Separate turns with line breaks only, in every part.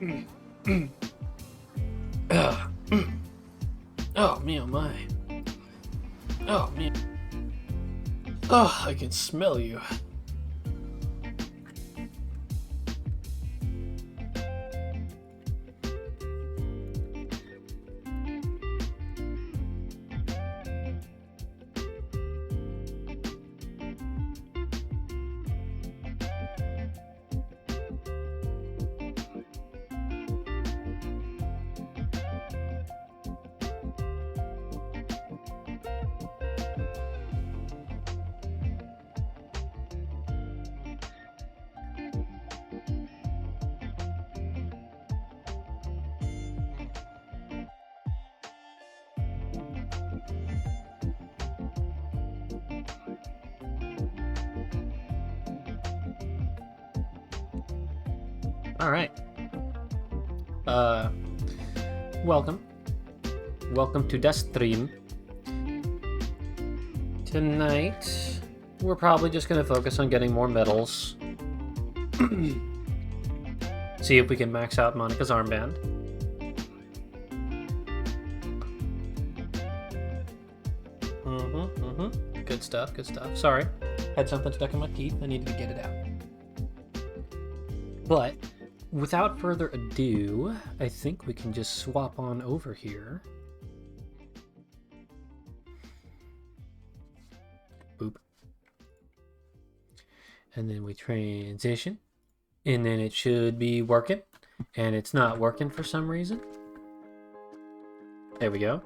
Oh, me oh my. Oh, me. Oh, I can smell you. Alright. Welcome. Welcome to the stream. Tonight, we're probably just gonna focus on getting more medals. See if we can max out Monica's armband. Good stuff, good stuff. Sorry, had something stuck in my teeth. I needed to get it out. But without further ado, I think we can just swap on over here. Boop. And then we transition. And then it should be working. And it's not working for some reason. There we go.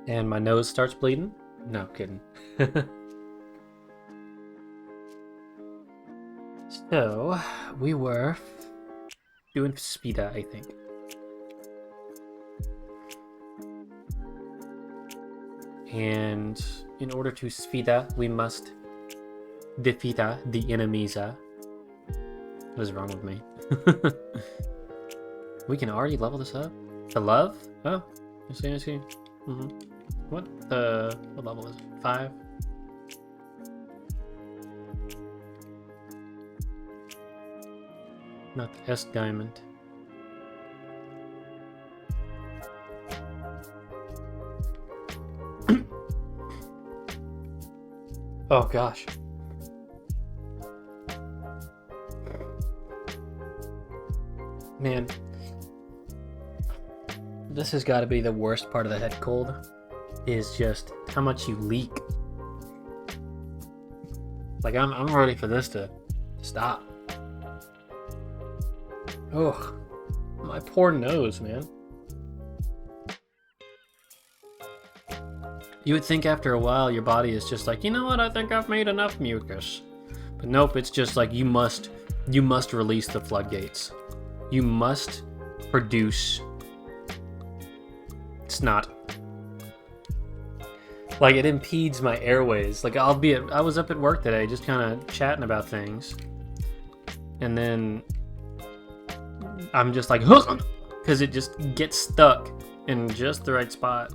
And my nose starts bleeding. No, kidding. So, we were doing Spida, I think. And in order to Spida, we must defeat the enemies. What is wrong with me? We can already level this up? To love? Oh, I see. What level is it? 5? Not the S diamond. Oh gosh. Man. This has got to be the worst part of the head cold. Is just how much you leak. Like I'm ready for this to stop. Oh, my poor nose, man. You would think after a while your body is just like, you know what, I think I've made enough mucus. But nope, it's just like you must release the floodgates. You must produce snot. Like it impedes my airways. Like I was up at work today just kind of chatting about things. And then I'm just like, because it just gets stuck in just the right spot.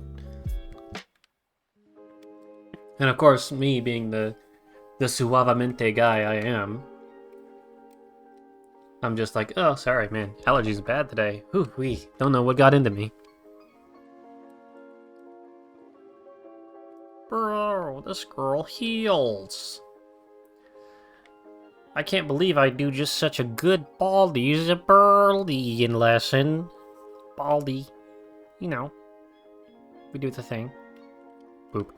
And of course, me being the suavemente guy I am, I'm just like, oh, sorry, man. Allergies bad today. Ooh, wee. Don't know what got into me. Bro, this girl heals. I can't believe I do just such a good baldy's a burly in lesson. Baldy. You know. We do the thing. Boop.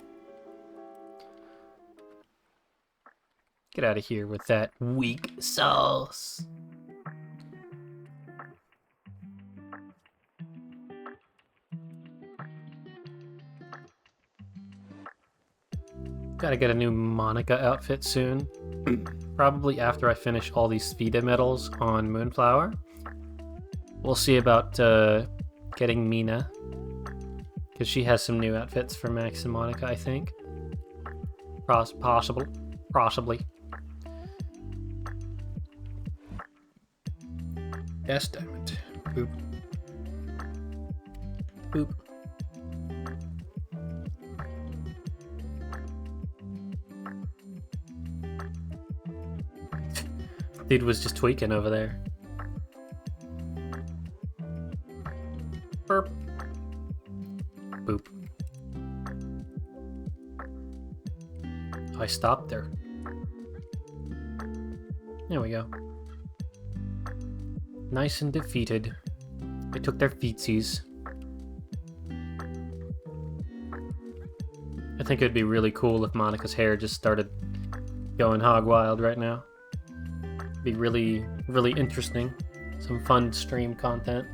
Get out of here with that weak sauce. Gotta get a new Monica outfit soon. Probably after I finish all these Spida medals on Moonflower. We'll see about getting Mina. Because she has some new outfits for Max and Monica, I think. Possibly. Yes, diamond. Boop. Boop. Dude was just tweaking over there. I stopped there. There we go. Nice and defeated. They took their feetsies. I think it'd be really cool if Monica's hair just started going hog wild right now. Be really, really interesting. Some fun stream content.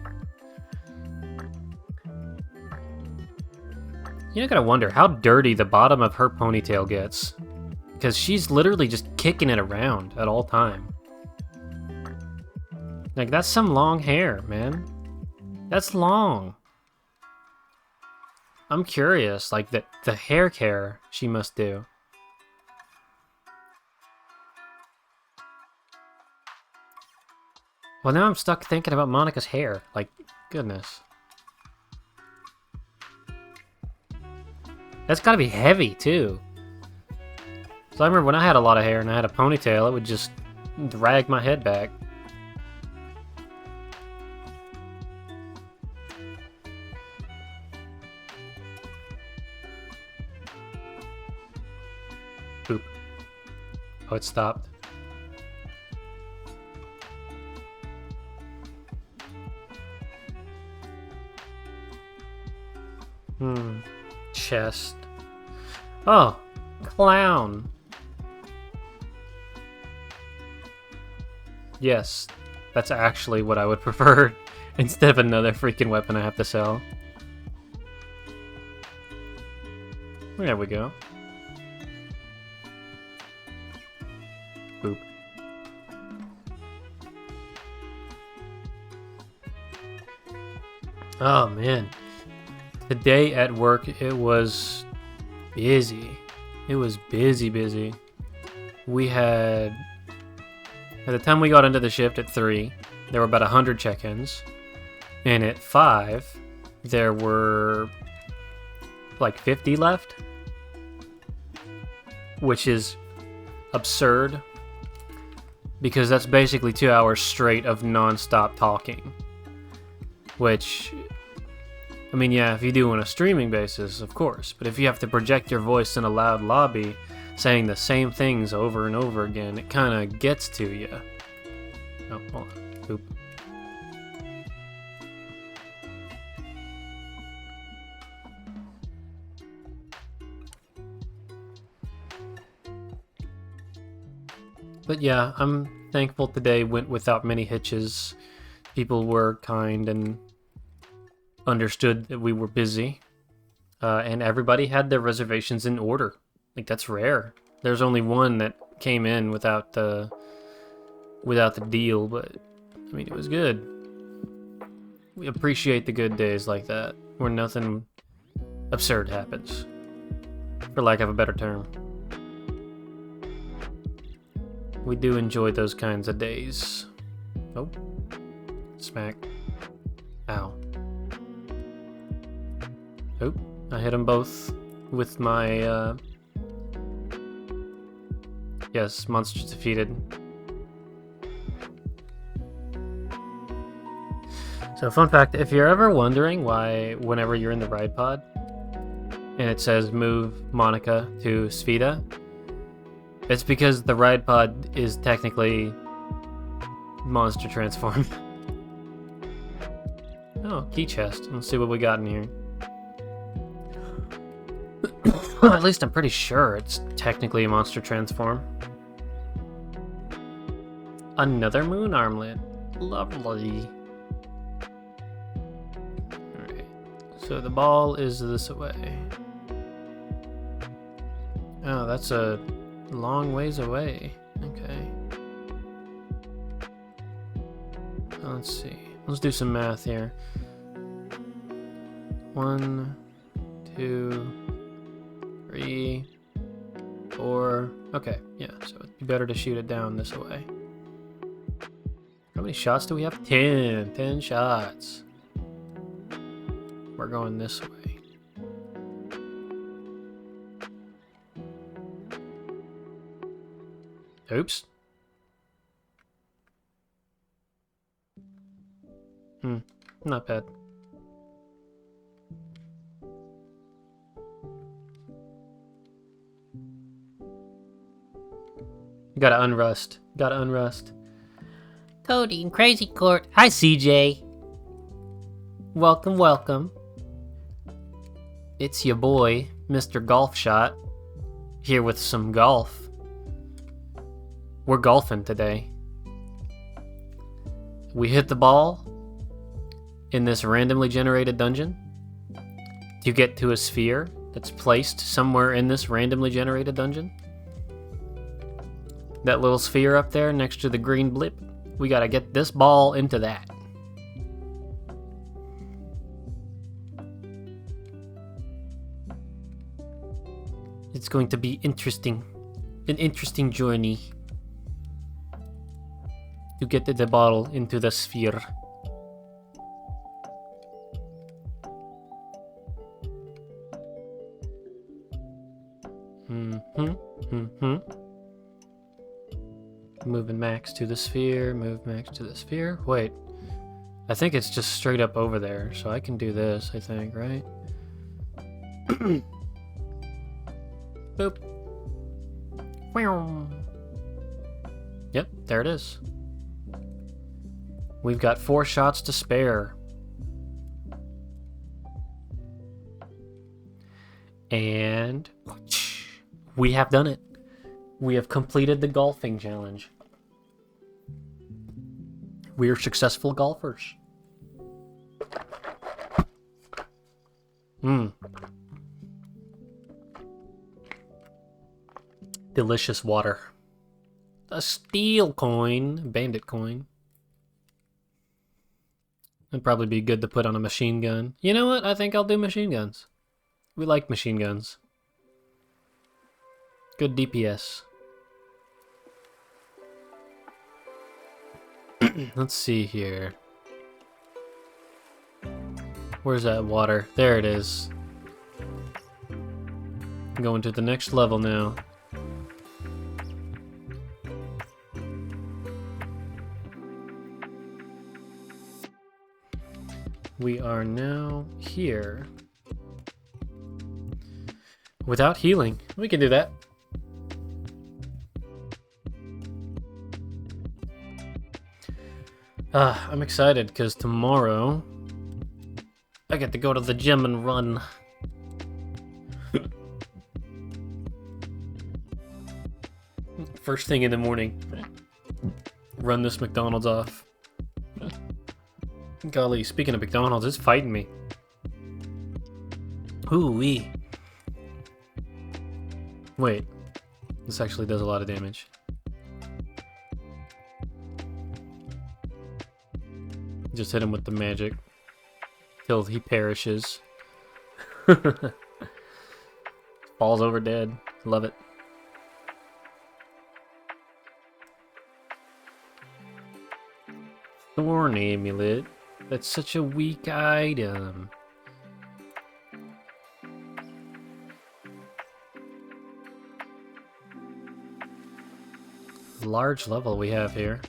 You gotta wonder how dirty the bottom of her ponytail gets. Because she's literally just kicking it around at all time. Like, that's some long hair, man. That's long. I'm curious, like, the hair care she must do. Well, now I'm stuck thinking about Monica's hair. Like, goodness. That's gotta be heavy, too. So I remember when I had a lot of hair and I had a ponytail, it would just drag my head back. Oop. Oh, it stopped. Chest. Oh, clown. Yes, that's actually what I would prefer instead of another freaking weapon I have to sell. There we go. Boop. Oh man. Today at work, it was busy. It was busy. We had... By the time we got into the shift at 3, there were about 100 check-ins. And at 5, there were like 50 left. Which is absurd. Because that's basically 2 hours straight of non-stop talking. Which... I mean, yeah, if you do on a streaming basis, of course. But if you have to project your voice in a loud lobby, saying the same things over and over again, it kind of gets to you. Oh, hold on. Oop. But yeah, I'm thankful today went without many hitches. People were kind and understood that we were busy, and everybody had their reservations in order. Like, that's rare. There's only one that came in without the deal, but I mean, it was good. We appreciate the good days like that, where nothing absurd happens, for lack of a better term. We do enjoy those kinds of days. Oh, smack. Ow. Oh, I hit them both with my, yes, monsters defeated. So, fun fact, if you're ever wondering why whenever you're in the ride pod, and it says move Monica to Sfida, it's because the ride pod is technically monster transformed. Oh, key chest. Let's see what we got in here. At least I'm pretty sure it's technically a monster transform. Another moon armlet. Lovely. Alright. So the ball is this way. Oh, that's a long ways away. Okay. Let's see. Let's do some math here. 1, 2, 3, 4. Okay, yeah, so it'd be better to shoot it down this way. How many shots do we have? 10. 10 shots. We're going this way. Oops. Not bad. Gotta unrust. Gotta unrust.
Cody and Crazy Court. Hi, CJ.
Welcome, welcome. It's your boy, Mr. Golf Shot, here with some golf. We're golfing today. We hit the ball in this randomly generated dungeon. You get to a sphere that's placed somewhere in this randomly generated dungeon. That little sphere up there next to the green blip, we gotta get this ball into that. It's going to be interesting. An interesting journey to get the ball into the sphere. Moving Max to the sphere, move Max to the sphere. Wait, I think it's just straight up over there, so I can do this, I think, right? Boop. Yep, there it is. We've got 4 shots to spare. And we have done it. We have completed the golfing challenge. We are successful golfers. Delicious water. A steel coin. Bandit coin. It'd probably be good to put on a machine gun. You know what? I think I'll do machine guns. We like machine guns. Good DPS. Let's see here. Where's that water? There it is. Going to the next level now. We are now here. Without healing. We can do that. I'm excited because tomorrow I get to go to the gym and run. First thing in the morning. Run this McDonald's off. Golly, speaking of McDonald's, it's fighting me. Ooh-wee. Wait. This actually does a lot of damage. Just hit him with the magic. Till he perishes. Falls over dead. Love it. Thorn amulet. That's such a weak item. Large level we have here.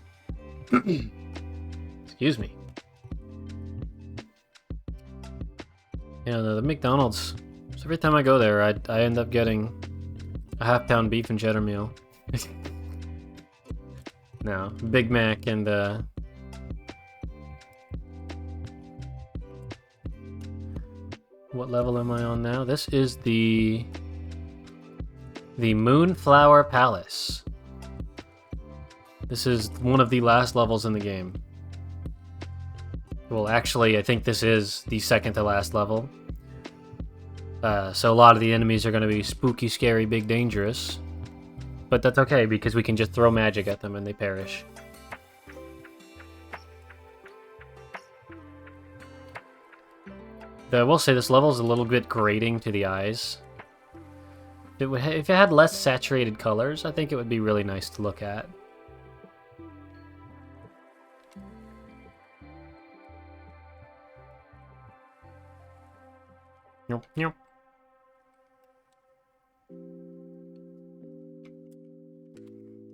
Excuse me. Yeah, the McDonald's. So every time I go there, I end up getting a half-pound beef and cheddar meal. No, Big Mac and what level am I on now? This is the Moonflower Palace. This is one of the last levels in the game. Well, actually, I think this is the second to last level. So a lot of the enemies are going to be spooky, scary, big, dangerous. But that's okay, because we can just throw magic at them and they perish. Though I will say this level is a little bit grating to the eyes. If it had less saturated colors, I think it would be really nice to look at. Nope.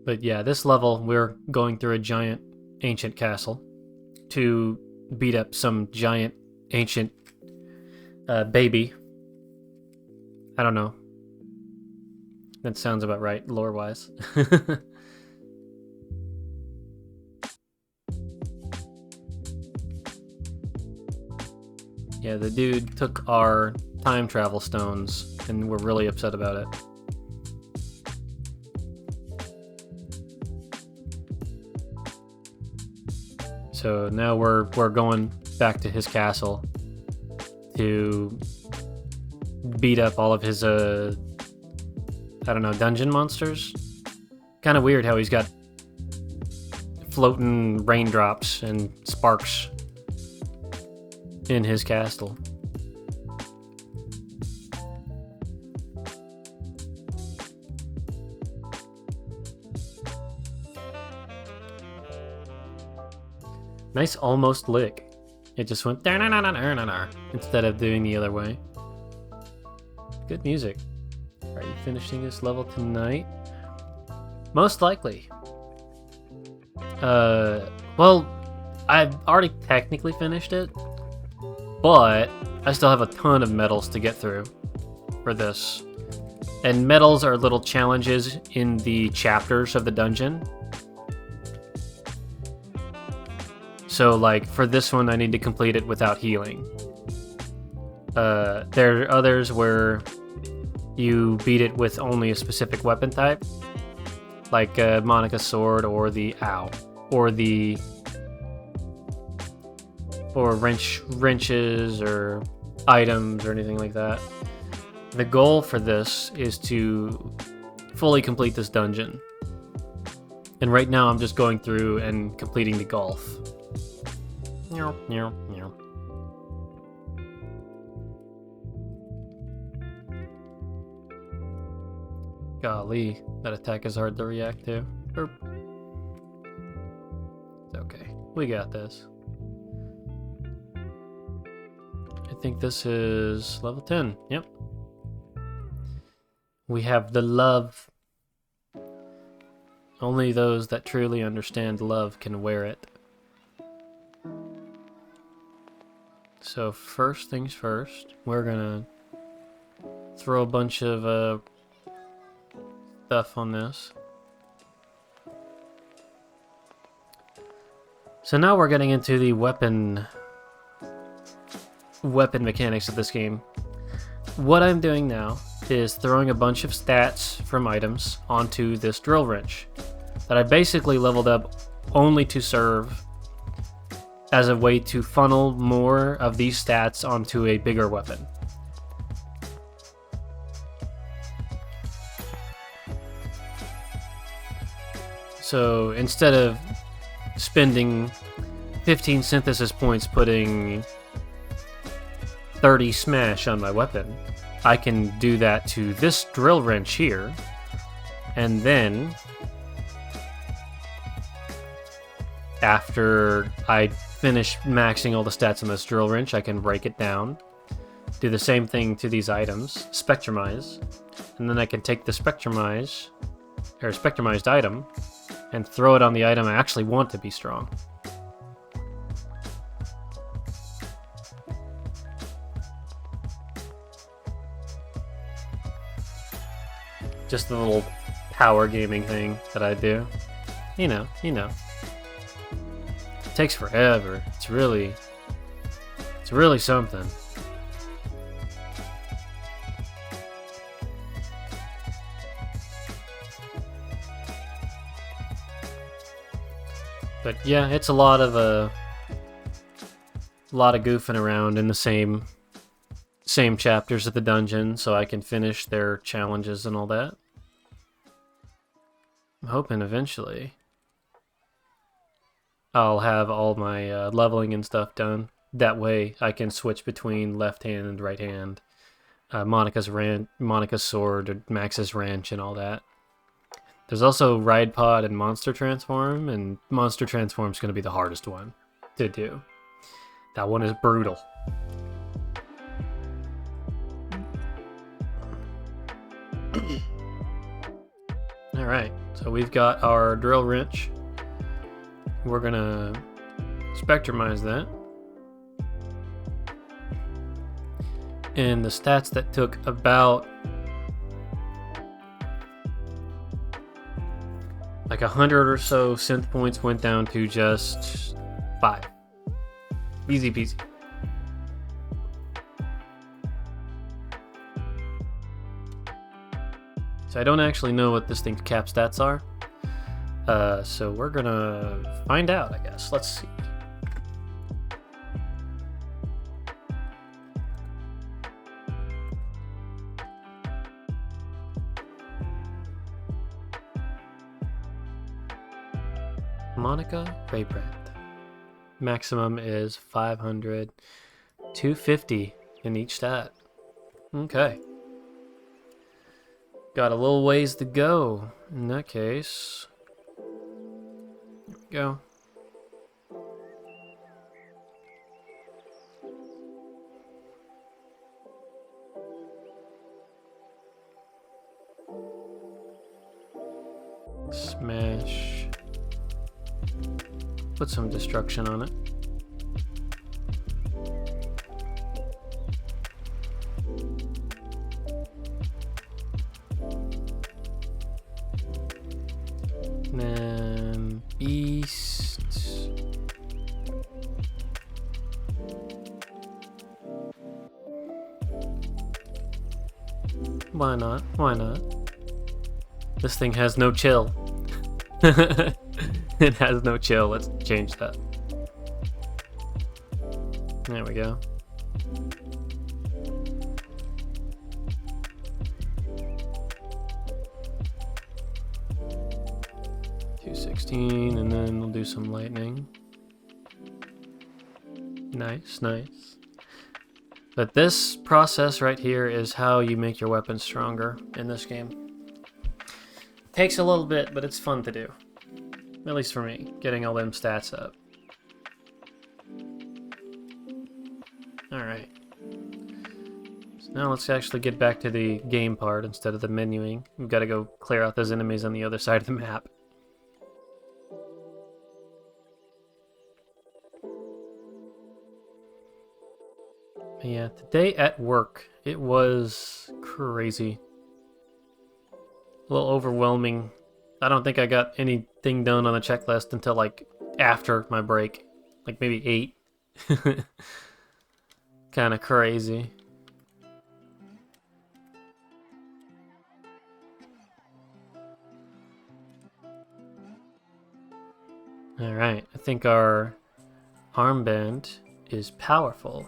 But yeah, this level, we're going through a giant ancient castle to beat up some giant ancient baby. I don't know. That sounds about right, lore-wise. Yeah, the dude took our time travel stones, and we're really upset about it. So now we're going back to his castle to beat up all of his I don't know, dungeon monsters. Kind of weird how he's got floating raindrops and sparks in his castle. Nice almost lick. It just went instead of doing the other way. Good music. Are you finishing this level tonight? Most likely. Well, I've already technically finished it, but I still have a ton of medals to get through for this. And medals are little challenges in the chapters of the dungeon. So, like, for this one, I need to complete it without healing. There are others where you beat it with only a specific weapon type, like Monica's sword or the owl, or wrenches or items or anything like that. The goal for this is to fully complete this dungeon. And right now I'm just going through and completing the golf. Meow, meow, meow. Golly, that attack is hard to react to. Burp. It's okay. We got this. I think this is level 10. Yep. We have the love. Only those that truly understand love can wear it. So first things first, we're gonna throw a bunch of stuff on this. So now we're getting into the weapon mechanics of this game. What I'm doing now is throwing a bunch of stats from items onto this drill wrench that I basically leveled up only to serve as a way to funnel more of these stats onto a bigger weapon. So instead of spending 15 synthesis points putting 30 smash on my weapon, I can do that to this drill wrench here, and then after I finish maxing all the stats on this drill wrench, I can break it down, do the same thing to these items, spectrumize, and then I can take the spectrumized item and throw it on the item I actually want to be strong. Just a little power gaming thing that I do. You know. It takes forever. It's really something. But yeah, it's a lot of goofing around in the same chapters of the dungeon, so I can finish their challenges and all that. I'm hoping eventually I'll have all my leveling and stuff done. That way I can switch between left hand and right hand, Monica's sword, or Max's wrench, and all that. There's also Ride Pod and Monster Transform, and Monster Transform is going to be the hardest one to do. That one is brutal. Alright, so we've got our drill wrench. We're going to spectrumize that. And the stats that took about like 100 or so synth points went down to just 5. Easy peasy. So I don't actually know what this thing's cap stats are. So we're gonna find out, I guess. Let's see. Monica Raybrand. Maximum is 500, 250 in each stat. Okay. Got a little ways to go in that case. Here we go. Smash. Put some destruction on it. And beast. Why not? Why not? This thing has no chill. It has no chill. Let's change that. There we go. And then we'll do some lightning. Nice, nice. But this process right here is how you make your weapons stronger in this game. Takes a little bit, but it's fun to do. At least for me, getting all them stats up. Alright. So now let's actually get back to the game part instead of the menuing. We've got to go clear out those enemies on the other side of the map. Yeah, today at work, it was crazy. A little overwhelming. I don't think I got anything done on the checklist until like after my break. Like maybe 8. Kind of crazy. Alright, I think our armband is powerful.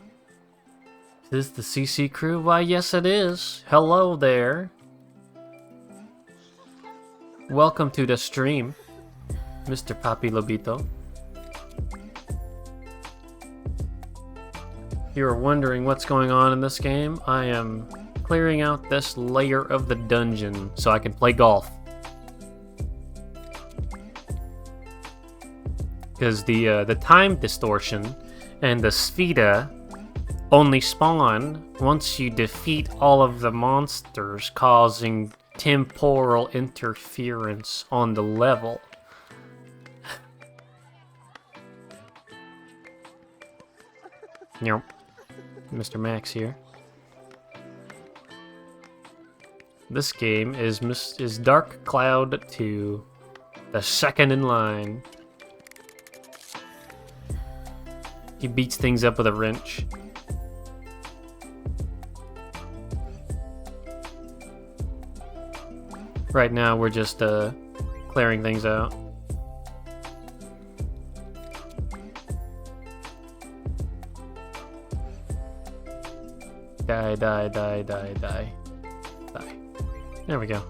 Is this the CC crew? Why, yes it is. Hello there. Welcome to the stream, Mr. Papi Lobito. You are wondering what's going on in this game? I am clearing out this layer of the dungeon so I can play golf. Because the time distortion and the Spheda only spawn once you defeat all of the monsters, causing temporal interference on the level. Yep. Mr. Max here. This game is Dark Cloud 2, the second in line. He beats things up with a wrench. Right now, we're just clearing things out. Die, die, die, die, die. Die. There we go.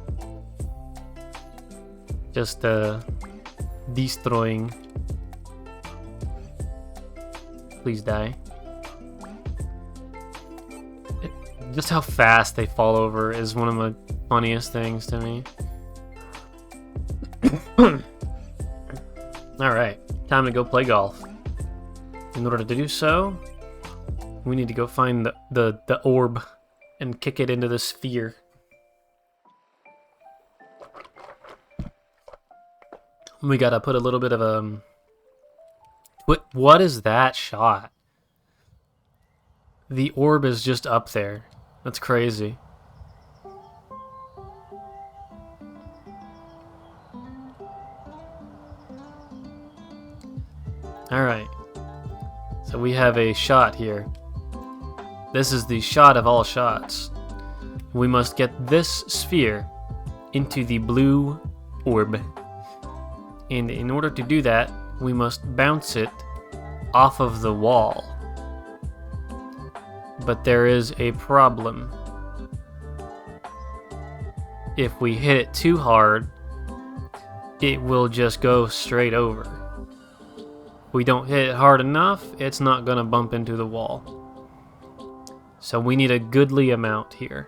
Just destroying. Please die. Just how fast they fall over is one of the funniest things to me. Alright, time to go play golf. In order to do so, we need to go find the orb and kick it into the sphere. We gotta put a little bit of what is that shot? The orb is just up there. That's crazy. Alright. So we have a shot here. This is the shot of all shots. We must get this sphere into the blue orb. And in order to do that, we must bounce it off of the wall. But there is a problem. If we hit it too hard, it will just go straight over. If we don't hit it hard enough, it's not gonna bump into the wall. So we need a goodly amount here.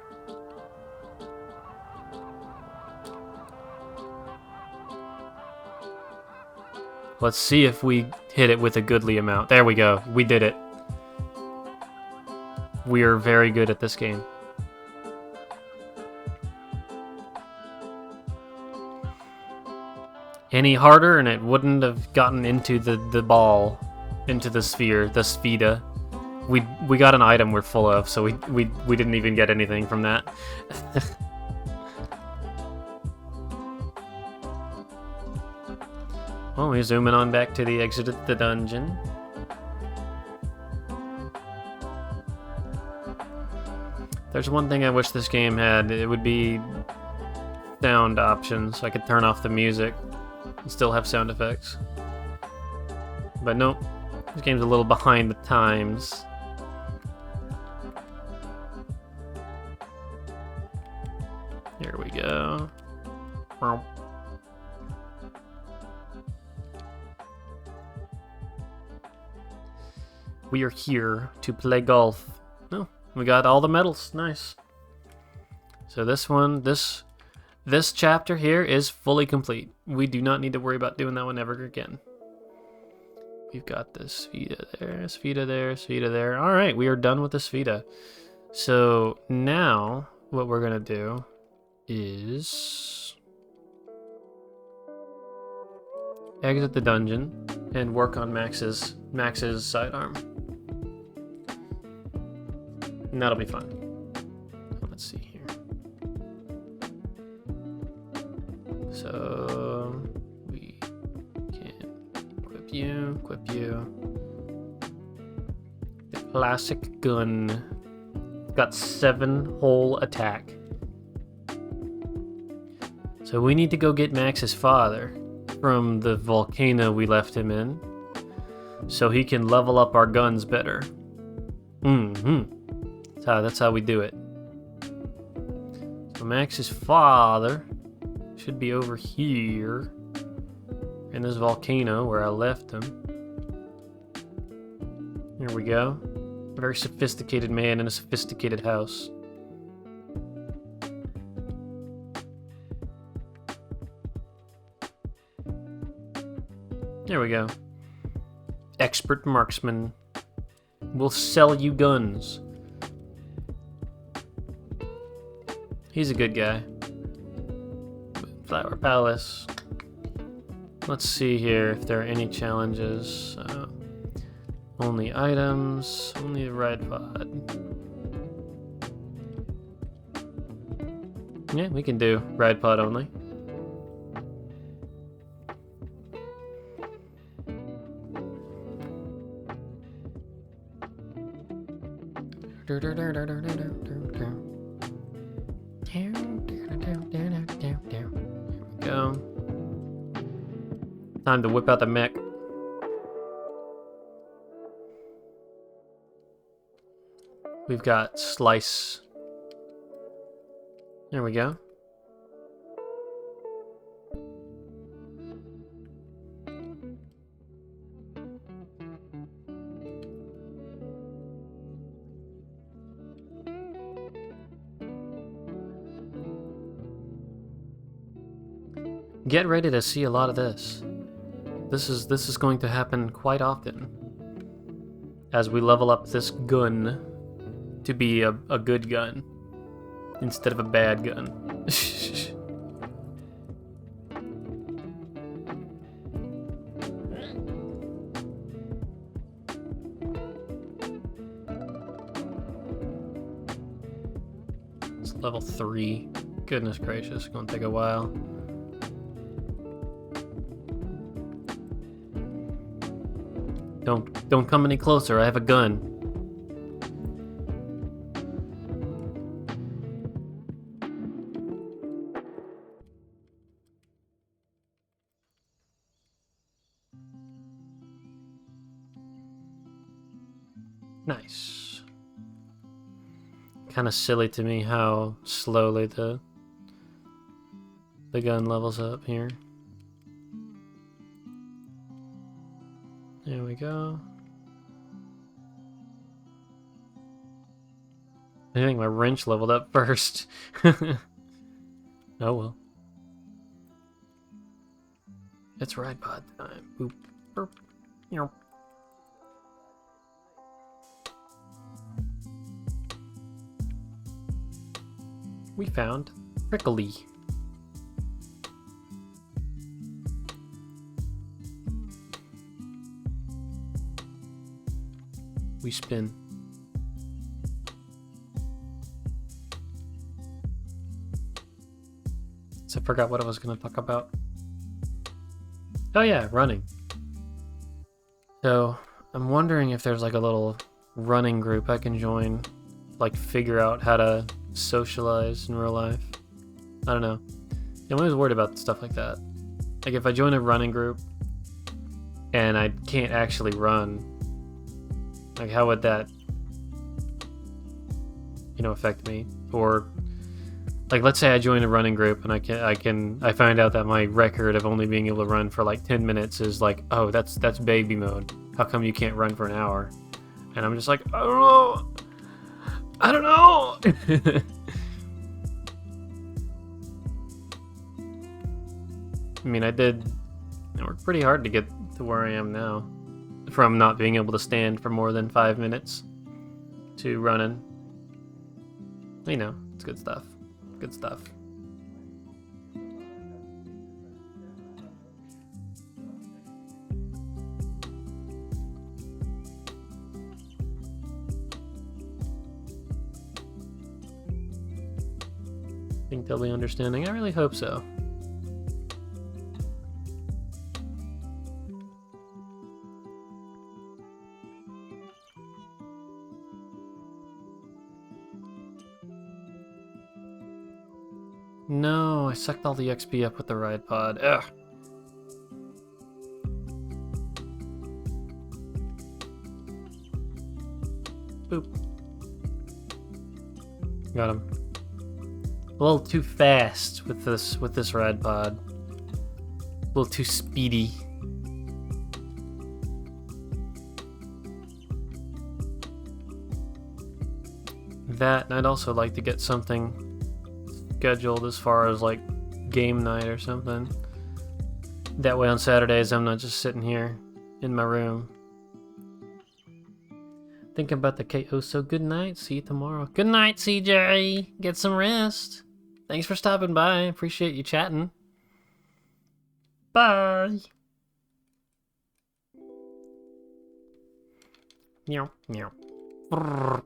Let's see if we hit it with a goodly amount. There we go. We did it. We are very good at this game. Any harder and it wouldn't have gotten into the ball, into the sphere, the spheda. We got an item we're full of, so we didn't even get anything from that. Well, we're zooming on back to the exit of the dungeon. There's one thing I wish this game had. It would be sound options, so I could turn off the music and still have sound effects. But nope, this game's a little behind the times. Here we go. We are here to play golf. Oh, we got all the medals. Nice. So this one, this chapter here is fully complete. We do not need to worry about doing that one ever again. We've got the spheda there, spheda there, spheda there. All right, we are done with the spheda. So now what we're gonna do is exit the dungeon and work on Max's sidearm. And that'll be fun. Let's see here. So we can equip you. The classic gun. Got 7 whole attack. So we need to go get Max's father from the volcano we left him in, so he can level up our guns better. That's how we do it. So Max's father should be over here in this volcano where I left him. Here we go. A very sophisticated man in a sophisticated house. There we go. Expert marksman. Will sell you guns. He's a good guy. Flower Palace. Let's see here if there are any challenges. Only items. Only the ride pod. Yeah, we can do ride pod only. Go. Time to whip out the mech. We've got slice. There we go. Get ready to see a lot of this. This is going to happen quite often as we level up this gun to be a good gun instead of a bad gun. It's level 3. Goodness gracious, it's gonna take a while. Don't come any closer, I have a gun. Nice. Kind of silly to me how slowly the gun levels up here. There we go. I think my wrench leveled up first. Oh well. It's ride pod time. Boop, burp, meow. We found Prickly. We spin. So I forgot what I was going to talk about. Oh yeah, running. So I'm wondering if there's like a little running group I can join, like figure out how to socialize in real life. I don't know. I'm always worried about stuff like that. Like if I join a running group and I can't actually run, like how would that, affect me? Or like let's say I join a running group and I find out that my record of only being able to run for like 10 minutes is like, oh, that's baby mode. How come you can't run for an hour? And I'm just like, I don't know. I mean, I worked pretty hard to get to where I am now. From not being able to stand for more than 5 minutes to running. It's good stuff. Good stuff. Think they'll be understanding? I really hope so. No, I sucked all the XP up with the ride pod. Ugh. Boop. Got him. A little too fast with this ride pod. A little too speedy. That, and I'd also like to get something scheduled as far as like game night or something. That way on Saturdays I'm not just sitting here in my room thinking about the KO. So good night, see you tomorrow. Good night, CJ. Get some rest. Thanks for stopping by. Appreciate you chatting. Bye. Meow, meow. Brrr.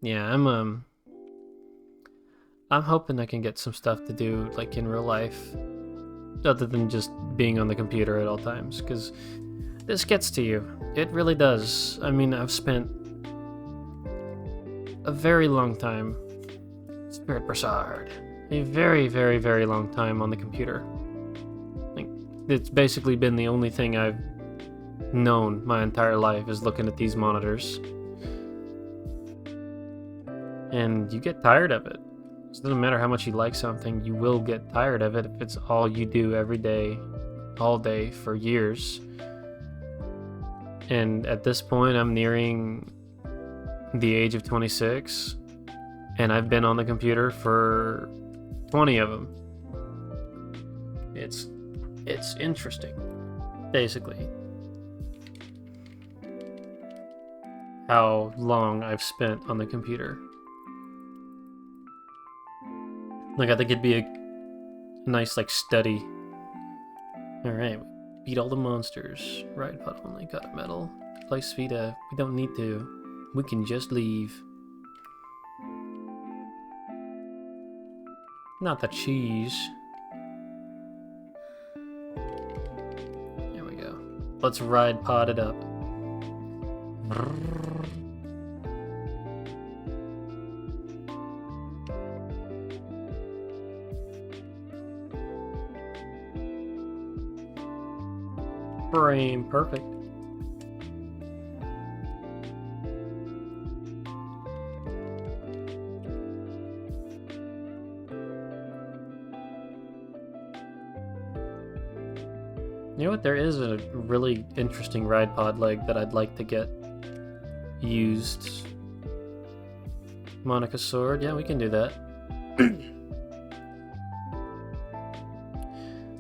Yeah, I'm hoping I can get some stuff to do like in real life other than just being on the computer at all times, because this gets to you. It really does. I mean, I've spent a very long time, Spirit Brassard, a very, very, very long time on the computer. Like, it's basically been the only thing I've known my entire life is looking at these monitors. And you get tired of it. It doesn't matter how much you like something, you will get tired of it if it's all you do every day, all day, for years. And at this point, I'm nearing the age of 26, and I've been on the computer for 20 of them. It's interesting, basically, how long I've spent on the computer. Like, I think it'd be a nice, like, study. Alright, beat all the monsters. Ride pod only, got a medal. Play Svita, we don't need to. We can just leave. Not the cheese. There we go. Let's ride pod it up. Frame perfect. You know what? There is a really interesting ride pod leg that I'd like to get used. Monica sword. Yeah, we can do that.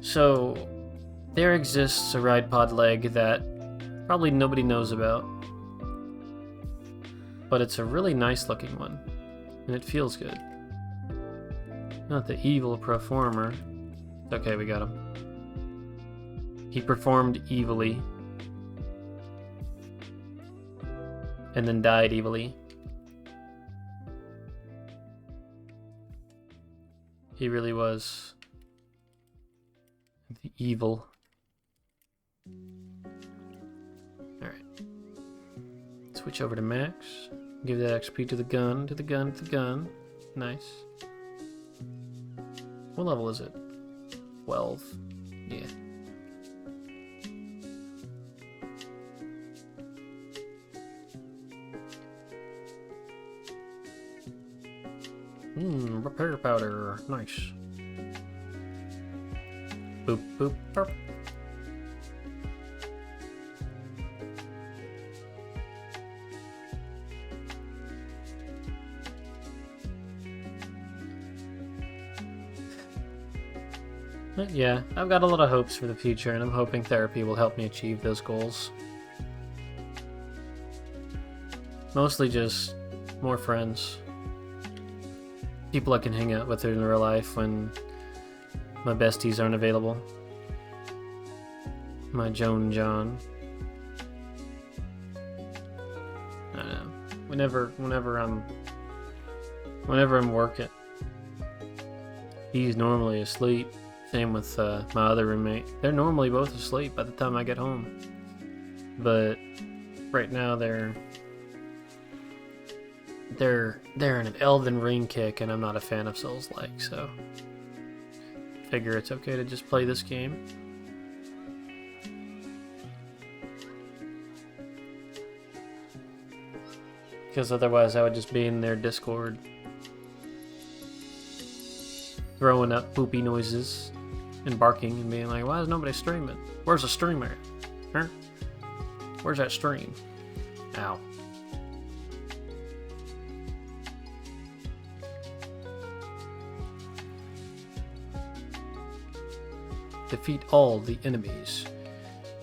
So, there exists a ride pod leg that probably nobody knows about. But it's a really nice looking one. And it feels good. Not the evil performer. Okay, we got him. He performed evilly. And then died evilly. He really was the evil. Alright. Switch over to max. Give that XP to the gun, to the gun, to the gun. Nice. What level is it? 12. Yeah. Repair powder. Nice. Boop, boop, burp. But yeah, I've got a lot of hopes for the future, and I'm hoping therapy will help me achieve those goals. Mostly just more friends. People I can hang out with in real life when my besties aren't available. My Joan John. I don't know. Whenever I'm working, he's normally asleep. Same with my other roommate. They're normally both asleep by the time I get home. But right now they're in an Elden Ring kick, and I'm not a fan of Souls-like, so figure it's okay to just play this game. Because otherwise I would just be in their Discord throwing up poopy noises and barking and being like, why is nobody streaming? Where's the streamer? Huh? Where's that stream? Ow. Defeat all the enemies.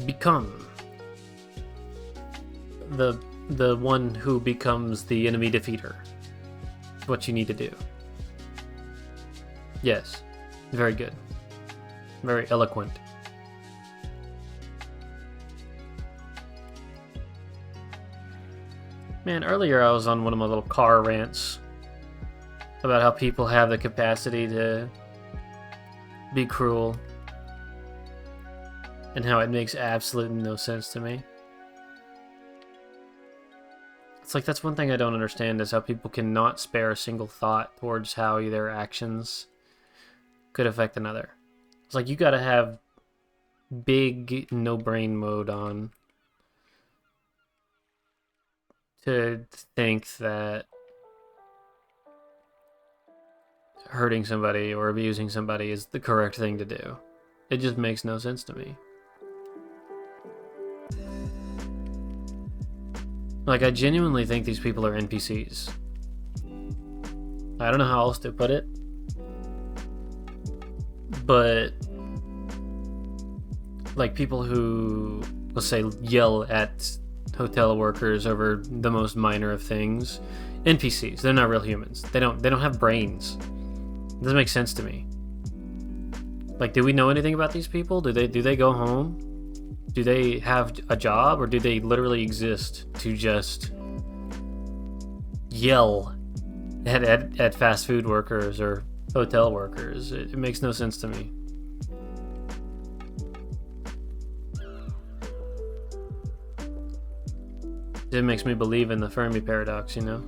Become the one who becomes the enemy defeater. What you need to do. Yes. Very good. Very eloquent. Man, earlier I was on one of my little car rants about how people have the capacity to be cruel and how it makes absolutely no sense to me. It's like, that's one thing I don't understand, is how people cannot spare a single thought towards how their actions could affect another. It's like, you gotta have big no-brain mode on to think that hurting somebody or abusing somebody is the correct thing to do. It just makes no sense to me. Like, I genuinely think these people are NPCs. I don't know how else to put it. But, like, people who, let's say, yell at hotel workers over the most minor of things. NPCs. They're not real humans. They don't have brains. It doesn't make sense to me. Like, do we know anything about these people? Do they go home? Do they have a job, or do they literally exist to just yell at fast food workers or hotel workers? It makes no sense to me. It makes me believe in the Fermi paradox, you know?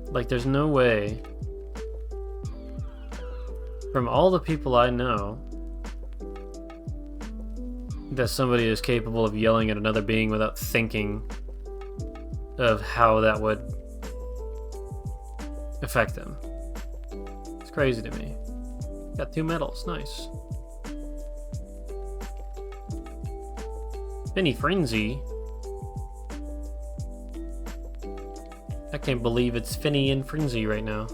Like, there's no way, from all the people I know, that somebody is capable of yelling at another being without thinking of how that would affect them. It's crazy to me. Got 2 medals, nice. Finny Frenzy. I can't believe it's Finny and Frenzy right now.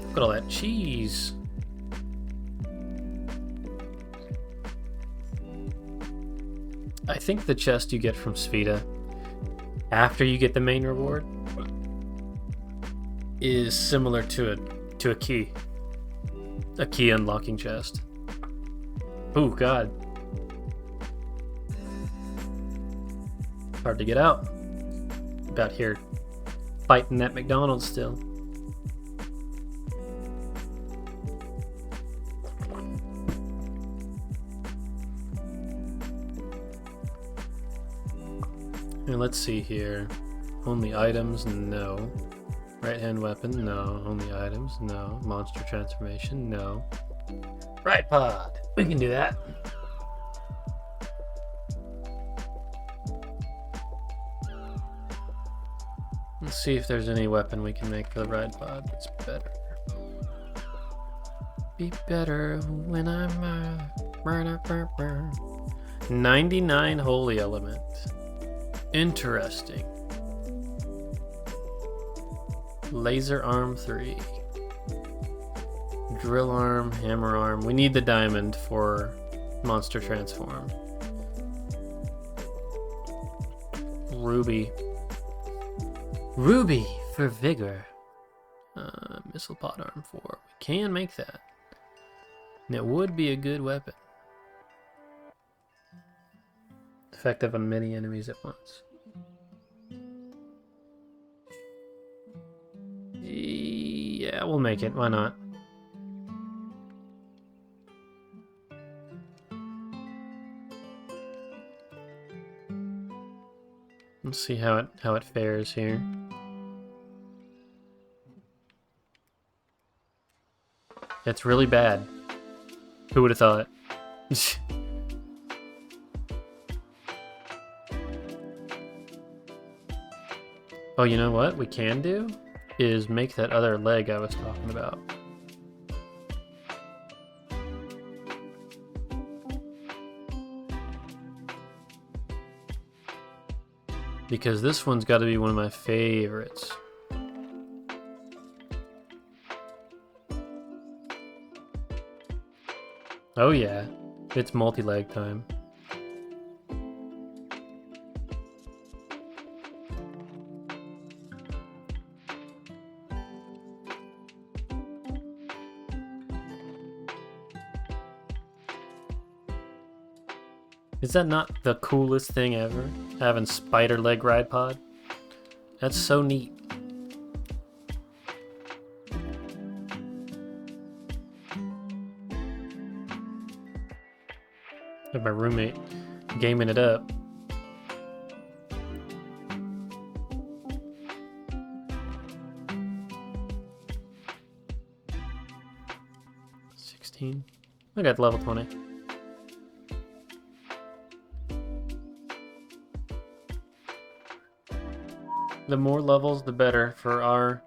Look at all that cheese. I think the chest you get from Sfida after you get the main reward is similar to a key. A key unlocking chest. Oh god. Hard to get out. About here fighting that McDonald's still. And let's see here. Only items? No. Right hand weapon? No. Only items? No. Monster transformation? No. Right pod! We can do that. Let's see if there's any weapon we can make for the ride pod that's better. Be better when I'm 99 holy element. Interesting. Laser arm 3. Drill arm, hammer arm. We need the diamond for monster transform. Ruby. Ruby for vigor. Missile pod arm 4. We can make that. And it would be a good weapon. Effective on many enemies at once. Yeah, we'll make it. Why not? Let's see how it fares here. It's really bad. Who would have thought? Oh, you know what we can do? Is make that other leg I was talking about. Because this one's got to be one of my favorites. Oh yeah, it's multi-leg time. Is that not the coolest thing ever? Having spider leg ride pod? That's so neat. Have my roommate gaming it up. I got level 20. The more levels, the better for our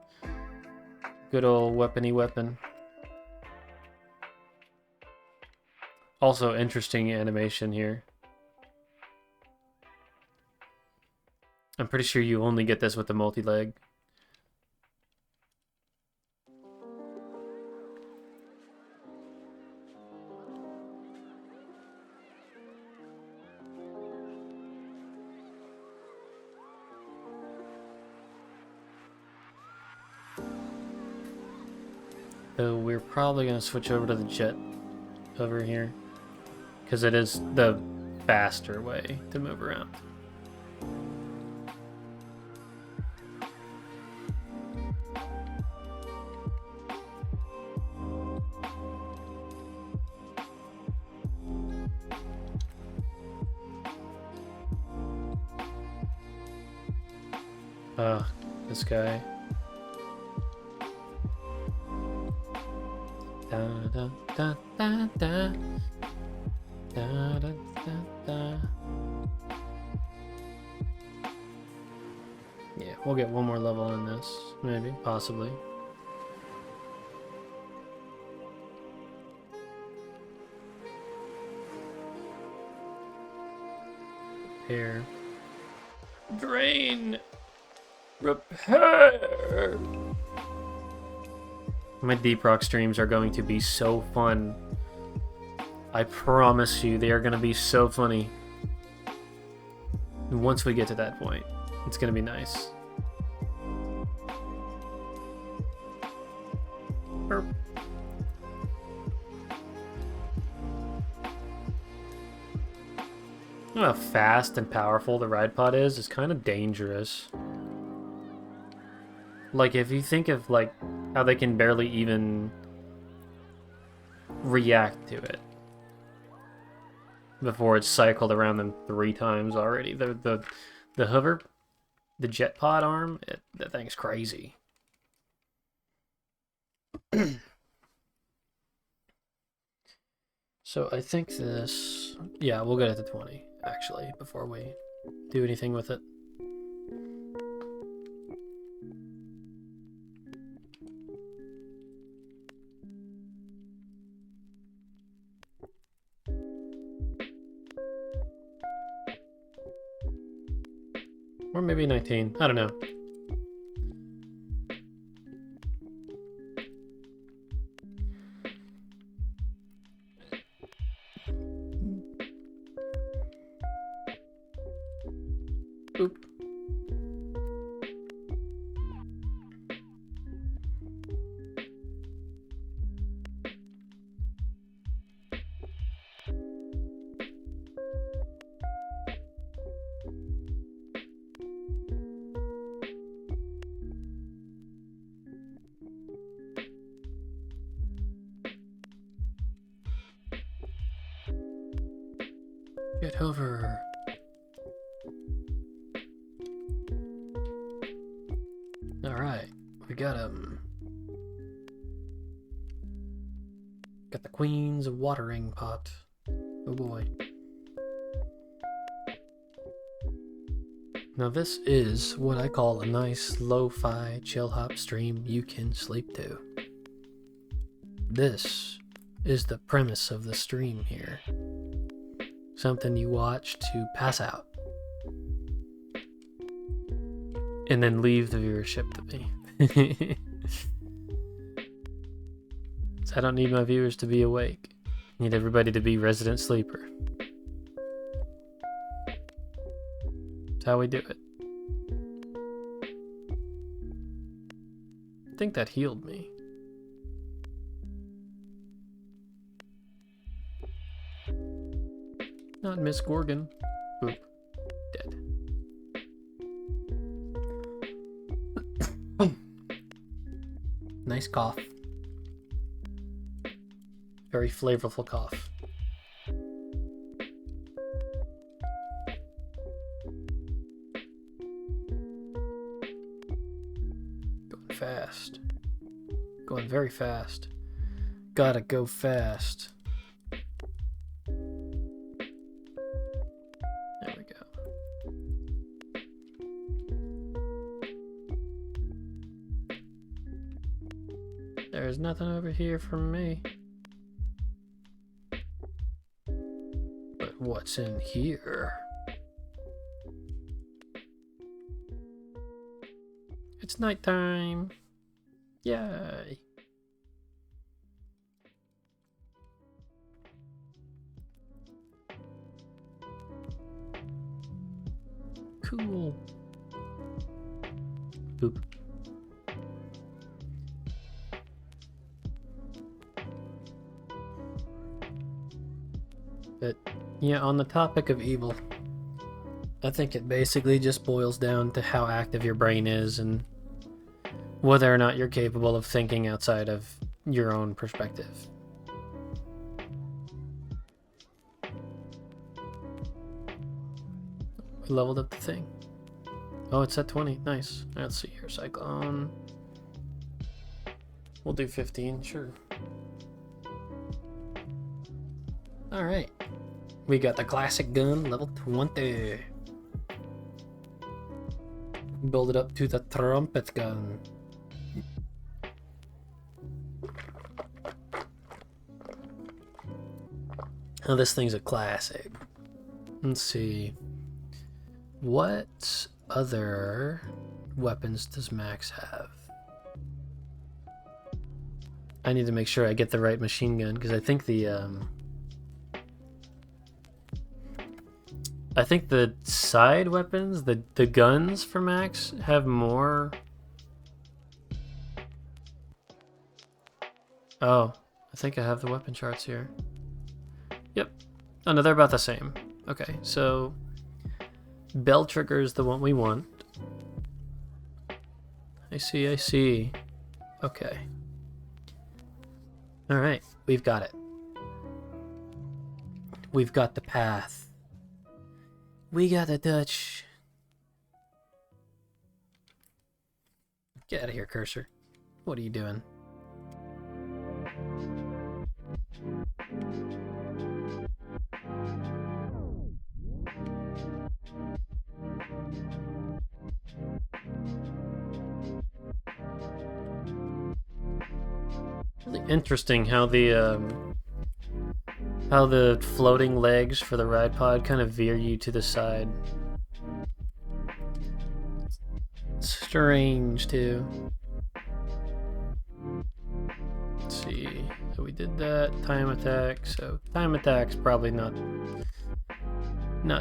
good old weapony weapon. Also, interesting animation here. I'm pretty sure you only get this with the multi-leg. So we're probably going to switch over to the jet over here, because it is the faster way to move around. This guy. Da da da da da. Da da da da. Yeah, we'll get one more level in this, maybe, possibly. Repair. Drain! Repair! My Deep Rock streams are going to be so fun. I promise you, they are going to be so funny. Once we get to that point, it's going to be nice. Burp. You know how fast and powerful the ride pod is? It's kind of dangerous. Like, if you think of, like, how they can barely even react to it before it's cycled around them 3 times already. The hover, the jet pod arm, that thing's crazy. So I think this... Yeah, we'll get it to 20, actually, before we do anything with it. Or maybe 19. I don't know. Boop. Get over. Alright, we got the Queen's watering pot. Oh boy. Now this is what I call a nice lo-fi chill hop stream you can sleep to. This is the premise of the stream here. Something you watch to pass out. And then leave the viewership to me. So I don't need my viewers to be awake. I need everybody to be resident sleeper. That's how we do it. I think that healed me. Not Miss Gorgon. Boop. Dead. Nice cough. Very flavorful cough. Going fast. Going very fast. Gotta go fast. There we go. There's nothing over here for me. But what's in here? It's nighttime. Yay. Cool. Boop. But yeah, on the topic of evil, I think it basically just boils down to how active your brain is and whether or not you're capable of thinking outside of your own perspective. We leveled up the thing. Oh, it's at 20. Nice. Let's see here. Cyclone. We'll do 15, sure. Alright. We got the classic gun, level 20. Build it up to the trumpet gun. Oh, this thing's a classic. Let's see. What other weapons does Max have? I need to make sure I get the right machine gun, because I think the side weapons, the guns for Max have more. Oh, I think I have the weapon charts here. Yep. Oh no, they're about the same. Okay, so bell trigger is the one we want. I see. Okay. Alright, we've got it. We've got the path. We got the Dutch. Get out of here, cursor. What are you doing? Really interesting how the floating legs for the ride pod kind of veer you to the side. Strange too. Let's see. So we did that time attack. So time attack's probably not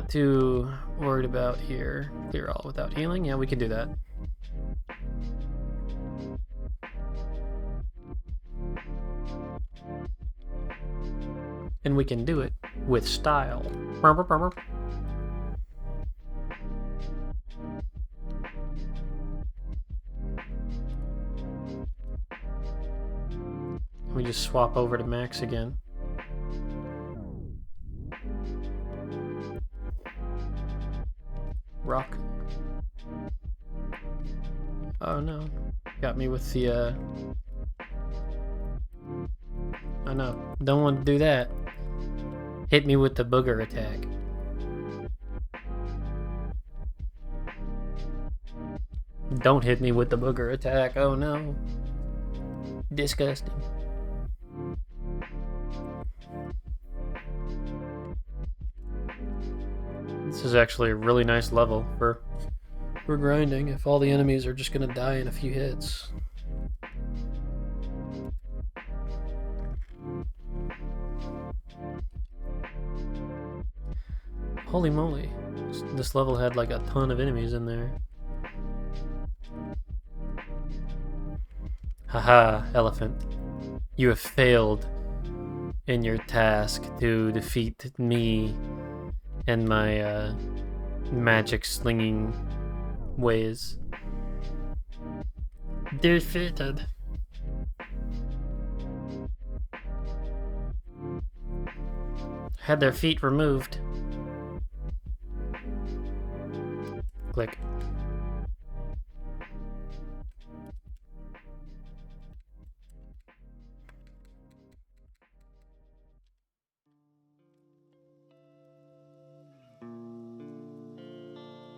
too worried about here. Clear all without healing. Yeah, we can do that. And we can do it with style. We just swap over to Max again. Rock. Oh no. Got me with the oh no. Don't want to do that. Hit me with the booger attack. Don't hit me with the booger attack. Oh no. Disgusting. This is actually a really nice level for grinding if all the enemies are just gonna die in a few hits. Holy moly. This level had like a ton of enemies in there. Haha, elephant. You have failed in your task to defeat me and my magic slinging ways. Defeated. Had their feet removed. Click.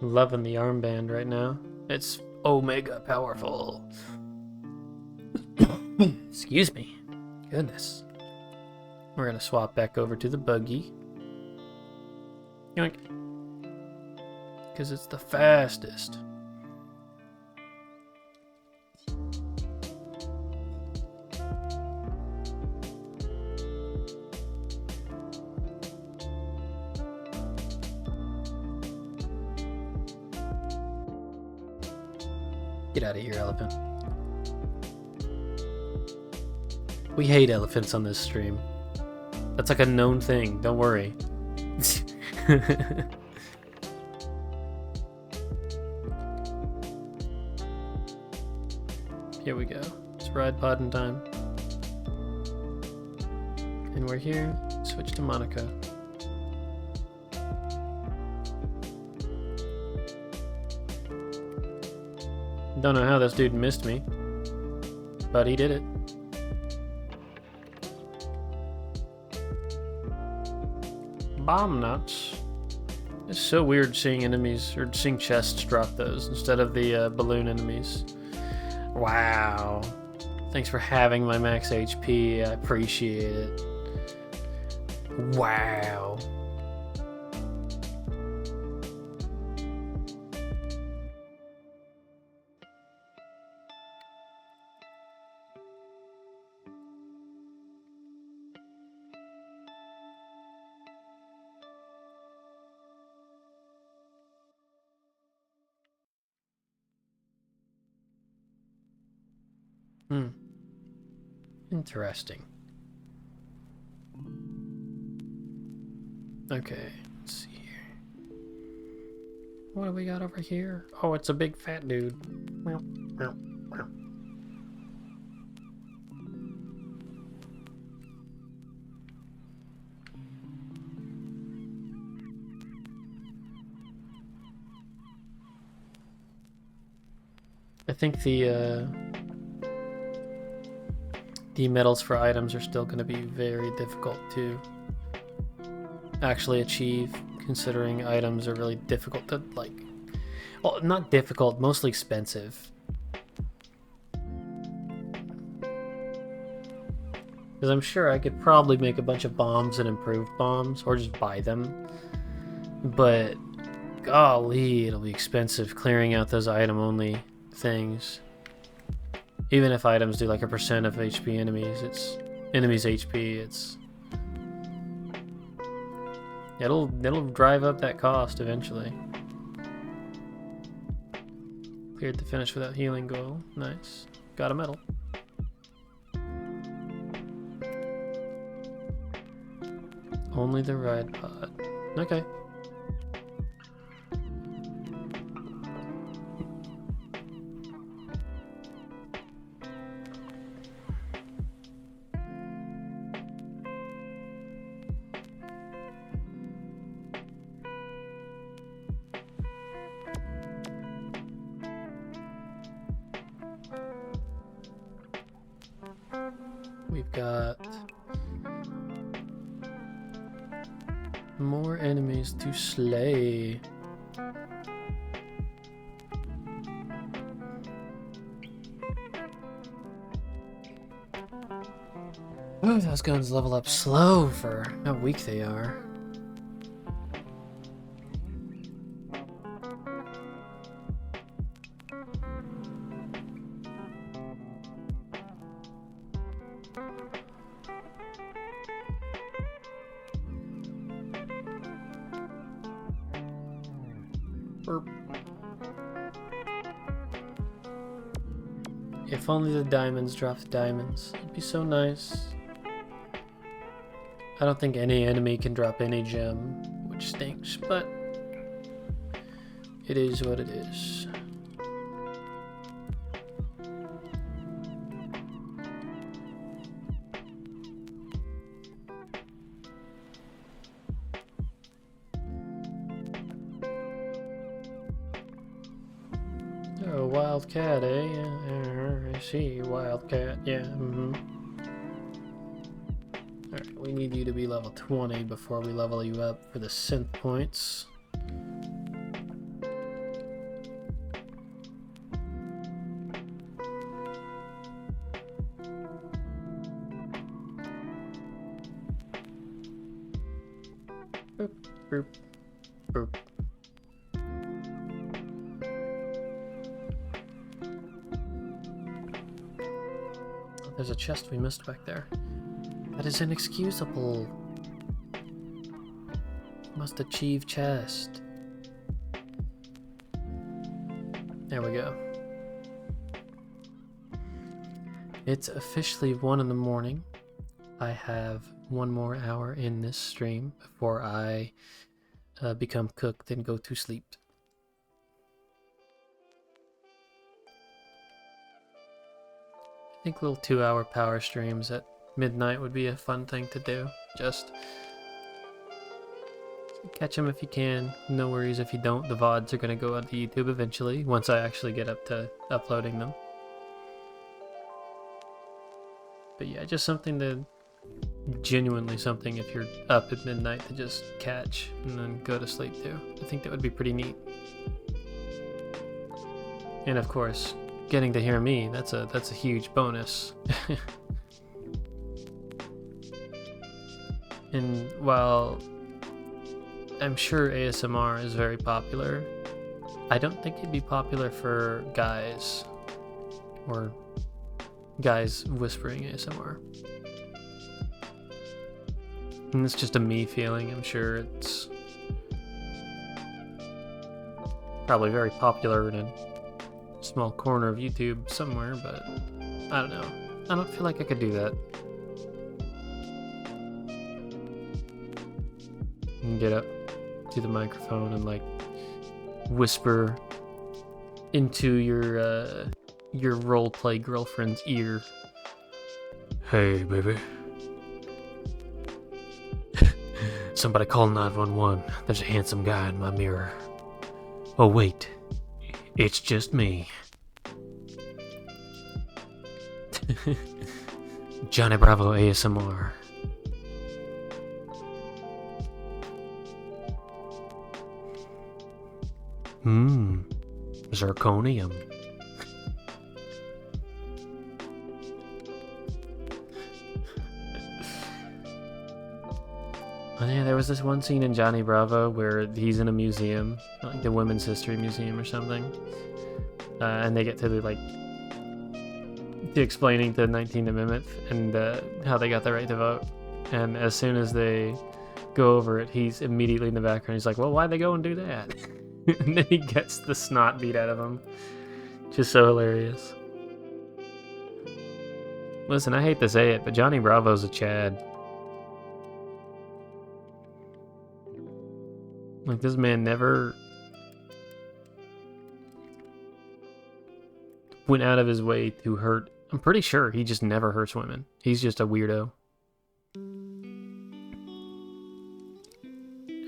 Loving the armband right now. It's omega powerful. Excuse me. Goodness. We're gonna swap back over to the buggy. Yoink. Because it's the fastest. Get out of here, elephant. We hate elephants on this stream. That's like a known thing, don't worry. Here we go. It's ride pod in time. And we're here. Switch to Monaco. Don't know how this dude missed me, but he did it. bomb nuts. It's so weird seeing enemies, or seeing chests drop those instead of the balloon enemies. Wow. Thanks for having my max HP, I appreciate it. Wow. Interesting. Okay, let's see here. What do we got over here? Oh, it's a big fat dude. Meow, meow, meow. I think the medals for items are still going to be very difficult to actually achieve, considering items are really difficult to, like, well, not difficult, mostly expensive. Because I'm sure I could probably make a bunch of bombs and improved bombs, or just buy them. But, golly, it'll be expensive clearing out those item-only things. Even if items do like a % of HP enemies, it's enemies HP, it'll drive up that cost eventually. Cleared the finish without healing goal. Nice. Got a medal. Only the ride pod. Okay. We've got more enemies to slay. Ooh, those guns level up slow for how weak they are. Burp. If only the diamonds dropped diamonds. It'd be so nice. I don't think any enemy can drop any gem, which stinks, but it is what it is. Oh, wildcat, eh? I see, wildcat, yeah, Alright, we need you to be level 20 before we level you up for the synth points. Boop, boop, boop. There's a chest we missed back there. That is inexcusable. Must achieve chest. There we go. It's officially 1 in the morning. I have 1 more hour in this stream before I become cooked and go to sleep. I think little 2-hour power streams at midnight would be a fun thing to do. Just catch them if you can. No worries if you don't. The VODs are going to go onto YouTube eventually, once I actually get up to uploading them. But yeah, just something to genuinely something if you're up at midnight to just catch and then go to sleep to. I think that would be pretty neat. And of course, getting to hear me, that's a huge bonus. And while I'm sure ASMR is very popular, I don't think it'd be popular for guys, or guys whispering ASMR. And it's just a me feeling. I'm sure it's probably very popular in a small corner of YouTube somewhere, but I don't know. I don't feel like I could do that. And get up to the microphone and like whisper into your roleplay girlfriend's ear. Hey, baby. Somebody call 911. There's a handsome guy in my mirror. Oh, wait. It's just me. Johnny Bravo ASMR. Zirconium. Oh yeah, there was this one scene in Johnny Bravo where he's in a museum, like the Women's History Museum or something, and they get to explaining the 19th Amendment and how they got the right to vote. And as soon as they go over it, he's immediately in the background. He's like, "Well, why'd they go and do that?" And then he gets the snot beat out of him. Just so hilarious. Listen, I hate to say it, but Johnny Bravo's a Chad. Like, this man never went out of his way to hurt. I'm pretty sure he just never hurts women. He's just a weirdo.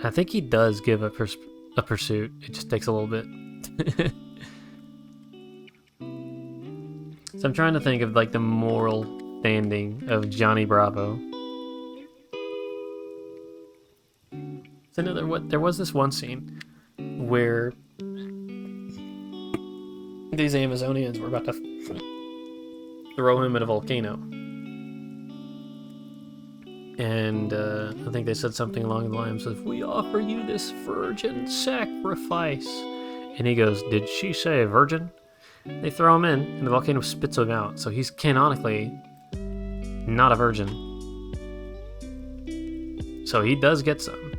I think he does give a pursuit. It just takes a little bit. So I'm trying to think of like the moral standing of Johnny Bravo. So there was this one scene where these Amazonians were about to throw him in a volcano. And I think they said something along the lines of, "We offer you this virgin sacrifice." And he goes, "Did she say virgin?" They throw him in, and the volcano spits him out. So he's canonically not a virgin. So he does get some.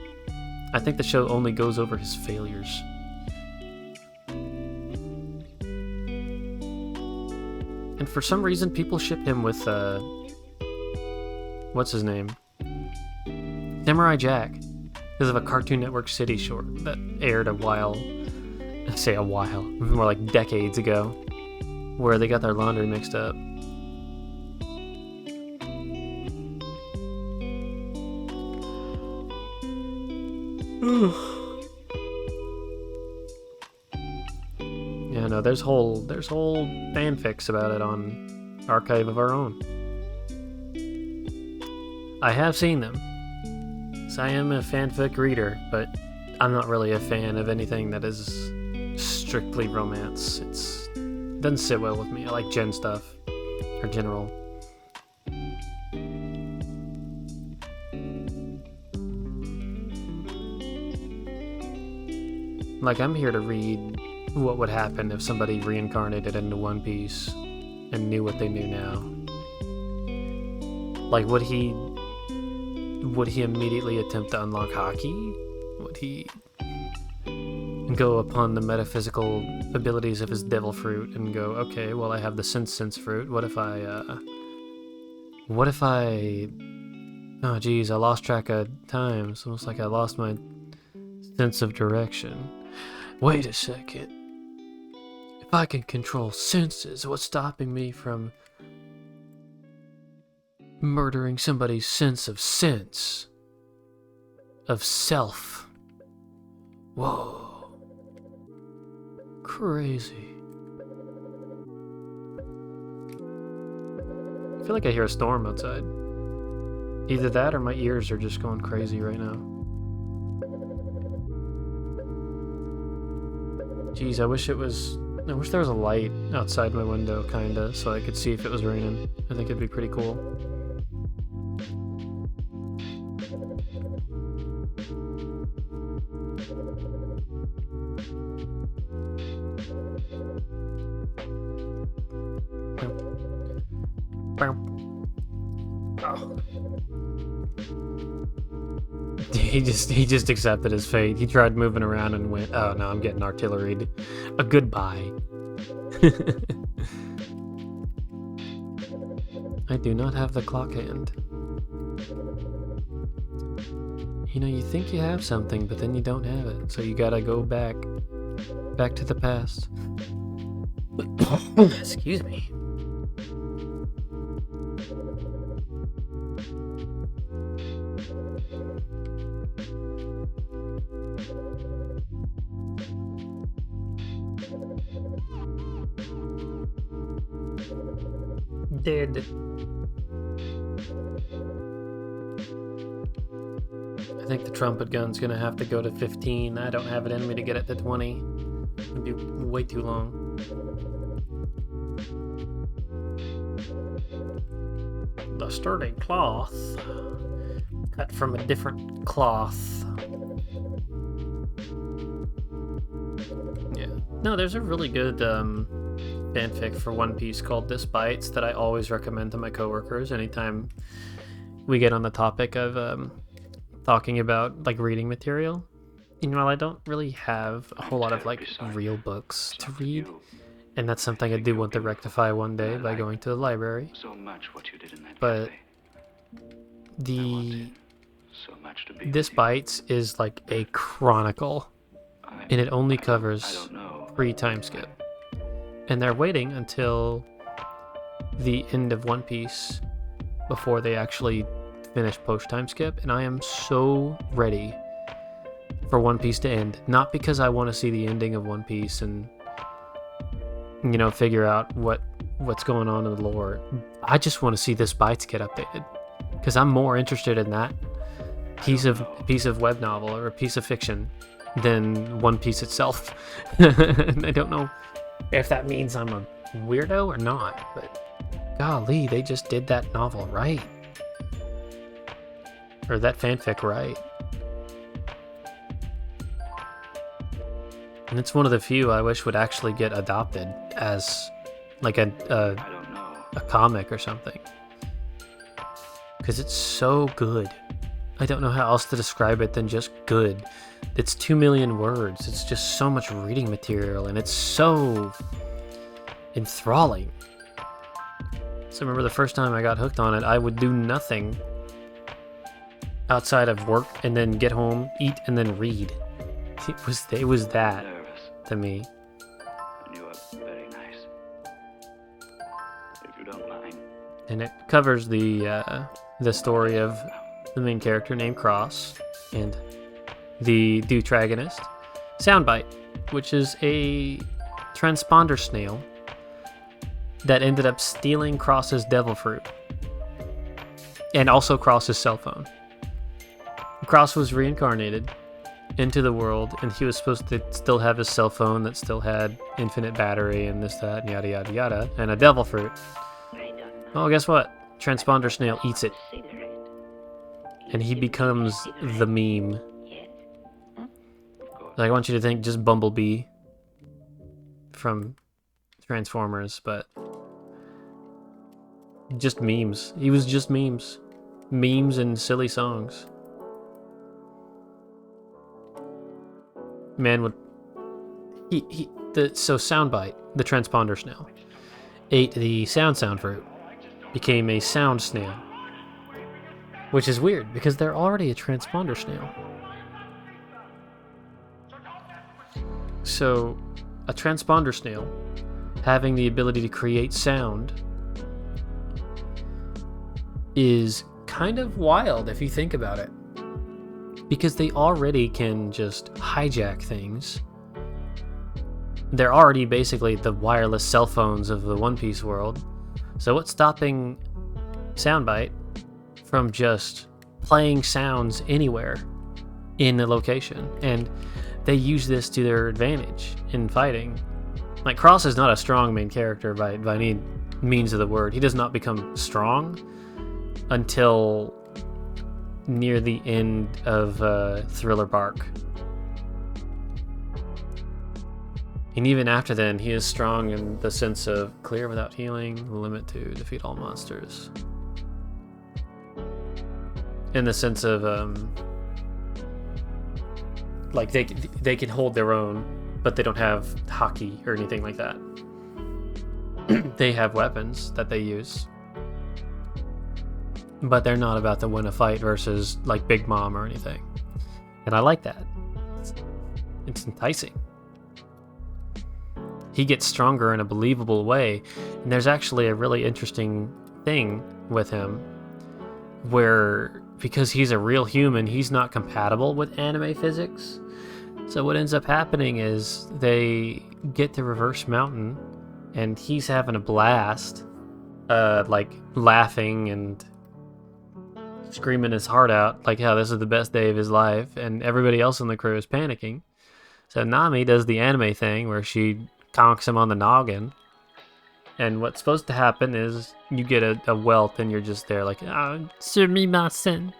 I think the show only goes over his failures. And for some reason, people ship him with, what's his name? Samurai Jack. Because of a Cartoon Network City short that aired more like decades ago, where they got their laundry mixed up. Yeah, no, there's whole fanfics about it on Archive of Our Own. I have seen them. So I am a fanfic reader, but I'm not really a fan of anything that is strictly romance. It doesn't sit well with me. I like gen stuff, or general. Like, I'm here to read what would happen if somebody reincarnated into One Piece and knew what they knew now. Like, would he immediately attempt to unlock Haki? Would he go upon the metaphysical abilities of his devil fruit and go, okay, well, I have the sense fruit. What if I oh geez, I lost track of time. It's almost like I lost my sense of direction. Wait a second. If I can control senses, what's stopping me from murdering somebody's sense of self? Whoa. Crazy. I feel like I hear a storm outside. Either that or my ears are just going crazy right now. Jeez, I wish there was a light outside my window, kinda, so I could see if it was raining. I think it'd be pretty cool. Oh. He just accepted his fate. He tried moving around and went, oh no, I'm getting artilleried. A goodbye. I do not have the clock hand. You know, you think you have something, but then you don't have it. So you gotta go back to the past. Excuse me. Dead. I think the trumpet gun's gonna have to go to 15. I don't have it in me to get it to 20. It'd be way too long. The sturdy cloth. Cut from a different cloth. Yeah. No, there's a really good fanfic for One Piece called This Bites that I always recommend to my coworkers anytime we get on the topic of talking about like reading material. You know, I don't really have a whole lot of like real books to read, and that's something I do want to rectify one day by going to the library. But This Bites is like a chronicle, and it only covers pre-time skip. And they're waiting until the end of One Piece before they actually finish post-time skip, and I am so ready for One Piece to end. Not because I want to see the ending of One Piece and, you know, figure out what's going on in the lore. I just want to see This Bites get updated, because I'm more interested in that piece of web novel or a piece of fiction than One Piece itself. I don't know if that means I'm a weirdo or not, but golly, they just did that novel right. Or that fanfic right. And it's one of the few I wish would actually get adopted as like a comic or something. Because it's so good. I don't know how else to describe it than just good. It's 2 million words. It's just so much reading material, and it's so enthralling. So remember the first time I got hooked on it, I would do nothing outside of work and then get home, eat, and then read. It was that to me.
And you are very nice. If you don't mind.
And it covers the story of the main character named Cross and the Deuteragonist, Soundbite, which is a transponder snail that ended up stealing Cross's devil fruit and also Cross's cell phone. Cross was reincarnated into the world, and he was supposed to still have his cell phone that still had infinite battery and this, that, and yada, yada, yada, and a devil fruit. Well, guess what? Transponder snail eats it, and he becomes the meme. I want you to think just Bumblebee from Transformers, but just memes. He was just memes. Memes and silly songs. Man would... So Soundbite, the transponder snail, ate the sound fruit, became a sound snail. Which is weird, because they're already a transponder snail. So, a transponder snail having the ability to create sound is kind of wild if you think about it. Because they already can just hijack things. They're already basically the wireless cell phones of the One Piece world. So what's stopping Soundbite from just playing sounds anywhere in the location, and they use this to their advantage in fighting. Like, Cross is not a strong main character by any means of the word. He does not become strong until near the end of Thriller Bark. And even after then, he is strong in the sense of clear without healing, limit to defeat all monsters. In the sense of, like, they can hold their own, but they don't have haki or anything like that. They have weapons that they use, but they're not about to win a fight versus, like, Big Mom or anything. And I like that. It's enticing. He gets stronger in a believable way, and there's actually a really interesting thing with him where, because he's a real human, he's not compatible with anime physics. So what ends up happening is they get to Reverse Mountain, and he's having a blast, like laughing and screaming his heart out, like how this is the best day of his life, and everybody else in the crew is panicking. So Nami does the anime thing where she conks him on the noggin, and what's supposed to happen is you get a welt, and you're just there like, sumimasen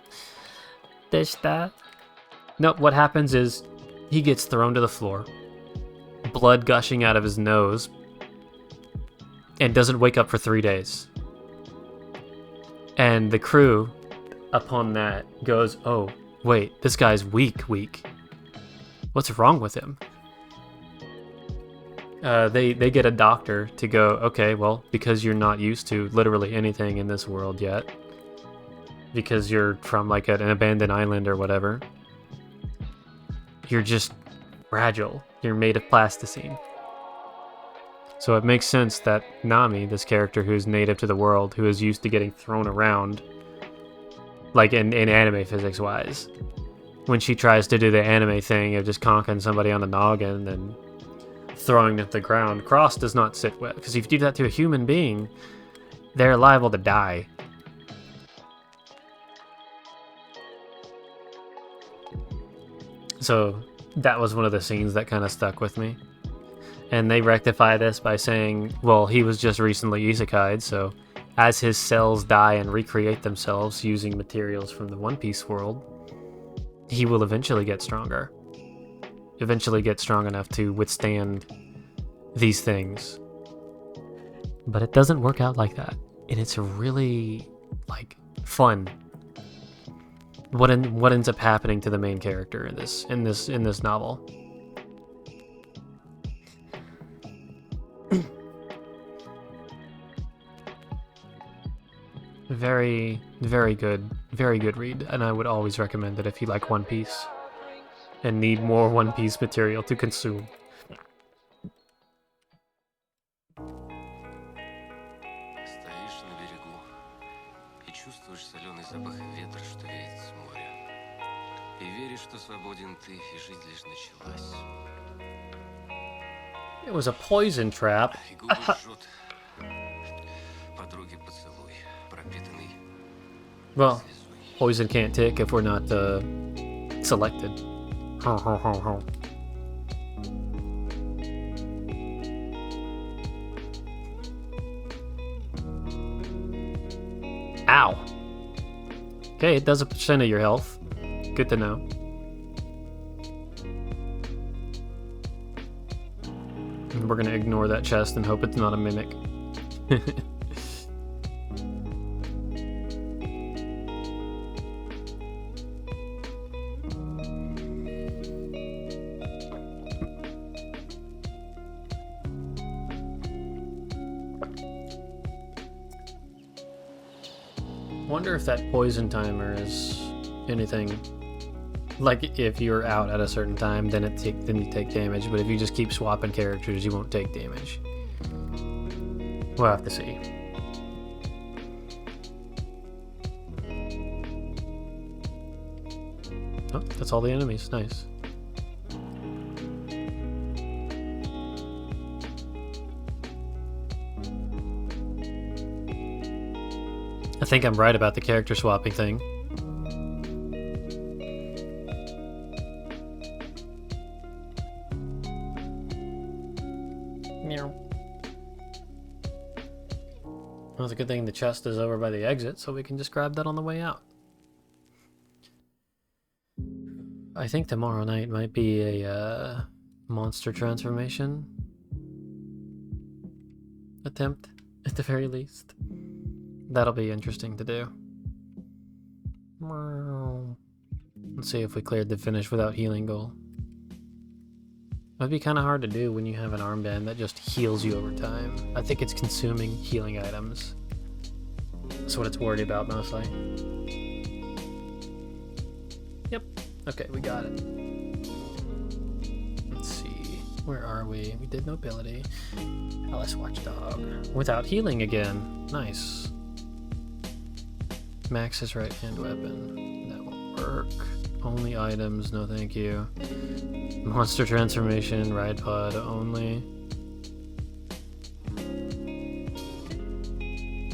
deshita. Nope, what happens is he gets thrown to the floor, blood gushing out of his nose, and doesn't wake up for 3 days. And the crew, upon that, goes, oh, wait, this guy's weak. What's wrong with him? They get a doctor to go, okay, well, because you're not used to literally anything in this world yet, because you're from like an abandoned island or whatever, you're just fragile. You're made of plasticine. So it makes sense that Nami, this character who's native to the world, who is used to getting thrown around, like in anime physics wise, when she tries to do the anime thing of just conking somebody on the noggin and throwing them to the ground, Cross does not sit well, because if you do that to a human being, they're liable to die. So that was one of the scenes that kind of stuck with me. And they rectify this by saying, well, he was just recently isekai'd, so as his cells die and recreate themselves using materials from the One Piece world, he will eventually get stronger. Eventually get strong enough to withstand these things. But it doesn't work out like that. And it's really, like, fun. What ends up happening to the main character in this novel. Very, very good read, and I would always recommend it if you like One Piece and need more One Piece material to consume.
Стоишь на берегу и чувствуешь соленый запах ветра, что веет с моря. И веришь, что свободен ты, и жизнь лишь началась.
It was a poison trap.
И губы жжет. Подруги поцелуй, пропитанный
Well,
слезой.
poison can't tick if we're not selected. Ow. Okay, it does a percent of your health. Good to know. And we're gonna ignore that chest and hope it's not a mimic. Wonder if that poison timer is anything. Like, if you're out at a certain time, then you take damage. But if you just keep swapping characters, you won't take damage. We'll have to see. Oh, that's all the enemies. Nice. I think I'm right about the character swapping thing. Meow. Well, it's a good thing the chest is over by the exit, so we can just grab that on the way out. I think tomorrow night might be a monster transformation attempt, at the very least. That'll be interesting to do. Let's see if we cleared the finish without healing goal. That'd be kind of hard to do when you have an armband that just heals you over time. I think it's consuming healing items. That's what it's worried about mostly. Yep. Okay, we got it. Let's see. Where are we? We did nobility. Palace Watchdog. Without healing again. Nice. Max his right hand weapon. That won't work. Only items, no thank you. Monster transformation, ride pod only.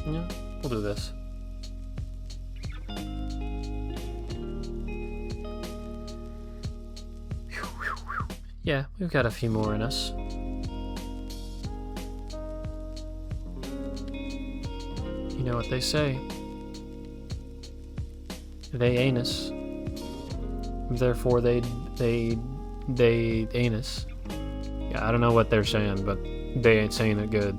Yeah, we'll do this. Yeah, we've got a few more in us. You know what they say. They anus. Therefore they anus. Yeah, I don't know what they're saying, but they ain't saying it good.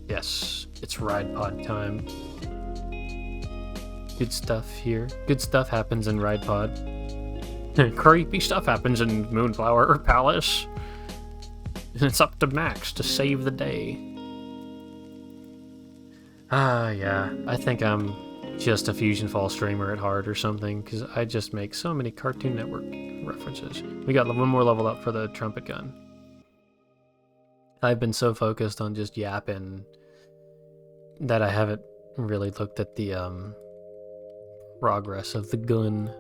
Yes, it's ride pod time. Good stuff here. Good stuff happens in ride pod. Creepy stuff happens in Moonflower Palace. And it's up to Max to save the day. Yeah. I think I'm just a Fusion Fall streamer at heart or something, because I just make so many Cartoon Network references. We got one more level up for the trumpet gun. I've been so focused on just yapping that I haven't really looked at the progress of the gun.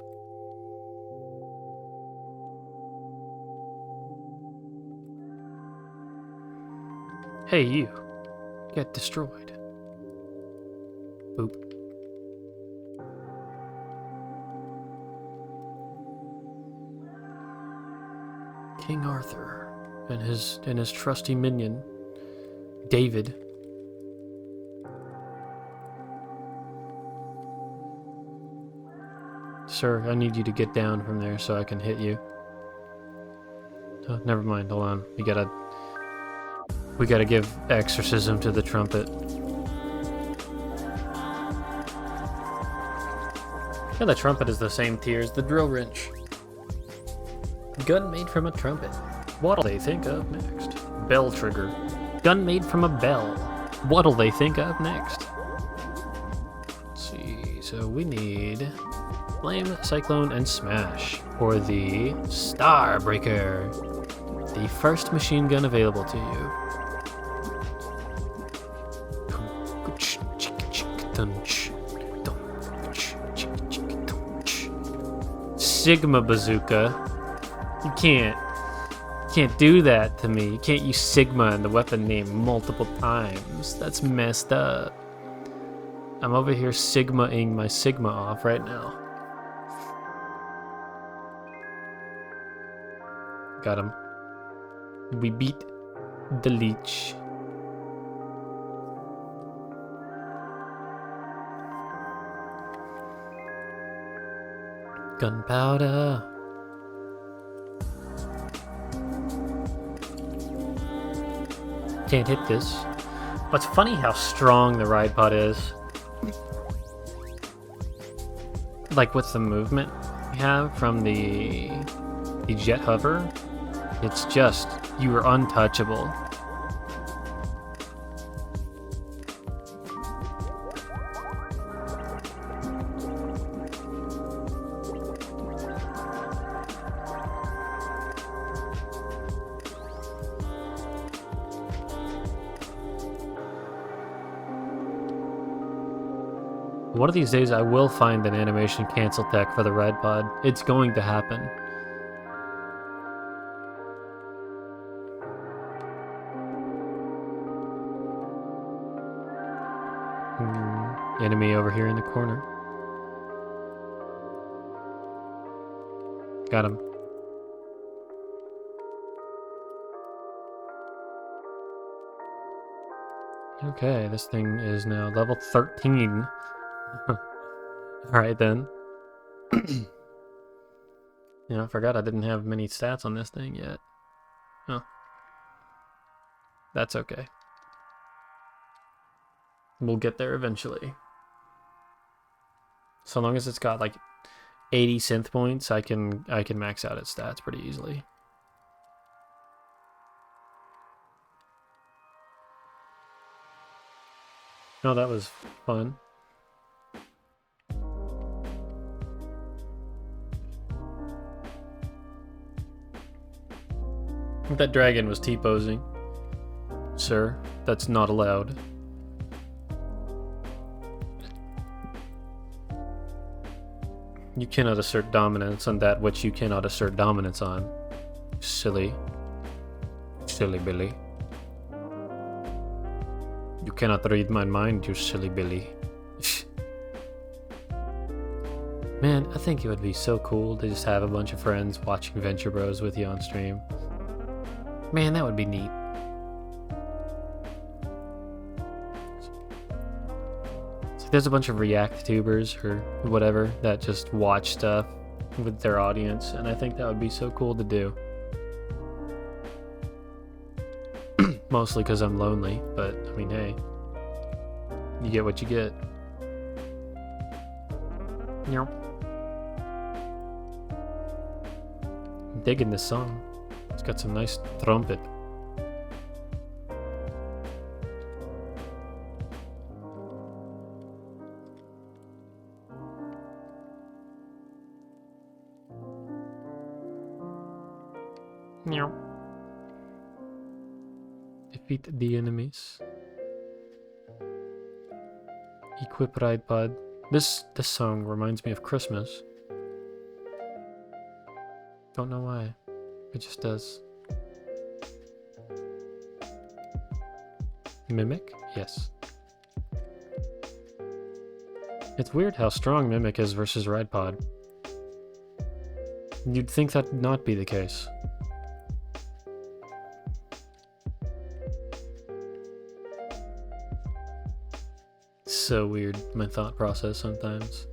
Hey, you. Get destroyed. Boop. King Arthur and his trusty minion, David. Sir, I need you to get down from there so I can hit you. Oh, never mind, hold on. We gotta give exorcism to the trumpet. Yeah, the trumpet is the same tier as the drill wrench. Gun made from a trumpet. What'll they think of next? Bell trigger. Gun made from a bell. What'll they think of next? Let's see, so we need Flame, Cyclone, and Smash for the Starbreaker. The first machine gun available to you. Sigma bazooka. You can't do that to me. You can't use Sigma in the weapon name multiple times. That's messed up. I'm over here Sigma-ing my Sigma off right now. Got him. We beat the leech. Gunpowder. Can't hit this. But it's funny how strong the ride pod is. Like with the movement you have from the jet hover, it's just, you are untouchable. One of these days I will find an animation cancel tech for the ride pod. It's going to happen. Enemy over here in the corner. Got him. Okay, this thing is now level 13. Alright then. I forgot I didn't have many stats on this thing yet. Oh. That's okay. We'll get there eventually. So long as it's got like 80 synth points, I can max out its stats pretty easily. Oh, that was fun. That dragon was T-posing. Sir, that's not allowed. You cannot assert dominance on that which you cannot assert dominance on. Silly. Silly Billy. You cannot read my mind, you silly Billy. Man, I think it would be so cool to just have a bunch of friends watching Venture Bros with you on stream. Man, that would be neat. It's like there's a bunch of React tubers or whatever that just watch stuff with their audience, and I think that would be so cool to do. Mostly because I'm lonely, but I mean, hey, you get what you get. Meow. I'm digging this song. It's got some nice trumpet. Meow. Defeat the enemies. Equip ride pod. This song reminds me of Christmas. Don't know why. It just does. Mimic? Yes. It's weird how strong Mimic is versus ride pod. You'd think that'd not be the case. So weird, my thought process sometimes.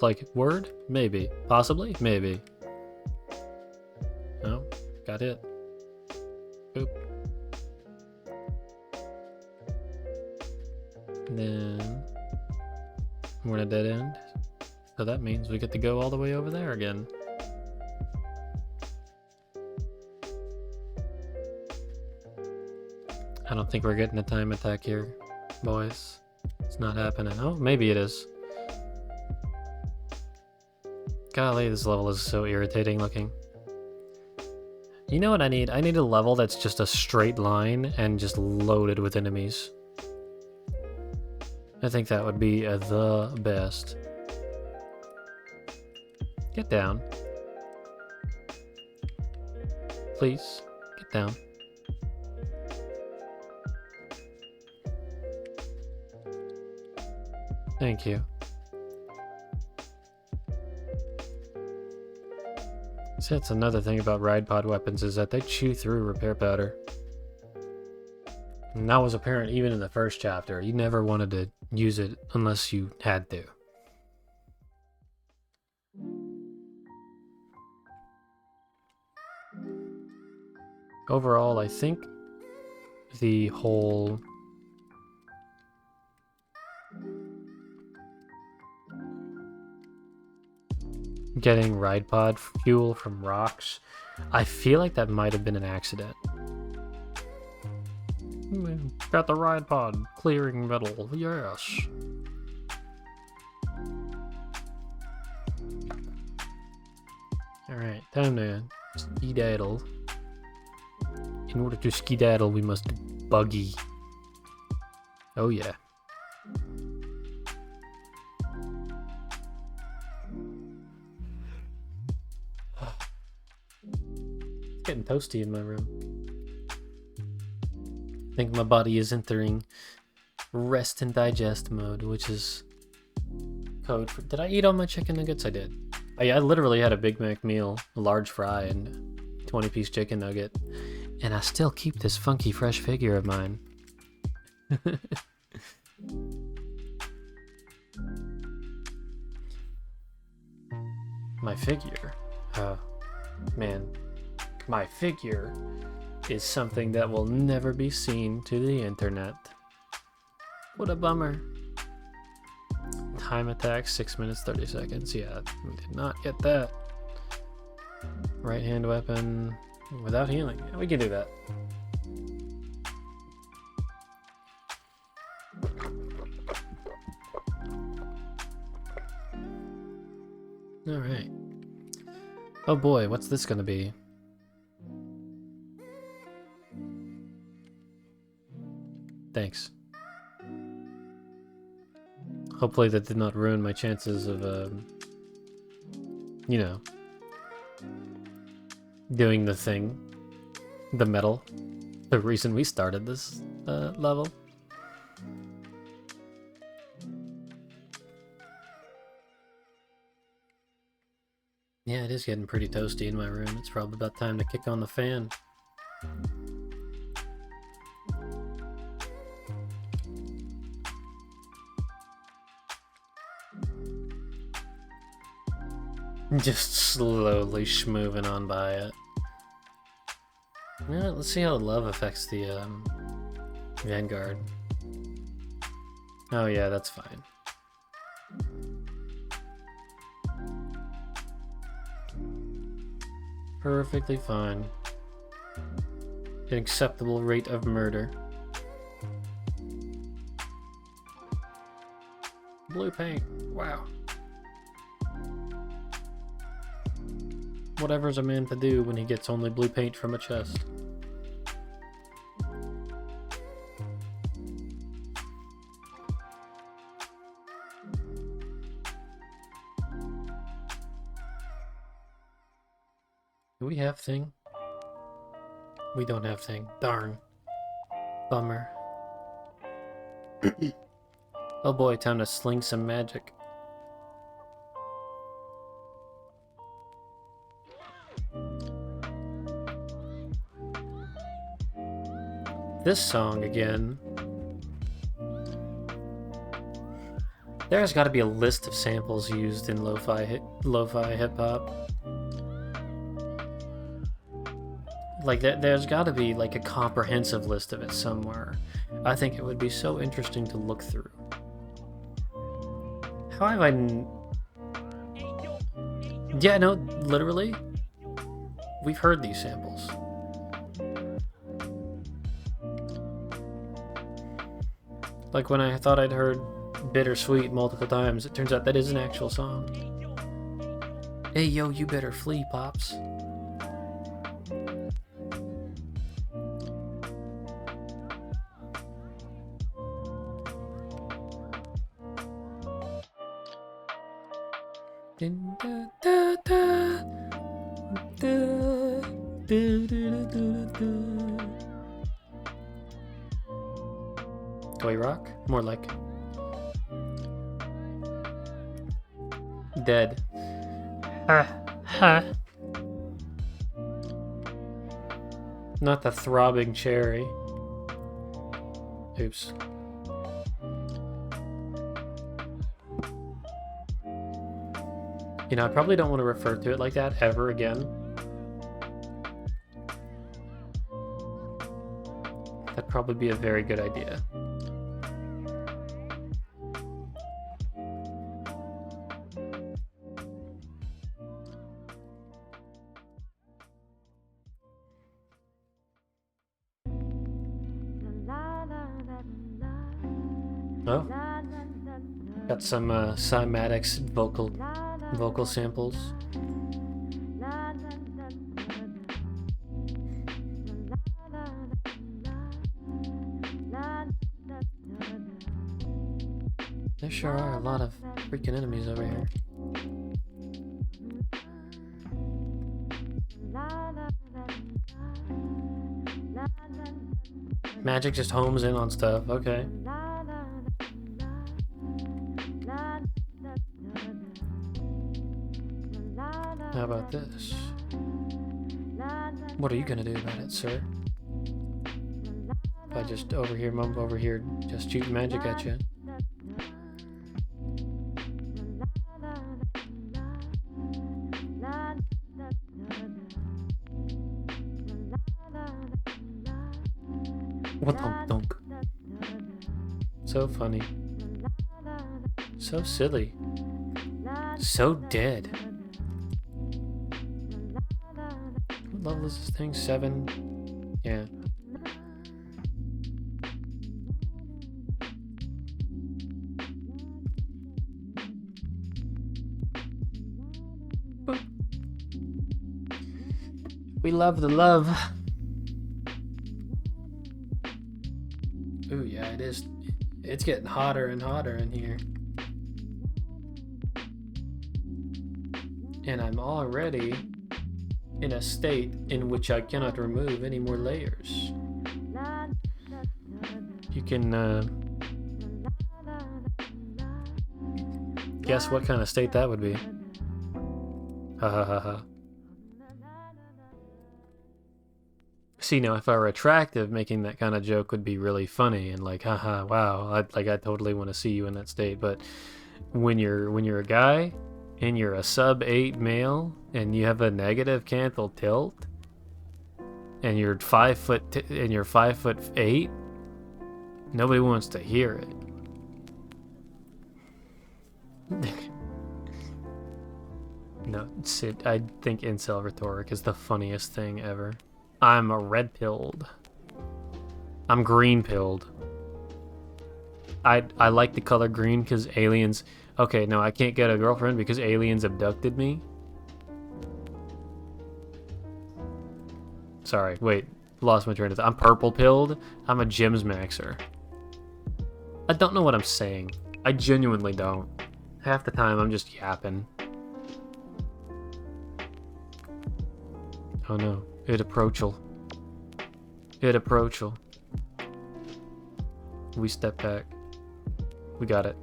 Like, word? Maybe. Possibly? Maybe. Oh, got hit. Boop. And then we're in a dead end. So that means we get to go all the way over there again. I don't think we're getting a time attack here, boys. It's not happening. Oh, maybe it is. Golly, this level is so irritating looking. You know what I need? I need a level that's just a straight line and just loaded with enemies. I think that would be the best. Get down. Please, get down. Thank you. See, that's another thing about ride pod weapons is that they chew through repair powder. And that was apparent even in the first chapter. You never wanted to use it unless you had to. Overall, I think the whole getting ride pod fuel from rocks, I feel like that might have been an accident. Got the ride pod clearing metal, yes. Alright, time to skedaddle. In order to skedaddle, we must buggy. Oh yeah. Getting toasty in my room. I think my body is entering rest and digest mode, which is code for... Did I eat all my chicken nuggets? I did. I literally had a Big Mac meal, a large fry, and 20-piece chicken nugget. And I still keep this funky fresh figure of mine. My figure. Man. My figure is something that will never be seen to the internet. What a bummer. Time attack, 6 minutes, 30 seconds. Yeah, we did not get that. Right hand weapon without healing. Yeah, we can do that. Alright. Oh boy, what's this gonna be? Thanks. Hopefully that did not ruin my chances of, you know, doing the thing. The medal. The reason we started this level. Yeah, it is getting pretty toasty in my room. It's probably about time to kick on the fan. Just slowly schmoving on by it. Yeah, let's see how love affects the Vanguard. Oh yeah, that's fine. Perfectly fine. An acceptable rate of murder. Blue paint. Wow. Whatever's a man to do when he gets only blue paint from a chest. Do we have thing? We don't have thing. Darn. Bummer. Oh boy, time to sling some magic. This song again. There's got to be a list of samples used in lo-fi hip hop. Like there's got to be like a comprehensive list of it somewhere. I think it would be so interesting to look through. How have I? Yeah, no, literally. We've heard these samples. Like when I thought I'd heard Bittersweet multiple times, it turns out that is an actual song. Hey yo, you better flee, Pops. Toy Rock? More like Dead. Not the throbbing cherry. Oops. You know, I probably don't want to refer to it like that ever again. That'd probably be a very good idea. Oh, got some cymatics vocal samples. There sure are a lot of freaking enemies over here. Magic just homes in on stuff. Okay. How about this? What are you gonna do about it, sir? If I just over here, just shoot magic at you. What dunk dunk? So funny. So silly. So dead. What level is this thing? 7? Yeah. Boop. We love the love. Ooh, yeah, it is. It's getting hotter and hotter in here. And I'm already in a state in which I cannot remove any more layers. You can guess what kind of state that would be. Ha ha ha ha. See, now if I were attractive, making that kind of joke would be really funny and like, haha, wow, I totally want to see you in that state. But when you're a guy and you're a sub-8 male and you have a negative canthal tilt and you're 5'8", nobody wants to hear it. No, Sid, I think incel rhetoric is the funniest thing ever. I'm a red-pilled. I'm green-pilled. I like the color green because aliens... Okay, no, I can't get a girlfriend because aliens abducted me. Sorry, wait. Lost my train of thought. I'm purple-pilled. I'm a Gems Maxer. I don't know what I'm saying. I genuinely don't. Half the time, I'm just yapping. Oh no. It approachal. It approachal. We step back. We got it.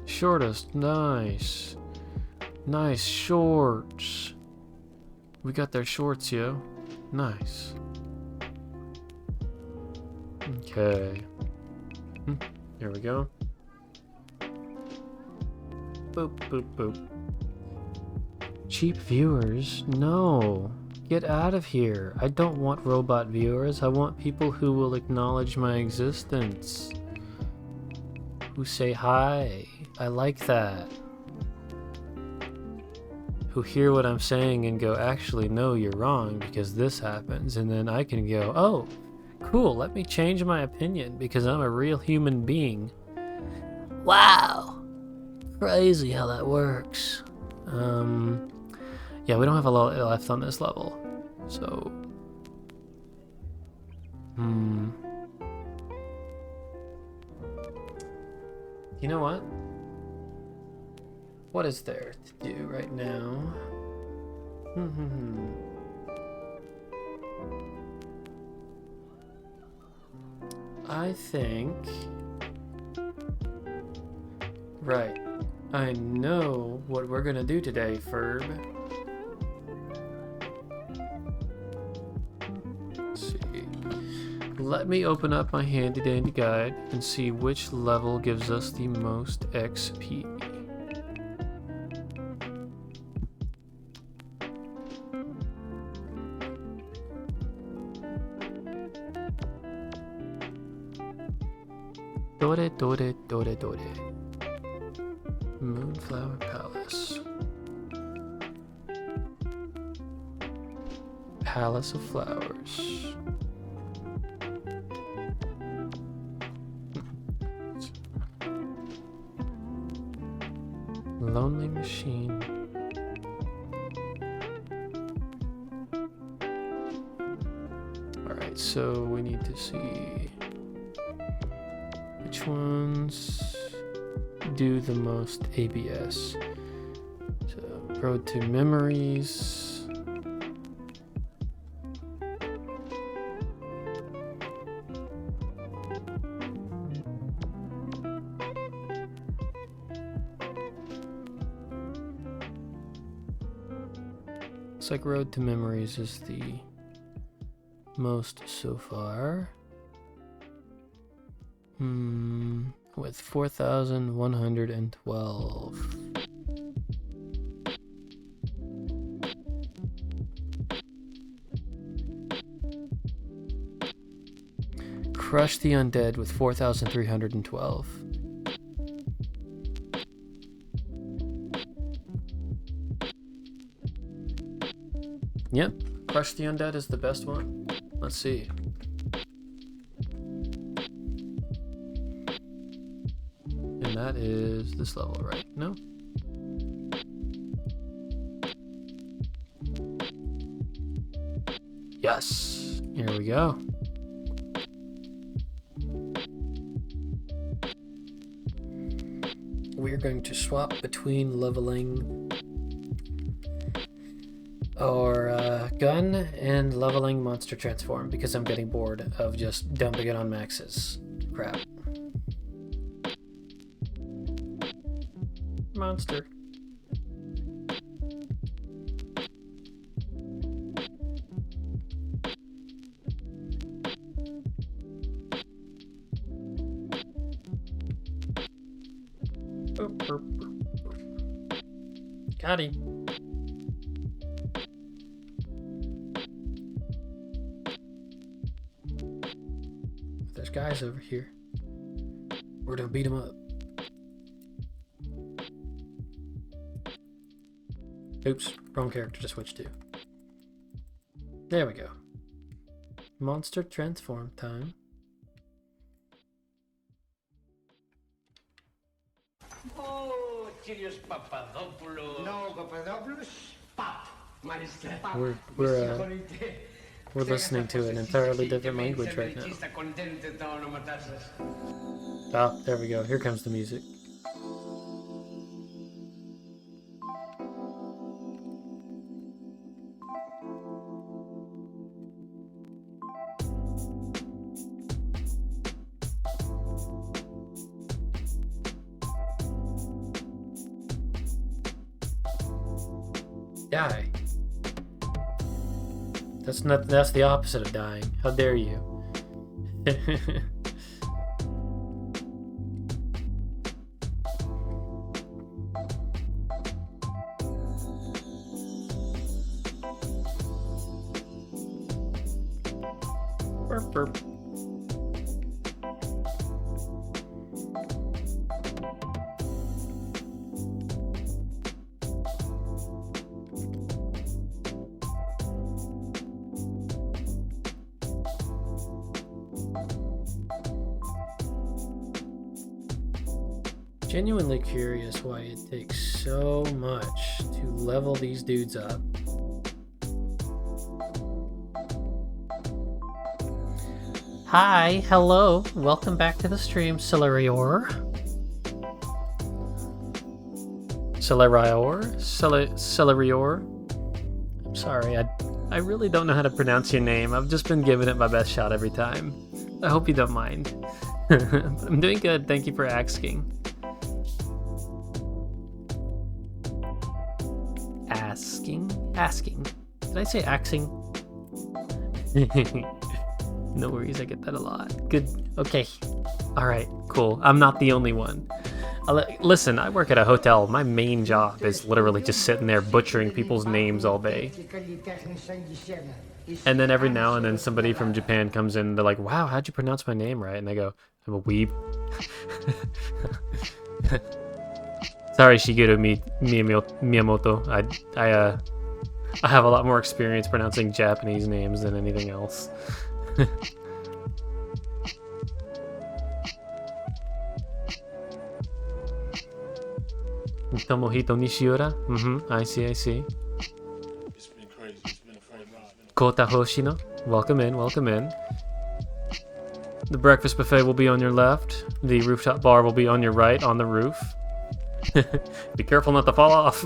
Shortest. Nice. Nice shorts. We got their shorts, yo. Nice. Okay. Here we go. Boop, boop, boop. Cheap viewers? No. Get out of here. I don't want robot viewers. I want people who will acknowledge my existence. Who say hi. I like that. Who hear what I'm saying and go, actually, no, you're wrong because this happens. And then I can go, oh, cool, let me change my opinion because I'm a real human being.
Wow.
Crazy how that works. Yeah, we don't have a lot left on this level. So... You know what? What is there to do right now? I think... Right. I know what we're gonna do today, Ferb. Let's see. Let me open up my handy dandy guide and see which level gives us the most XP. Dore, dore, dore, dore. Moonflower Palace. Palace of Flowers. Lonely Machine. Alright, so we need to see which ones do the most ABS. Road to Memories. Looks like Road to Memories is the most so far. With 4,112. Crush the Undead with 4,312. Yep, Crush the Undead is the best one. Let's see. And that is this level, right? No? Yes! Here we go. We're going to swap between leveling our gun and leveling Monster Transform because I'm getting bored of just dumping it on maxes. Crap. Monster. Got him. There's guys over here. We're gonna beat them up. Oops, wrong character to switch to. There we go. Monster Transform time.
Oh, Kyrios Papadopoulos. No, Papadopoulos. Pap.
We're listening to an entirely different language right now. Oh, there we go. Here comes the music. Die. That's the opposite of dying. How dare you? Burp, burp. Genuinely curious why it takes so much to level these dudes up.
Hi, hello, welcome back to the stream, Celerior.
Celerior. I'm sorry, I really don't know how to pronounce your name. I've just been giving it my best shot every time. I hope you don't mind. I'm doing good, thank you for asking. Asking. Did I say axing? No worries, I get that a lot. Good. Okay. Alright, cool. I'm not the only one. Listen, I work at a hotel. My main job is literally just sitting there butchering people's names all day. And then every now and then somebody from Japan comes in and they're like, wow, how'd you pronounce my name right? And I go, I'm a weeb. Sorry, Shigeru Miyamoto. I have a lot more experience pronouncing Japanese names than anything else. Tomohito Nishiura? I see.
It's been crazy. It's been a fun ride.
Kota Hoshino? Welcome in. The breakfast buffet will be on your left. The rooftop bar will be on your right, on the roof. Be careful not to fall off.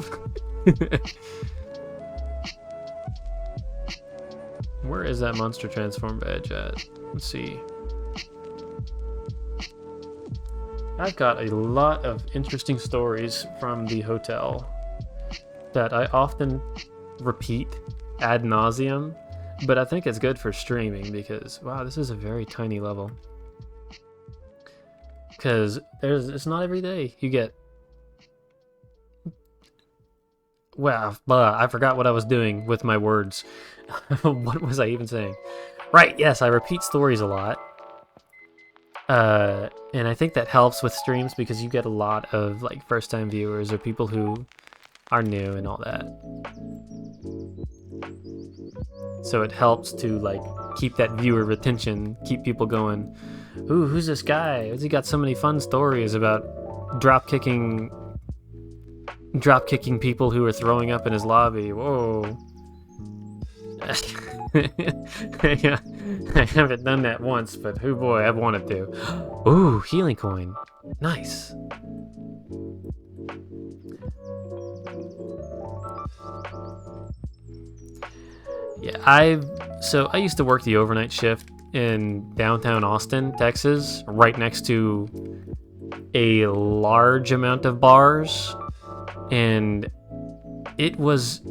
Where is that monster transform badge at? Let's see. I've got a lot of interesting stories from the hotel that I often repeat ad nauseum, but I think it's good for streaming because, wow, this is a very tiny level. Because it's not every day you get. Well, I forgot what I was doing with my words. What was I even saying? Right, yes, I repeat stories a lot. And I think that helps with streams because you get a lot of like first-time viewers or people who are new and all that. So it helps to like keep that viewer retention, keep people going. Ooh, who's this guy? Has he got so many fun stories about drop kicking people who are throwing up in his lobby? Whoa. Yeah, I haven't done that once, but oh boy, I've wanted to. Ooh, healing coin. Nice. Yeah, I used to work the overnight shift in downtown Austin, Texas, right next to a large amount of bars, and it was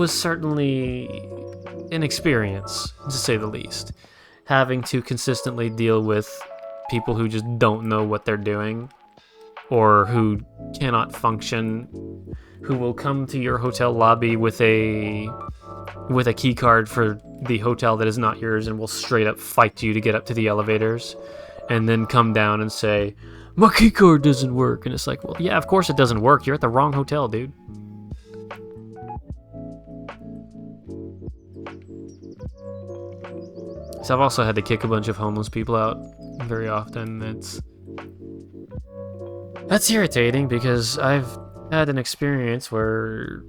certainly an experience, to say the least, having to consistently deal with people who just don't know what they're doing or who cannot function, who will come to your hotel lobby with a key card for the hotel that is not yours and will straight up fight you to get up to the elevators, and then come down and say, my key card doesn't work. And it's like, well, yeah, of course it doesn't work. You're at the wrong hotel, dude. So I've also had to kick a bunch of homeless people out very often. That's irritating because I've had an experience where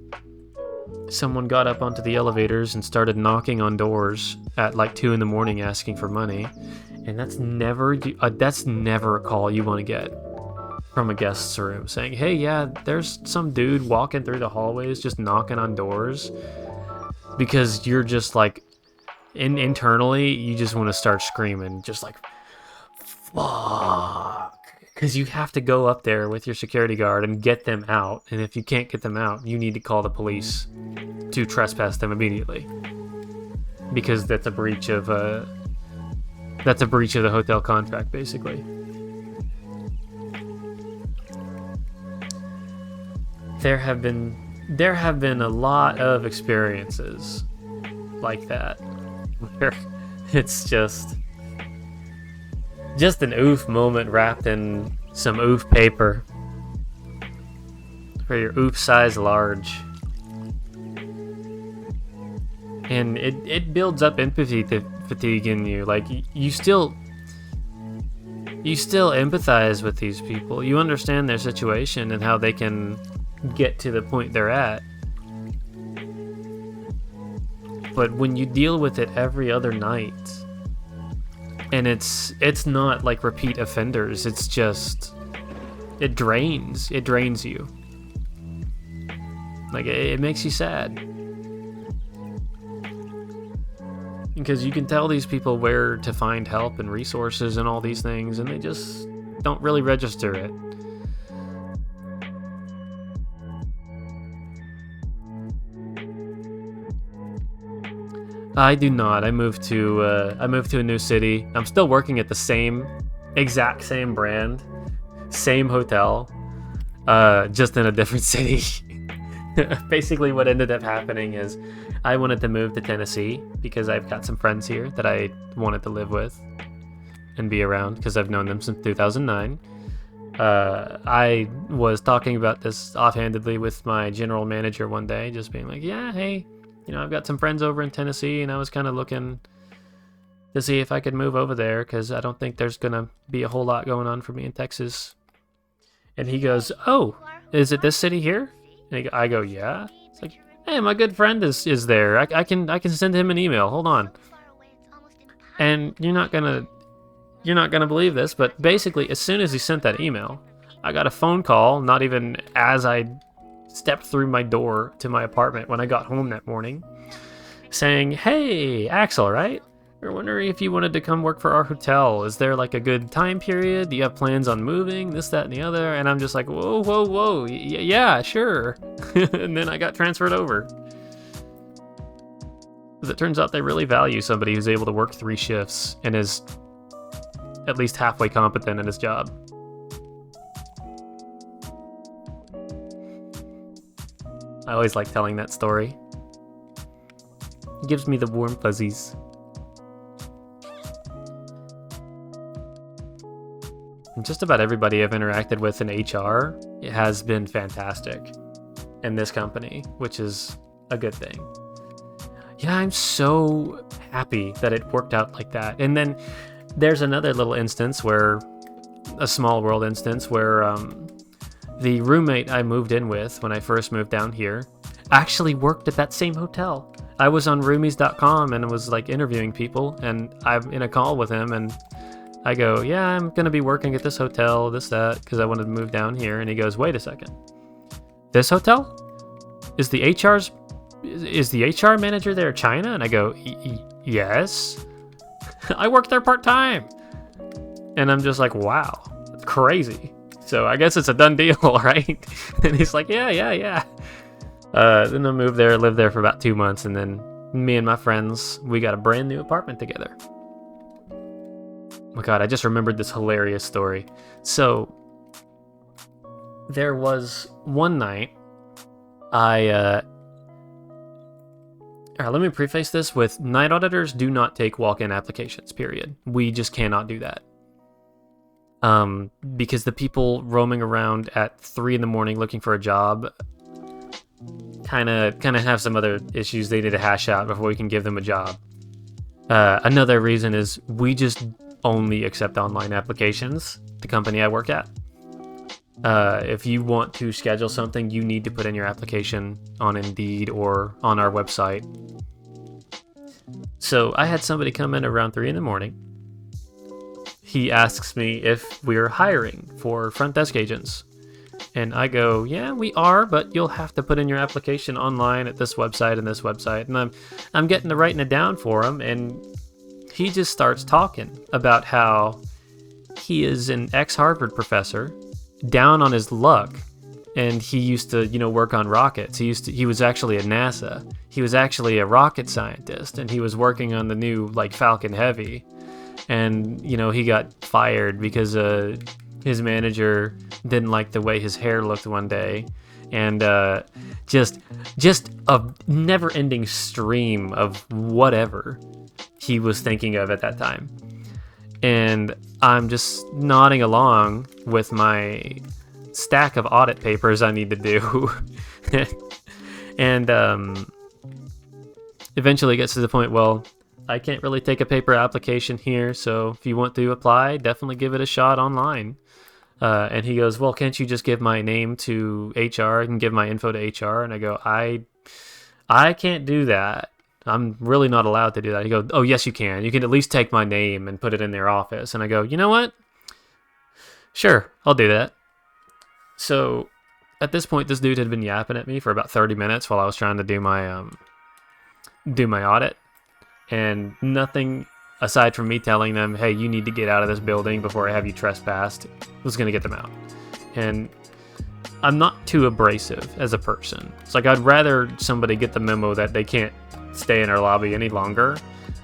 someone got up onto the elevators and started knocking on doors at like 2 in the morning asking for money, and that's never a call you want to get from a guest's room saying, hey, yeah, there's some dude walking through the hallways just knocking on doors, because you're just like internally you just want to start screaming, just like fuck, because you have to go up there with your security guard and get them out, and if you can't get them out, you need to call the police to trespass them immediately, because that's a breach of the hotel contract, basically. There have been a lot of experiences like that where it's just an oof moment wrapped in some oof paper for your oof size large. And it builds up empathy fatigue in you. Like, you still empathize with these people. You understand their situation and how they can get to the point they're at. But when you deal with it every other night, and it's not like repeat offenders, it's just, it drains you. Like, it makes you sad. Because you can tell these people where to find help and resources and all these things, and they just don't really register it. I do not. I moved to a new city. I'm still working at the exact same brand, same hotel, just in a different city. Basically, what ended up happening is I wanted to move to Tennessee because I've got some friends here that I wanted to live with and be around because I've known them since 2009. I was talking about this offhandedly with my general manager one day, just being like, yeah, hey, I've got some friends over in Tennessee, and I was kind of looking to see if I could move over there because I don't think there's going to be a whole lot going on for me in Texas. And he goes, oh, is it this city here? And I go, yeah. It's like, hey, my good friend is there. I can send him an email. Hold on. And you're not gonna believe this, but basically, as soon as he sent that email, I got a phone call. Not even as I stepped through my door to my apartment when I got home that morning, saying, "Hey, Axel, right? We're wondering if you wanted to come work for our hotel. Is there like a good time period? Do you have plans on moving? This, that, and the other?" And I'm just like, whoa, whoa, whoa. Yeah, sure. And then I got transferred over. Because it turns out they really value somebody who's able to work 3 shifts and is at least halfway competent in his job. I always like telling that story. It gives me the warm fuzzies. And just about everybody I've interacted with in HR, it has been fantastic in this company, which is a good thing. Yeah, I'm so happy that it worked out like that. And then there's another little instance where, a small world instance where the roommate I moved in with when I first moved down here actually worked at that same hotel. I was on roomies.com and was like interviewing people, and I'm in a call with him, and I go, "Yeah, I'm gonna be working at this hotel, this, that," because I wanted to move down here. And he goes, "Wait a second. This hotel? Is the HR manager there China?" And I go, "Yes. I work there part-time." And I'm just like, wow, that's crazy. So I guess it's a done deal, right? And he's like, yeah. Then I moved there, lived there for about 2 months, and then me and my friends, we got a brand new apartment together. Oh my God, I just remembered this hilarious story. So there was one night, let me preface this with, night auditors do not take walk-in applications, period. We just cannot do that. Because the people roaming around at 3 a.m. looking for a job kind of have some other issues they need to hash out before we can give them a job. Another reason is we just only accept online applications, the company I work at. If you want to schedule something, you need to put in your application on Indeed or on our website. So I had somebody come in around 3 a.m. He asks me if we're hiring for front desk agents. And I go, "Yeah, we are, but you'll have to put in your application online at this website and this website." And I'm getting to writing it down for him, and he just starts talking about how he is an ex-Harvard professor, down on his luck, and he used to, work on rockets. He was actually at NASA. He was actually a rocket scientist, and he was working on the new Falcon Heavy. And he got fired because his manager didn't like the way his hair looked one day, and just a never-ending stream of whatever he was thinking of at that time. And I'm just nodding along with my stack of audit papers I need to do. And eventually it gets to the point, well, I can't really take a paper application here, so if you want to apply, definitely give it a shot online. And he goes, "Well, can't you just give my name to HR and give my info to HR?" And I go, I can't do that. I'm really not allowed to do that. He goes, "Oh, yes, you can. You can at least take my name and put it in their office." And I go, "You know what? Sure, I'll do that." So at this point, this dude had been yapping at me for about 30 minutes while I was trying to do my audit. And nothing aside from me telling them, "Hey, you need to get out of this building before I have you trespassed," was going to get them out. And I'm not too abrasive as a person. It's like I'd rather somebody get the memo that they can't stay in our lobby any longer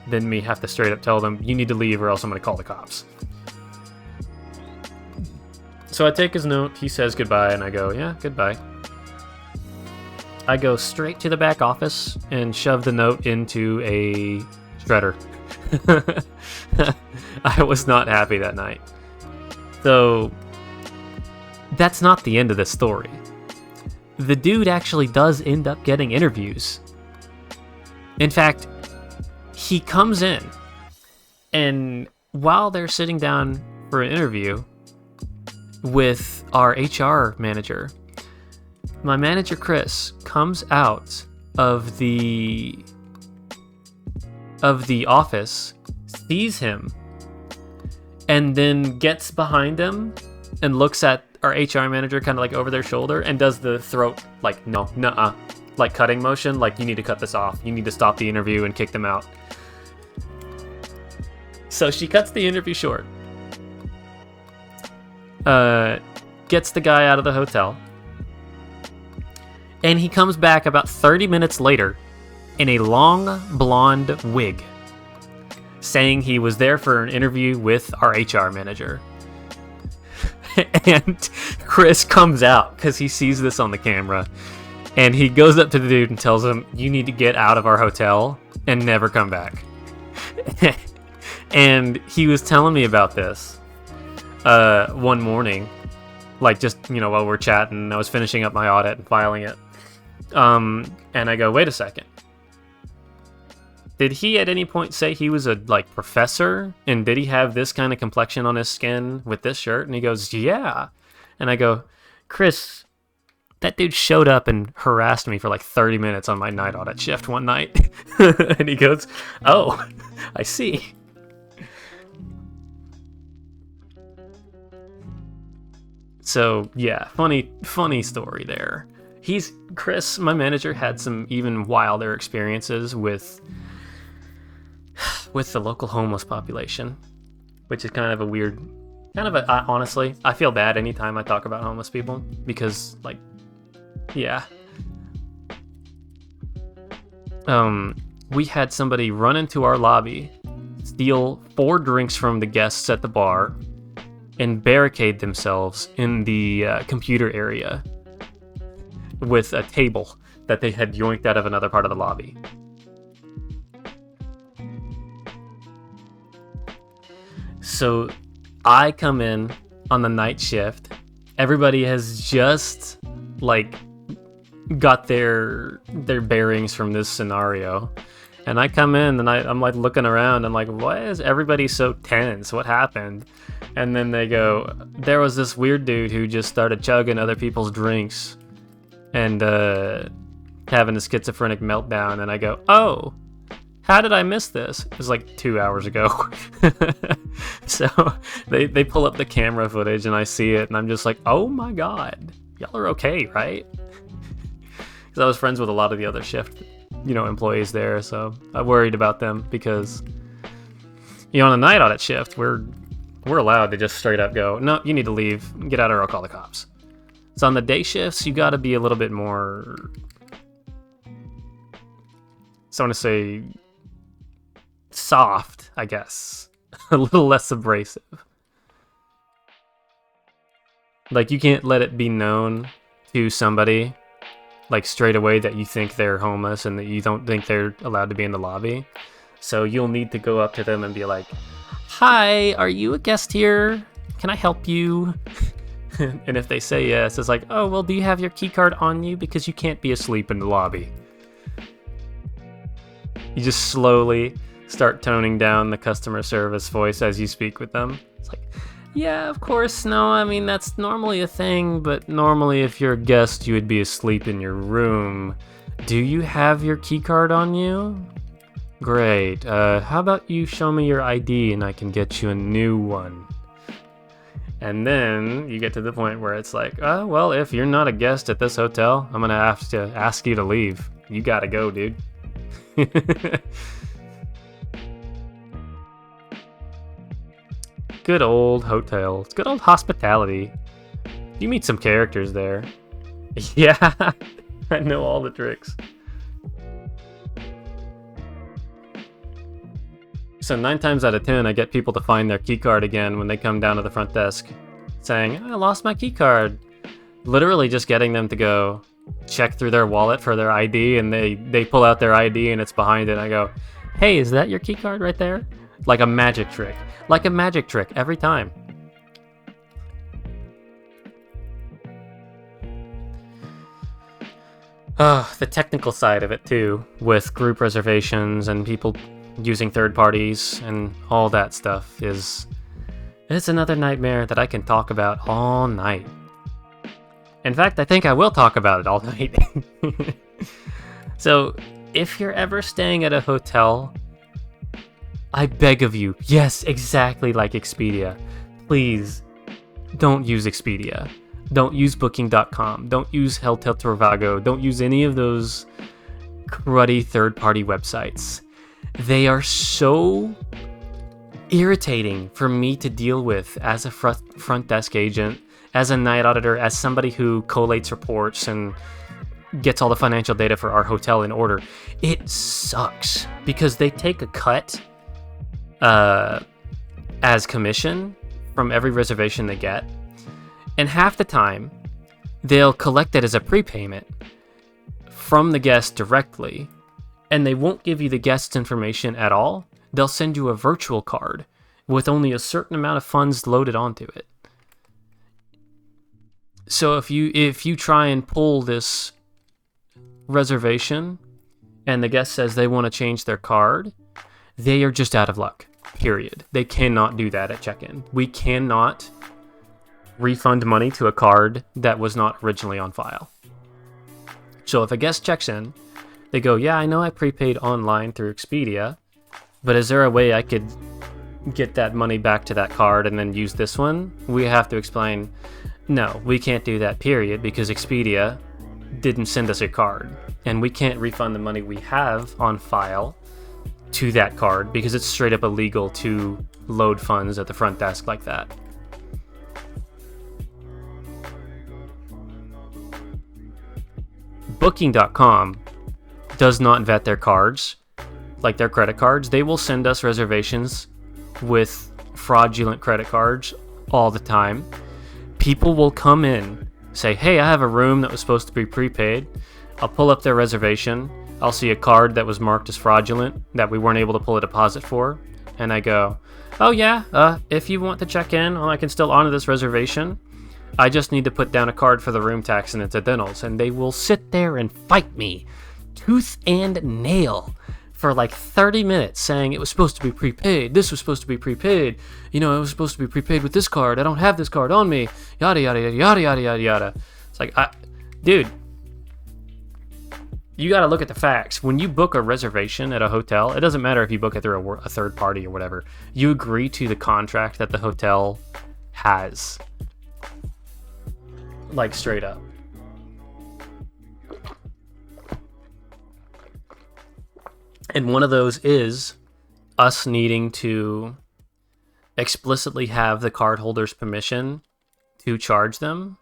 than me have to straight up tell them, "You need to leave or else I'm going to call the cops." So I take his note, he says goodbye, and I go, "Yeah, goodbye." I go straight to the back office and shove the note into a shredder. I was not happy that night. So that's not the end of the story. The dude actually does end up getting interviews. In fact, he comes in, and while they're sitting down for an interview with our HR manager, my manager, Chris, comes out of the office, sees him, and then gets behind him and looks at our HR manager kind of like over their shoulder and does the throat like no, nuh-uh, like cutting motion, like you need to cut this off. You need to stop the interview and kick them out. So she cuts the interview short. Gets the guy out of the hotel. And he comes back about 30 minutes later in a long blonde wig, saying he was there for an interview with our HR manager. And Chris comes out because he sees this on the camera. And he goes up to the dude and tells him, you need to get out of our hotel and never come back. And he was telling me about this one morning, like just, while we're chatting, I was finishing up my audit and filing it. And I go, wait a second. Did he at any point say he was a professor? And did he have this kind of complexion on his skin with this shirt? And he goes, yeah. And I go, Chris, that dude showed up and harassed me for like 30 minutes on my night audit shift one night. And he goes, oh, I see. So yeah, funny story there. Chris, my manager, had some even wilder experiences with the local homeless population, which is kind of a weird, honestly, I feel bad anytime I talk about homeless people because, yeah. We had somebody run into our lobby, steal 4 drinks from the guests at the bar, and barricade themselves in the computer area with a table that they had yoinked out of another part of the lobby. So I come in on the night shift. Everybody has just got their bearings from this scenario. And I come in and I'm looking around. I'm like, why is everybody so tense? What happened? And then they go, there was this weird dude who just started chugging other people's drinks and having a schizophrenic meltdown. And I go, oh, how did I miss this? It was 2 hours ago. So they pull up the camera footage and I see it and I'm just like, oh my God, y'all are okay, right? Because I was friends with a lot of the other shift, employees there. So I worried about them because, on a night audit shift, we're allowed to just straight up go, no, you need to leave, get out or I'll call the cops. So on the day shifts, you got to be a little bit more, so I want to say soft, I guess. A little less abrasive. You can't let it be known to somebody straight away that you think they're homeless and that you don't think they're allowed to be in the lobby. So you'll need to go up to them and be like, hi, are you a guest here? Can I help you? And if they say yes, it's like, oh, well, do you have your key card on you? Because you can't be asleep in the lobby. You just slowly start toning down the customer service voice as you speak with them. It's like, yeah, of course, no, I mean, that's normally a thing, but normally if you're a guest, you would be asleep in your room. Do you have your key card on you? Great. How about you show me your ID and I can get you a new one? And then you get to the point where it's like, oh, well, if you're not a guest at this hotel, I'm going to have to ask you to leave. You got to go, dude. Good old hotels. Good old hospitality. You meet some characters there. Yeah, I know all the tricks. So 9 times out of 10, I get people to find their keycard again when they come down to the front desk saying, I lost my keycard. Literally just getting them to go check through their wallet for their ID, and they pull out their ID and it's behind it. And I go, hey, is that your keycard right there? Like a magic trick. Like a magic trick every time. The technical side of it too, with group reservations and people using third parties and all that stuff it's another nightmare that I can talk about all night. In fact, I think I will talk about it all night. So, if you're ever staying at a hotel, I beg of you, yes, exactly like Expedia, please don't use Expedia. Don't use Booking.com. Don't use Hotel Trivago. Don't use any of those cruddy third-party websites. They are so irritating for me to deal with as a front desk agent, as a night auditor, as somebody who collates reports and gets all the financial data for our hotel in order. It sucks because they take a cut as commission from every reservation they get, and half the time they'll collect it as a prepayment from the guest directly, and they won't give you the guest's information at all. They'll send you a virtual card with only a certain amount of funds loaded onto it. So if you try and pull this reservation and the guest says they want to change their card, they are just out of luck, period. They cannot do that at check-in. We cannot refund money to a card that was not originally on file. So if a guest checks in, they go, yeah, I know I prepaid online through Expedia, but is there a way I could get that money back to that card and then use this one? We have to explain, no, we can't do that, period, because Expedia didn't send us a card, and we can't refund the money we have on file to that card because it's straight up illegal to load funds at the front desk like that. Booking.com does not vet their cards like their credit cards. They will send us reservations with fraudulent credit cards all the time. People will come in, say, hey, I have a room that was supposed to be prepaid. I'll pull up their reservation. I'll see a card that was marked as fraudulent that we weren't able to pull a deposit for. And I go, oh yeah, if you want to check in, I can still honor this reservation. I just need to put down a card for the room tax and incidentals. And they will sit there and fight me tooth and nail for like 30 minutes saying it was supposed to be prepaid. This was supposed to be prepaid. You know, it was supposed to be prepaid with this card. I don't have this card on me. Yada, yada, yada, yada, yada, yada, yada. It's like, dude, you got to look at the facts. When you book a reservation at a hotel, it doesn't matter if you book it through a third party or whatever. You agree to the contract that the hotel has. Like, straight up. And one of those is us needing to explicitly have the cardholder's permission to charge them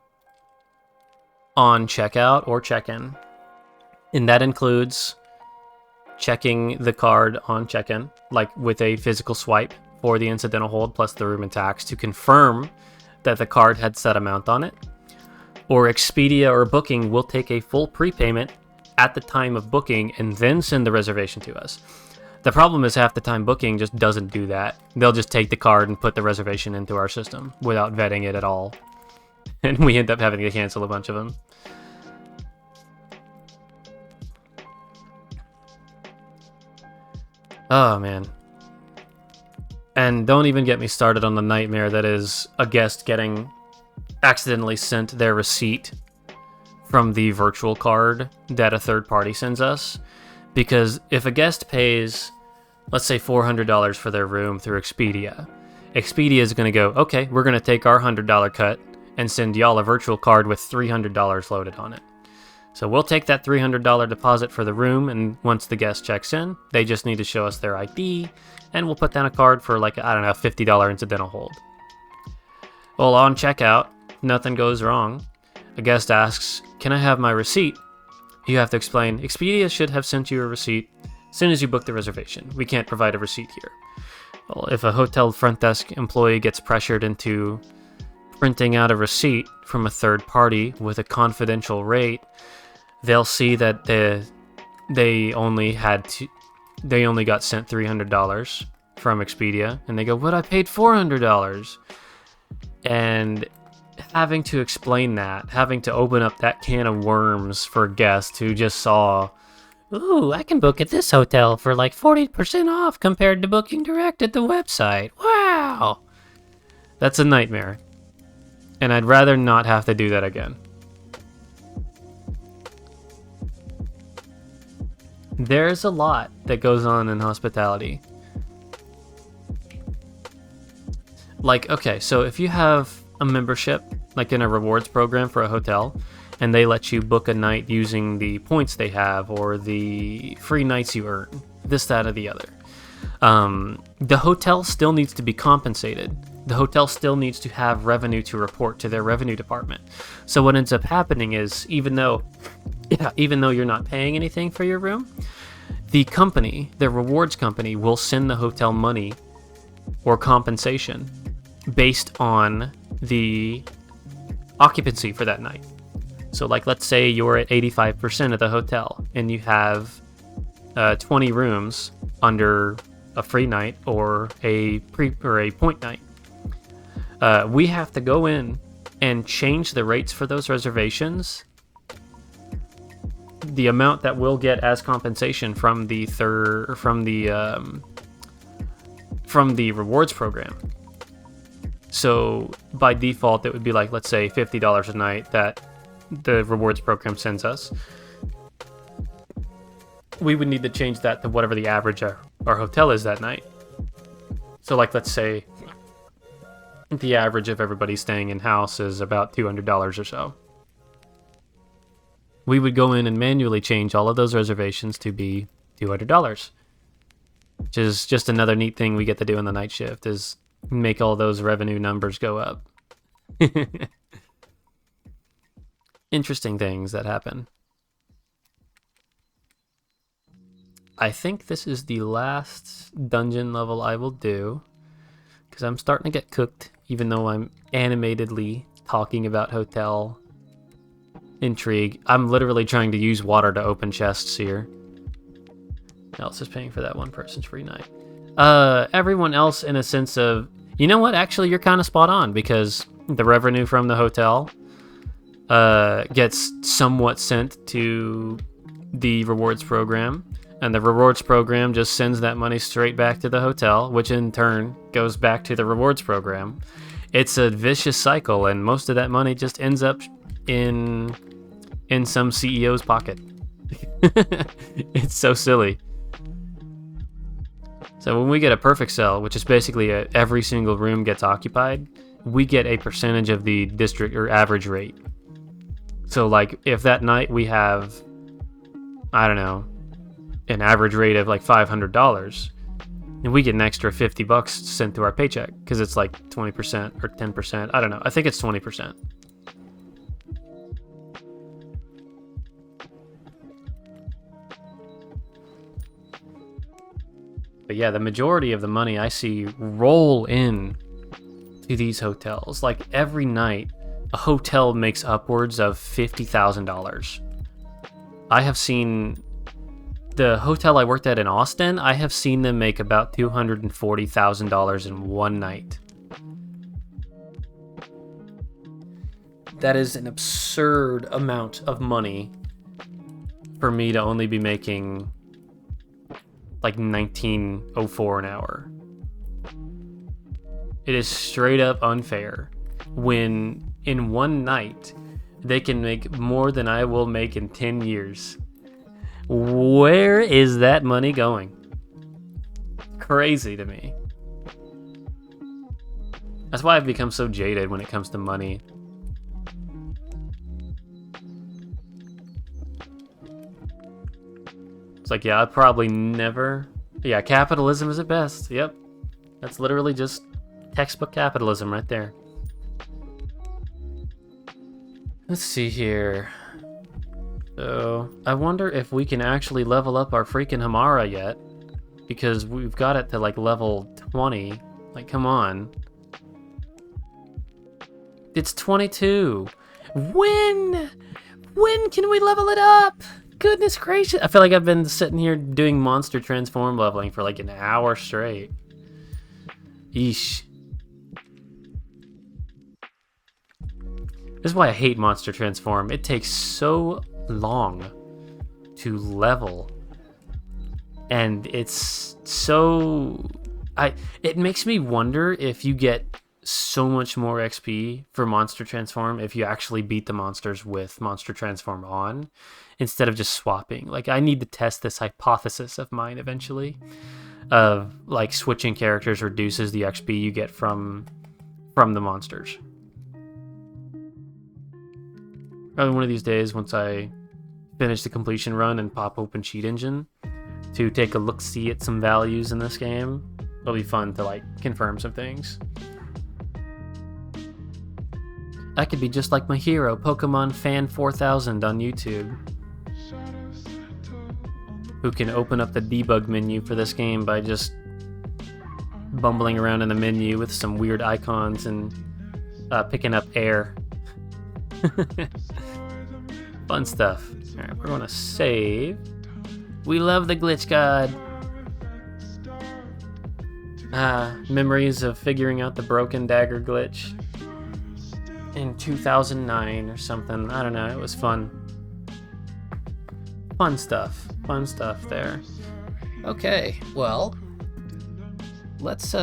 on checkout or check-in. And that includes checking the card on check-in, like with a physical swipe for the incidental hold plus the room and tax to confirm that the card had set amount on it. Or Expedia or Booking will take a full prepayment at the time of booking and then send the reservation to us. The problem is half the time Booking just doesn't do that. They'll just take the card and put the reservation into our system without vetting it at all. And we end up having to cancel a bunch of them. Oh, man. And don't even get me started on the nightmare that is a guest getting accidentally sent their receipt from the virtual card that a third party sends us. Because if a guest pays, let's say $400 for their room through Expedia, Expedia is going to go, okay, we're going to take our $100 cut and send y'all a virtual card with $300 loaded on it. So we'll take that $300 deposit for the room, and once the guest checks in, they just need to show us their ID, and we'll put down a card for like, I don't know, $50 incidental hold. Well, on checkout, nothing goes wrong. A guest asks, can I have my receipt? You have to explain, Expedia should have sent you a receipt as soon as you book the reservation. We can't provide a receipt here. Well, if a hotel front desk employee gets pressured into printing out a receipt from a third party with a confidential rate, they'll see that they only got sent $300 from Expedia, and they go, but I paid $400. And having to explain that, having to open up that can of worms for guests who just saw, ooh, I can book at this hotel for like 40% off compared to booking direct at the website. Wow! That's a nightmare. And I'd rather not have to do that again. There's a lot that goes on in hospitality. Like, okay, so if you have a membership like in a rewards program for a hotel, and they let you book a night using the points they have or the free nights you earn, this, that, or the other. The hotel still needs to be compensated. The hotel still needs to have revenue to report to their revenue department. So what ends up happening is, even though you're not paying anything for your room, the company, the rewards company, will send the hotel money or compensation based on the occupancy for that night. So like, let's say you're at 85% of the hotel and you have 20 rooms under a free night or a point night. We have to go in and change the rates for those reservations, the amount that we'll get as compensation from the rewards program. So by default, it would be like, let's say $50 a night that the rewards program sends us. We would need to change that to whatever the average our hotel is that night. So like, let's say the average of everybody staying in-house is about $200 or so. We would go in and manually change all of those reservations to be $200, which is just another neat thing we get to do in the night shift, is make all those revenue numbers go up. Interesting things that happen. I think this is the last dungeon level I will do, because I'm starting to get cooked, even though I'm animatedly talking about hotel intrigue. I'm literally trying to use water to open chests here. Who else is paying for that one person's free night? Everyone else, in a sense of, you know what, actually you're kind of spot on, because the revenue from the hotel gets somewhat sent to the rewards program, and the rewards program just sends that money straight back to the hotel, which in turn goes back to the rewards program. It's a vicious cycle, and most of that money just ends up in some CEO's pocket. It's so silly. So when we get a perfect sell, which is basically every single room gets occupied, we get a percentage of the district or average rate. So like, if that night we have, I don't know, an average rate of like $500, and we get an extra $50 sent to our paycheck, because it's like 20% or 10%. I don't know. I think it's 20%. But yeah, the majority of the money I see roll in to these hotels. Like every night, a hotel makes upwards of $50,000. I have seen the hotel I worked at in Austin, I have seen them make about $240,000 in one night. That is an absurd amount of money for me to only be making like $19.04 an hour. It is straight up unfair when in one night they can make more than I will make in 10 years. Where is that money going? Crazy to me. That's why I've become so jaded when it comes to money. It's like, yeah, I'd probably never... Yeah, capitalism is at best. Yep. That's literally just textbook capitalism right there. Let's see here. So, I wonder if we can actually level up our freaking Hamara yet. Because we've got it to like level 20. Like, come on. It's 22. When can we level it up? Goodness gracious. I feel like I've been sitting here doing monster transform leveling for like an hour straight. Eesh. This is why I hate monster transform. It takes so long to level. And it's so... It makes me wonder if you get so much more XP for monster transform if you actually beat the monsters with monster transform on, instead of just swapping. Like, I need to test this hypothesis of mine eventually, of like switching characters reduces the XP you get from the monsters. Probably one of these days, once I finish the completion run and pop open Cheat Engine to take a look-see at some values in this game. It'll be fun to like confirm some things. I could be just like my hero, Pokemon Fan 4000 on YouTube, who can open up the debug menu for this game by just bumbling around in the menu with some weird icons and picking up air. Fun stuff. Alright, we're gonna save. We love the glitch god. Memories of figuring out the broken dagger glitch in 2009 or something. I don't know, it was fun. Fun stuff there.
Okay, well, let's switch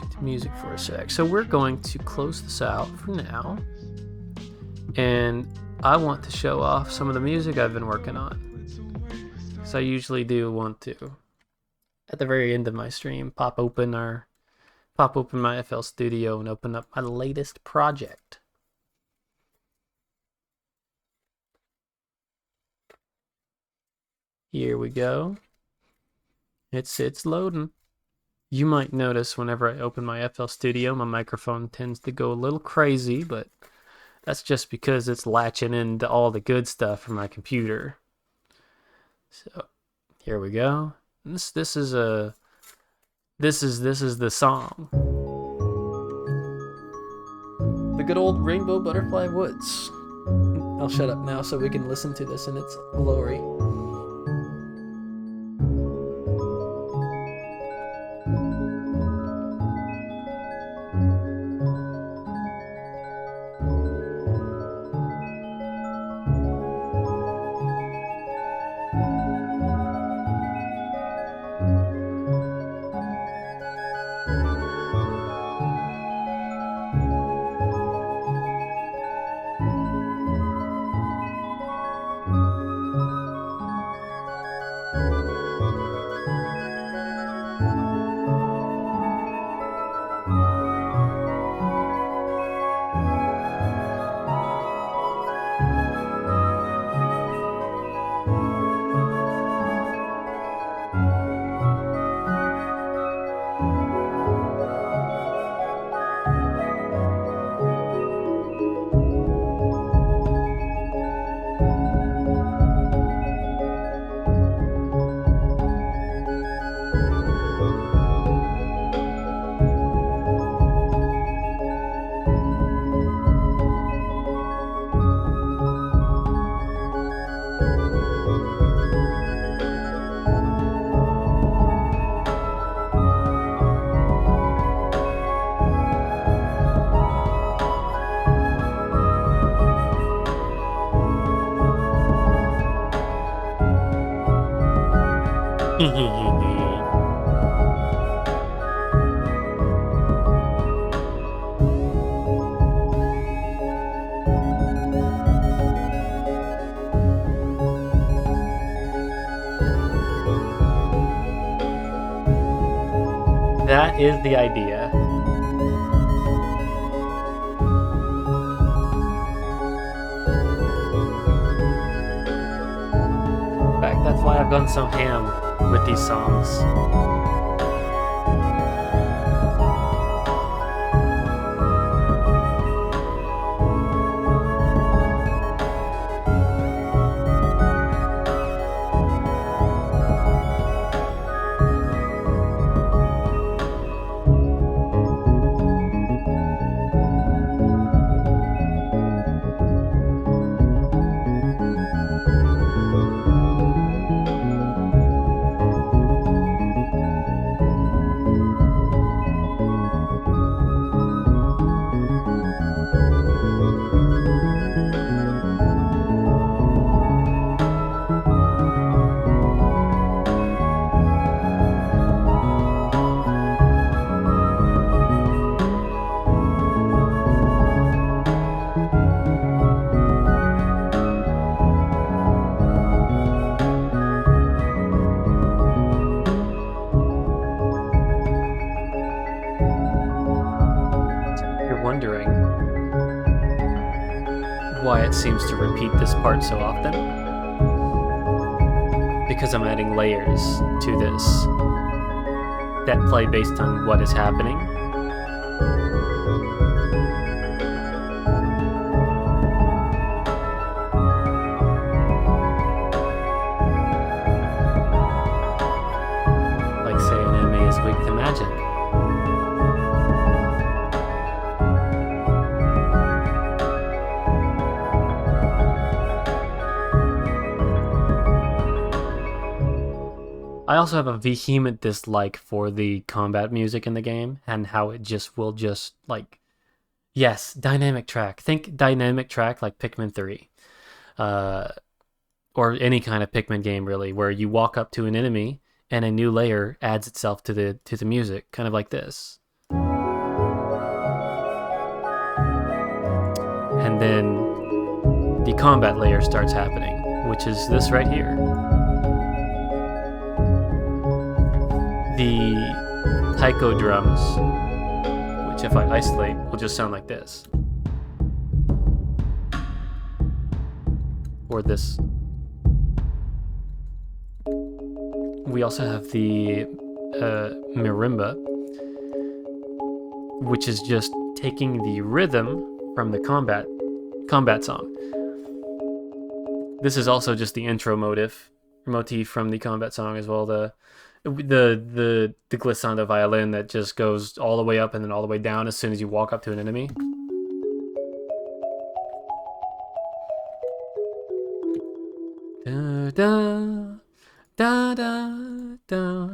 it to music for a sec. So we're going to close this out for now, and I want to show off some of the music I've been working on. So I usually do want to, at the very end of my stream, pop open my FL Studio and open up my latest project. Here we go. It's loading. You might notice whenever I open my FL Studio, my microphone tends to go a little crazy, but that's just because it's latching into all the good stuff from my computer. So here we go. This is the song. The good old Rainbow Butterfly Woods. I'll shut up now so we can listen to this in its glory. That is the idea. In fact, that's why I've gone so ham with these songs. wondering why it seems to repeat this part so often, because I'm adding layers to this that play based on what is happening. Like say an enemy is weak to magic. I also have a vehement dislike for the combat music in the game and how it will just like, yes, dynamic track. Think dynamic track like Pikmin 3. Or any kind of Pikmin game really, where you walk up to an enemy and a new layer adds itself to the music, kind of like this. And then the combat layer starts happening, which is this right here. The taiko drums, which if I isolate will just sound like this. Or this. We also have the marimba, which is just taking the rhythm from the combat song. This is also just the intro motif from the combat song as well. The glissando violin that just goes all the way up and then all the way down as soon as you walk up to an enemy. Da, da, da, da, da,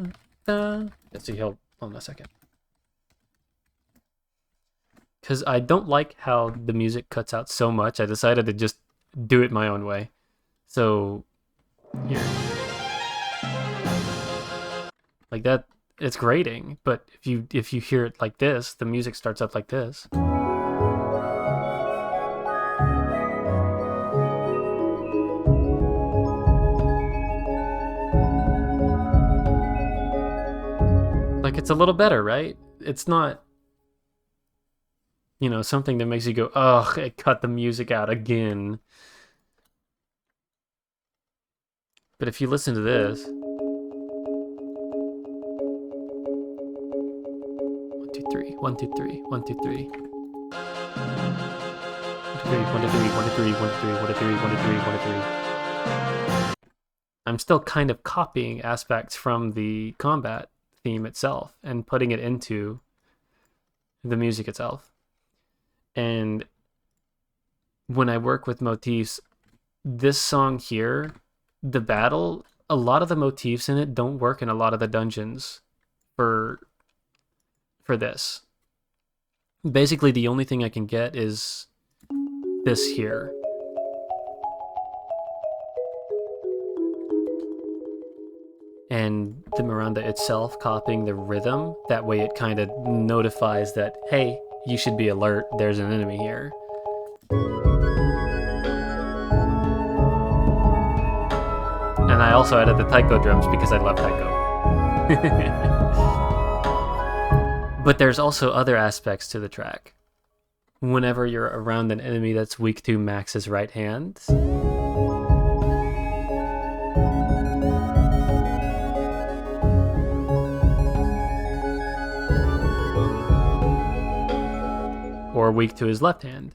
da. Let's see, hold on a second. Because I don't like how the music cuts out so much, I decided to just do it my own way. So, here. Like that, it's grating, but if you hear it like this, the music starts up like this. Like it's a little better, right? It's not, something that makes you go, ugh, it cut the music out again. But if you listen to this. 1, 2, 3, 1, 2, 3, 1, 2, 3. 1, 2, 3, 1, 2, 3, 1, 2, 3, 1, 2, 3, 1, 2, 3, 1, 2, 3, 1, 2, 3, 1, 2, 3. I'm still kind of copying aspects from the combat theme itself and putting it into the music itself. And when I work with motifs, this song here, the battle, a lot of the motifs in it don't work in a lot of the dungeons for this. Basically, the only thing I can get is this here. And the Miranda itself copying the rhythm, that way it kind of notifies that, hey, you should be alert, there's an enemy here. And I also added the taiko drums because I love taiko. But there's also other aspects to the track. Whenever you're around an enemy that's weak to Max's right hand, or weak to his left hand.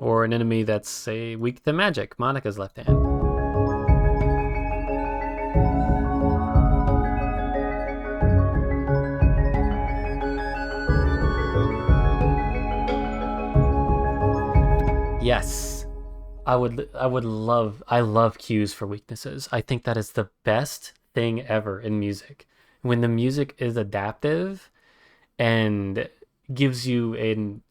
Or an enemy that's, say, weak to magic, Monica's left hand. Yes. I love cues for weaknesses. I think that is the best thing ever in music. When the music is adaptive and gives you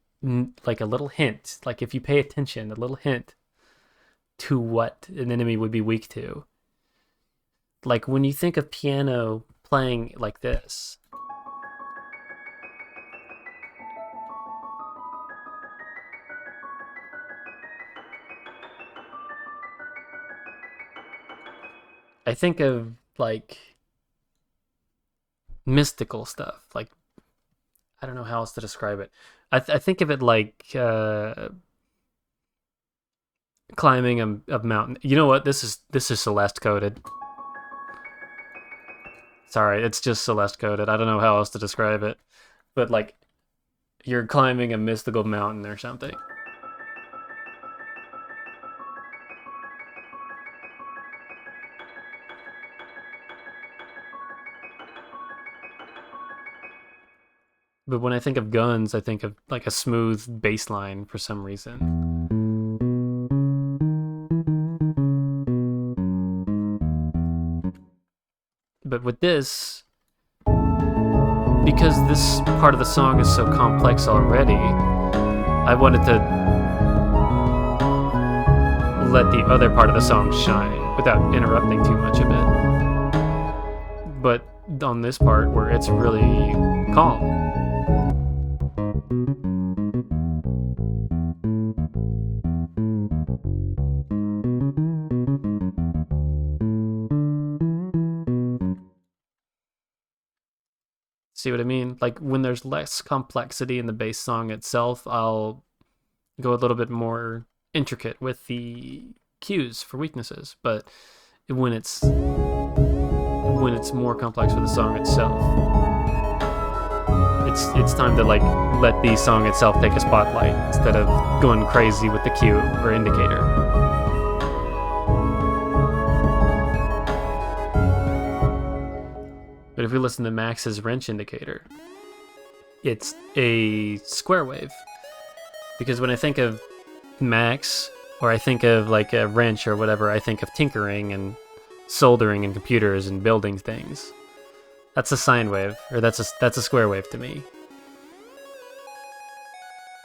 like a little hint, like if you pay attention, a little hint to what an enemy would be weak to. Like when you think of piano playing like this. I think of like mystical stuff. Like I don't know how else to describe it. I think of it like climbing a mountain. You know what? This is Celeste coded. Sorry, it's just Celeste coded. I don't know how else to describe it, but like you're climbing a mystical mountain or something. But when I think of guns, I think of like a smooth bass line for some reason. But with this, because this part of the song is so complex already, I wanted to let the other part of the song shine without interrupting too much of it. But on this part where it's really calm. See what I mean? Like when there's less complexity in the bass song itself, I'll go a little bit more intricate with the cues for weaknesses. But when it's more complex for the song itself, it's time to like let the song itself take a spotlight instead of going crazy with the cue or indicator. But if we listen to Max's wrench indicator, it's a square wave. Because when I think of Max, or I think of like a wrench or whatever, I think of tinkering and soldering and computers and building things. That's a sine wave, or that's a square wave to me.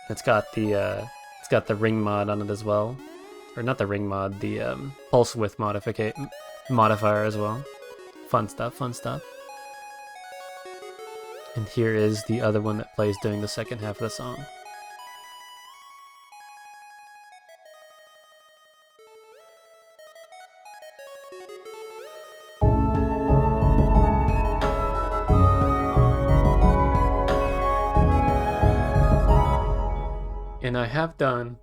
It's got the ring mod on it as well, or not the ring mod, the pulse width modifier as well. Fun stuff, fun stuff. And here is the other one that plays during the second half of the song. And I have done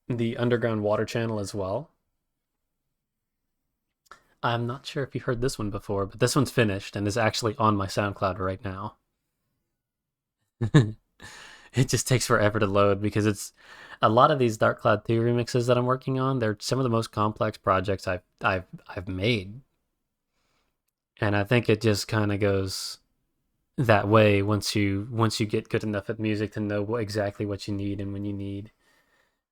the underground water channel as well. I'm not sure if you heard this one before, but this one's finished and is actually on my SoundCloud right now. It just takes forever to load because it's a lot of these Dark Cloud 2 remixes that I'm working on. They're some of the most complex projects I've made. And I think it just kind of goes that way once you get good enough at music to know exactly what you need and when you need.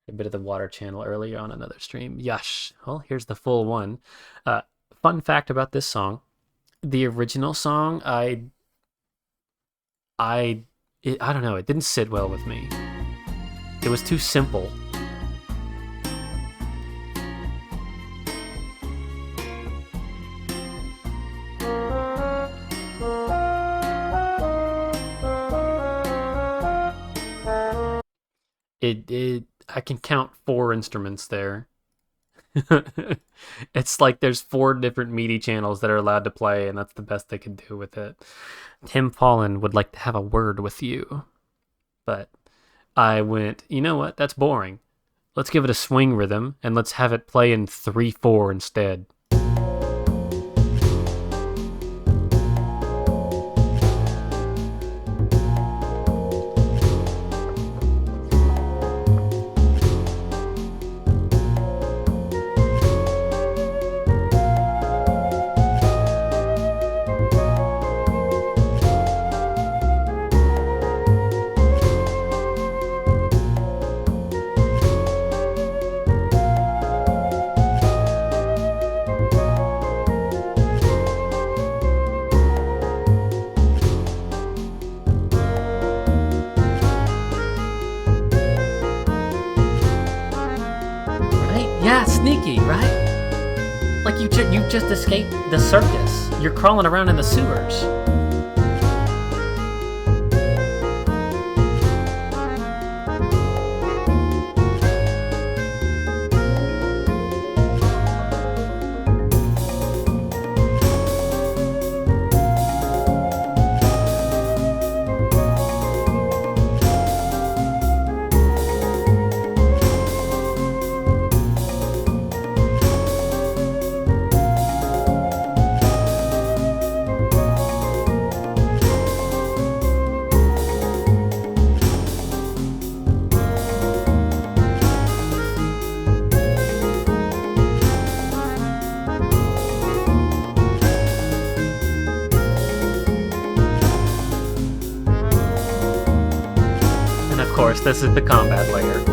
A bit of the water channel earlier on another stream. Yush. Well, here's the full one. Fun fact about this song: the original song, I don't know. It didn't sit well with me. It was too simple. I can count 4 instruments there. It's like there's 4 different MIDI channels that are allowed to play, and that's the best they could do with it. Tim Fallen would like to have a word with you. But I went, you know what? That's boring. Let's give it a swing rhythm, and let's have it play in 3/4 instead.
Yeah, sneaky, right? Like you just escaped the circus. You're crawling around in the sewers.
course, this is the combat layer.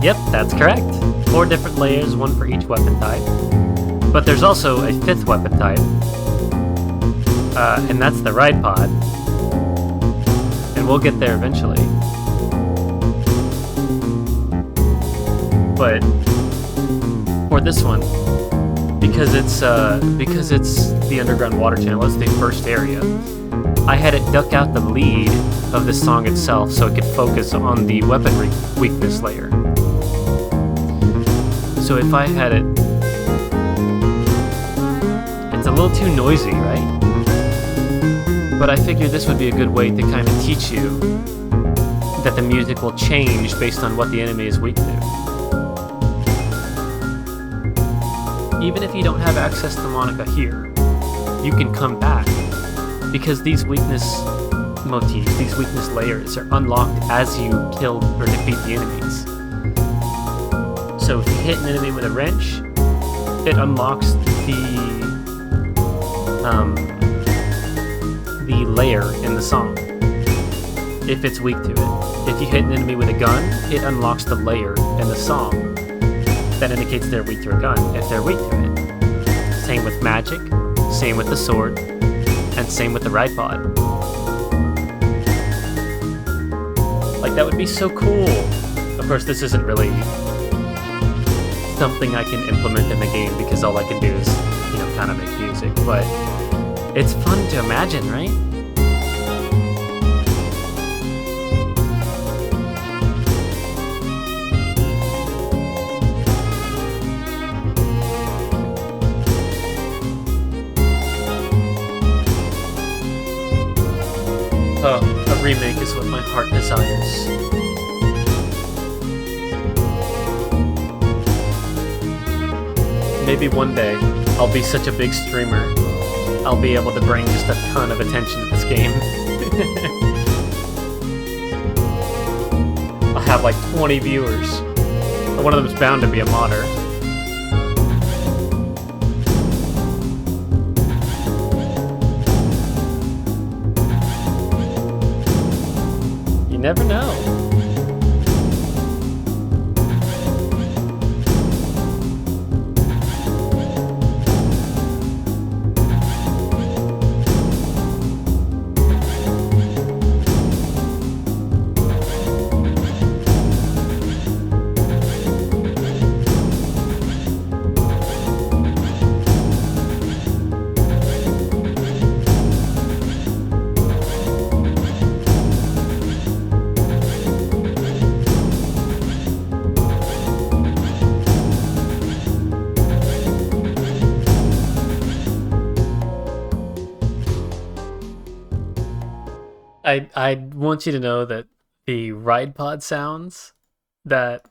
Yep, that's correct. 4 different layers, 1 for each weapon type. But there's also a 5th weapon type, and that's the ride pod. And we'll get there eventually. But for this one, because it's the underground water channel, it's the first area, I had it duck out the lead of the song itself so it could focus on the weapon weakness layer. So if I had it... It's a little too noisy, right? But I figured this would be a good way to kind of teach you that the music will change based on what the enemy is weak to. Even if you don't have access to Monica here, you can come back, because these weakness motifs, these weakness layers, are unlocked as you kill or defeat the enemies. So if you hit an enemy with a wrench, it unlocks the layer in the song, if it's weak to it. If you hit an enemy with a gun, it unlocks the layer in the song that indicates they're weak to a gun, if they're weak to it. Same with magic, same with the sword, and same with the ride pod. Like, that would be so cool. Of course, this isn't really something I can implement in the game, because all I can do is, kind of make music, but it's fun to imagine, right? Oh, a remake is what my heart desires. Maybe one day, I'll be such a big streamer, I'll be able to bring just a ton of attention to this game. I'll have like 20 viewers. One of them's bound to be a modder. You never know. I want you to know that the ride pod sounds that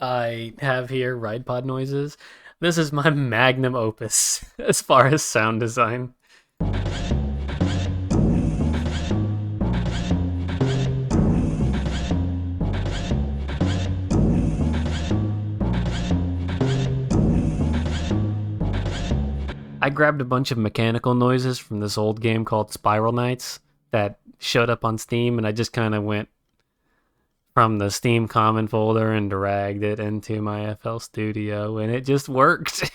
I have here, ride pod noises, this is my magnum opus as far as sound design. I grabbed a bunch of mechanical noises from this old game called Spiral Knights that showed up on Steam, and I just kind of went from the Steam Common folder and dragged it into my FL Studio, and it just worked.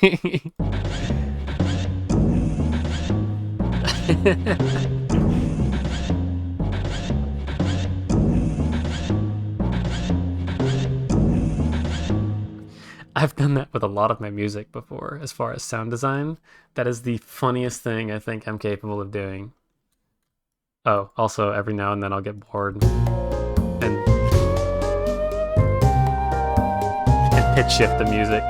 I've done that with a lot of my music before, as far as sound design. That is the funniest thing I think I'm capable of doing. Oh, also every now and then I'll get bored and pitch shift the music.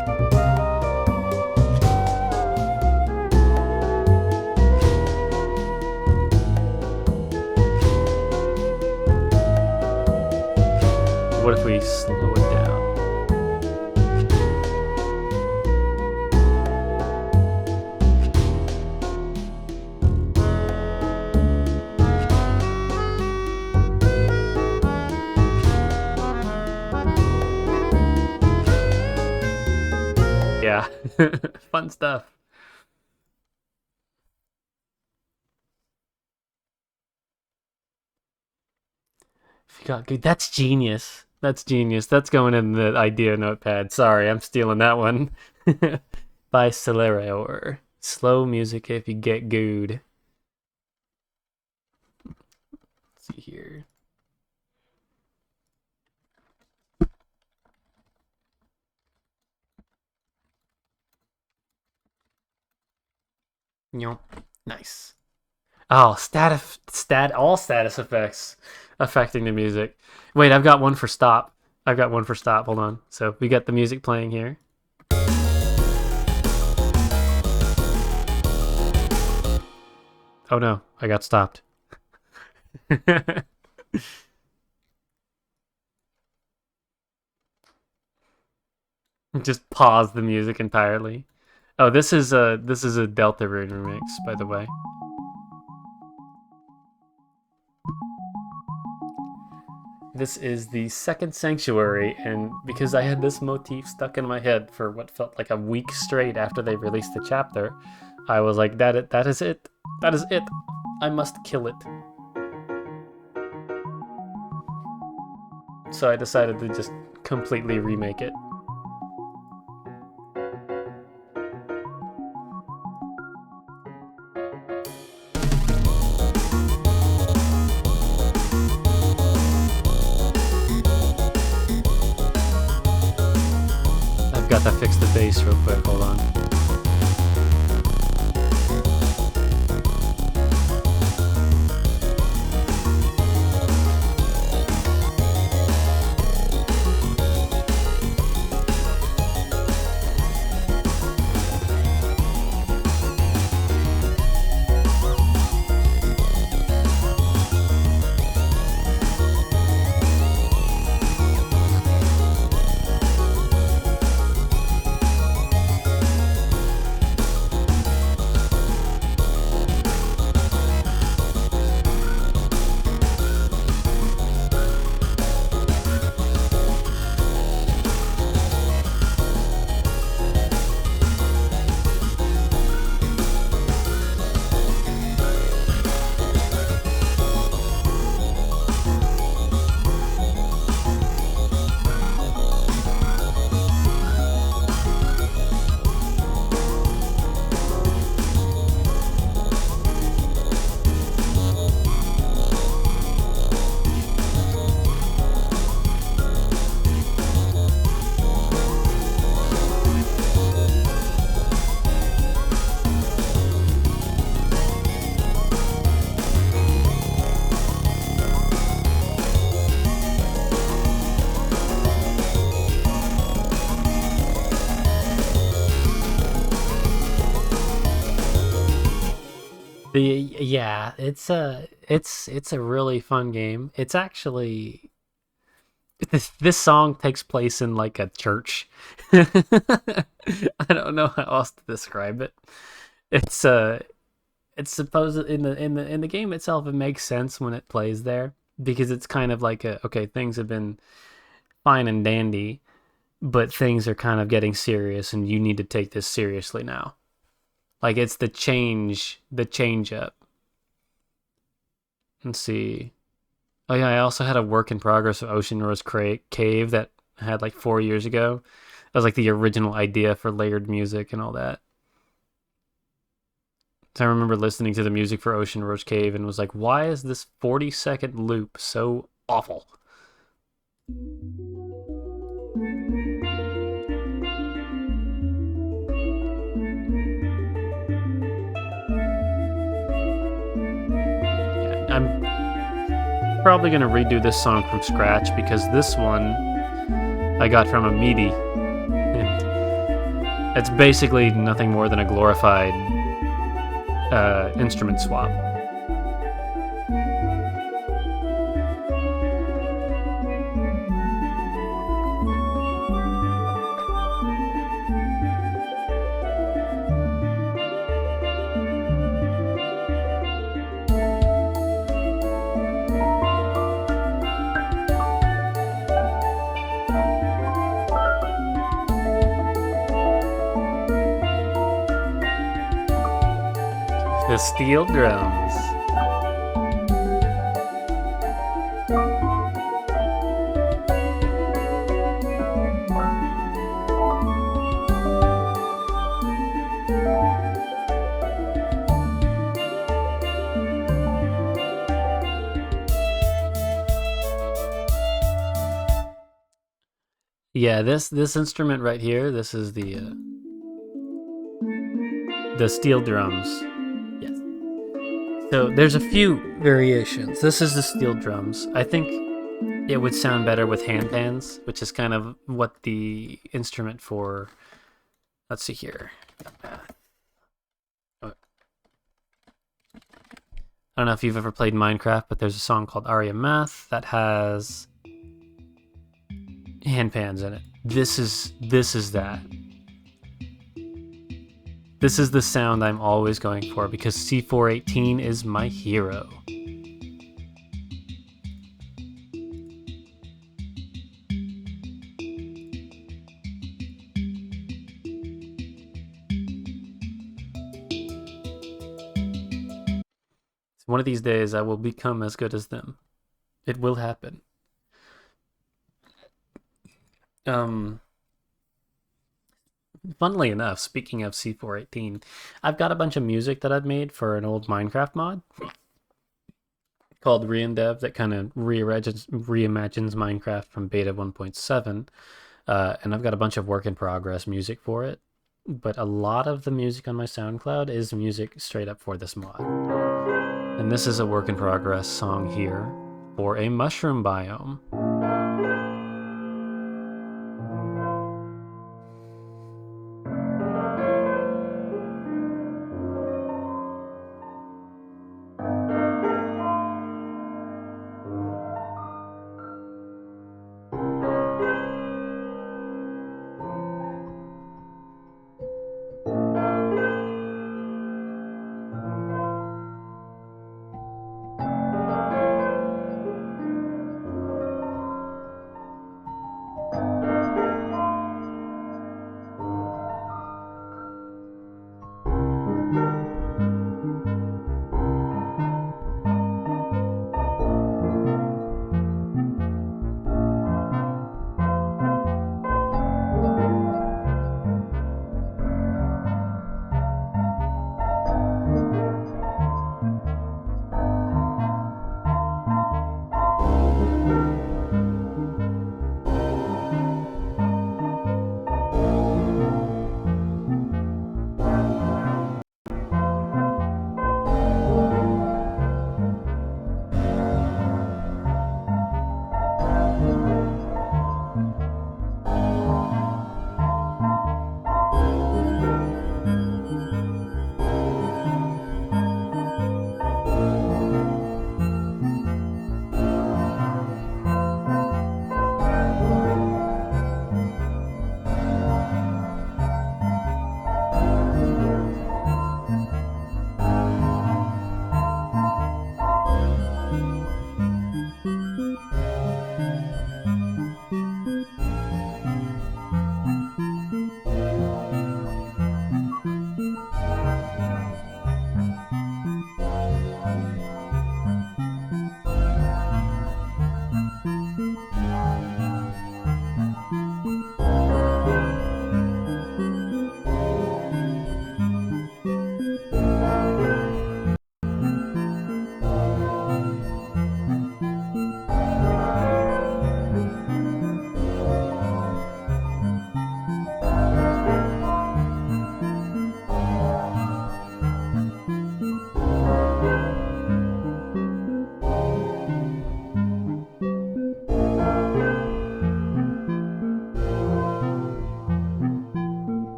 What if we slow it down? Yeah, fun stuff. That's genius. That's genius. That's going in the idea notepad. Sorry, I'm stealing that one. By Celeror. Slow music if you get good. Let's see here. Nice. Oh, all status effects affecting the music. Wait, I've got one for stop. I've got one for stop. Hold on. So we got the music playing here. Oh no, I got stopped. Just pause the music entirely. Oh, this is a Deltarune remix, by the way. This is the second Sanctuary, and because I had this motif stuck in my head for what felt like a week straight after they released the chapter, I was like, that is it. That is it. I must kill it. So I decided to just completely remake it. I've got to fix the bass real quick, hold on. Yeah, it's a really fun game. It's actually this song takes place in like a church. I don't know how else to describe it. It's it's supposed in the game itself it makes sense when it plays there because it's kind of like okay, things have been fine and dandy, but things are kind of getting serious and you need to take this seriously now. Like it's the change up. Let's see. Oh yeah, I also had a work in progress of Ocean Rose Cave that I had like 4 years ago. That was like the original idea for layered music and all that. So I remember listening to the music for Ocean Rose Cave and was like, why is this 40-second loop so awful? probably gonna redo this song from scratch because this one I got from a MIDI. And it's basically nothing more than a glorified instrument swap. The steel drums. Yeah, this instrument right here, this is the steel drums. Yes. So there's a few variations. This is the steel drums. I think it would sound better with hand pans, which is kind of what the instrument for. Let's see here. I don't know if you've ever played Minecraft, but there's a song called Aria Math that has hand pans in it. This is that. This is the sound I'm always going for because C418 is my hero. One of these days I will become as good as them. It will happen. Funnily enough, speaking of C418, I've got a bunch of music that I've made for an old Minecraft mod called Reindev that kind of reimagines Minecraft from beta 1.7. And I've got a bunch of work in progress music for it. But a lot of the music on my SoundCloud is music straight up for this mod. And this is a work in progress song here for a mushroom biome.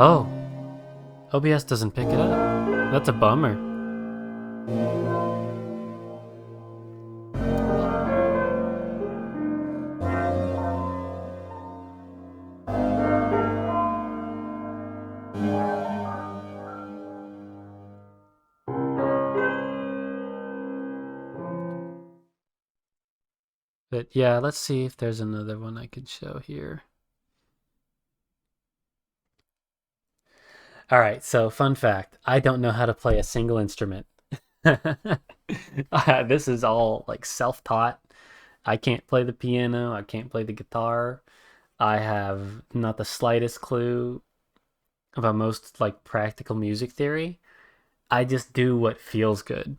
Oh, OBS doesn't pick it up. That's a bummer. But yeah, let's see if there's another one I could show here. All right, so fun fact, I don't know how to play a single instrument. This is all like self-taught. I can't play the piano, I can't play the guitar. I have not the slightest clue about most like practical music theory. I just do what feels good.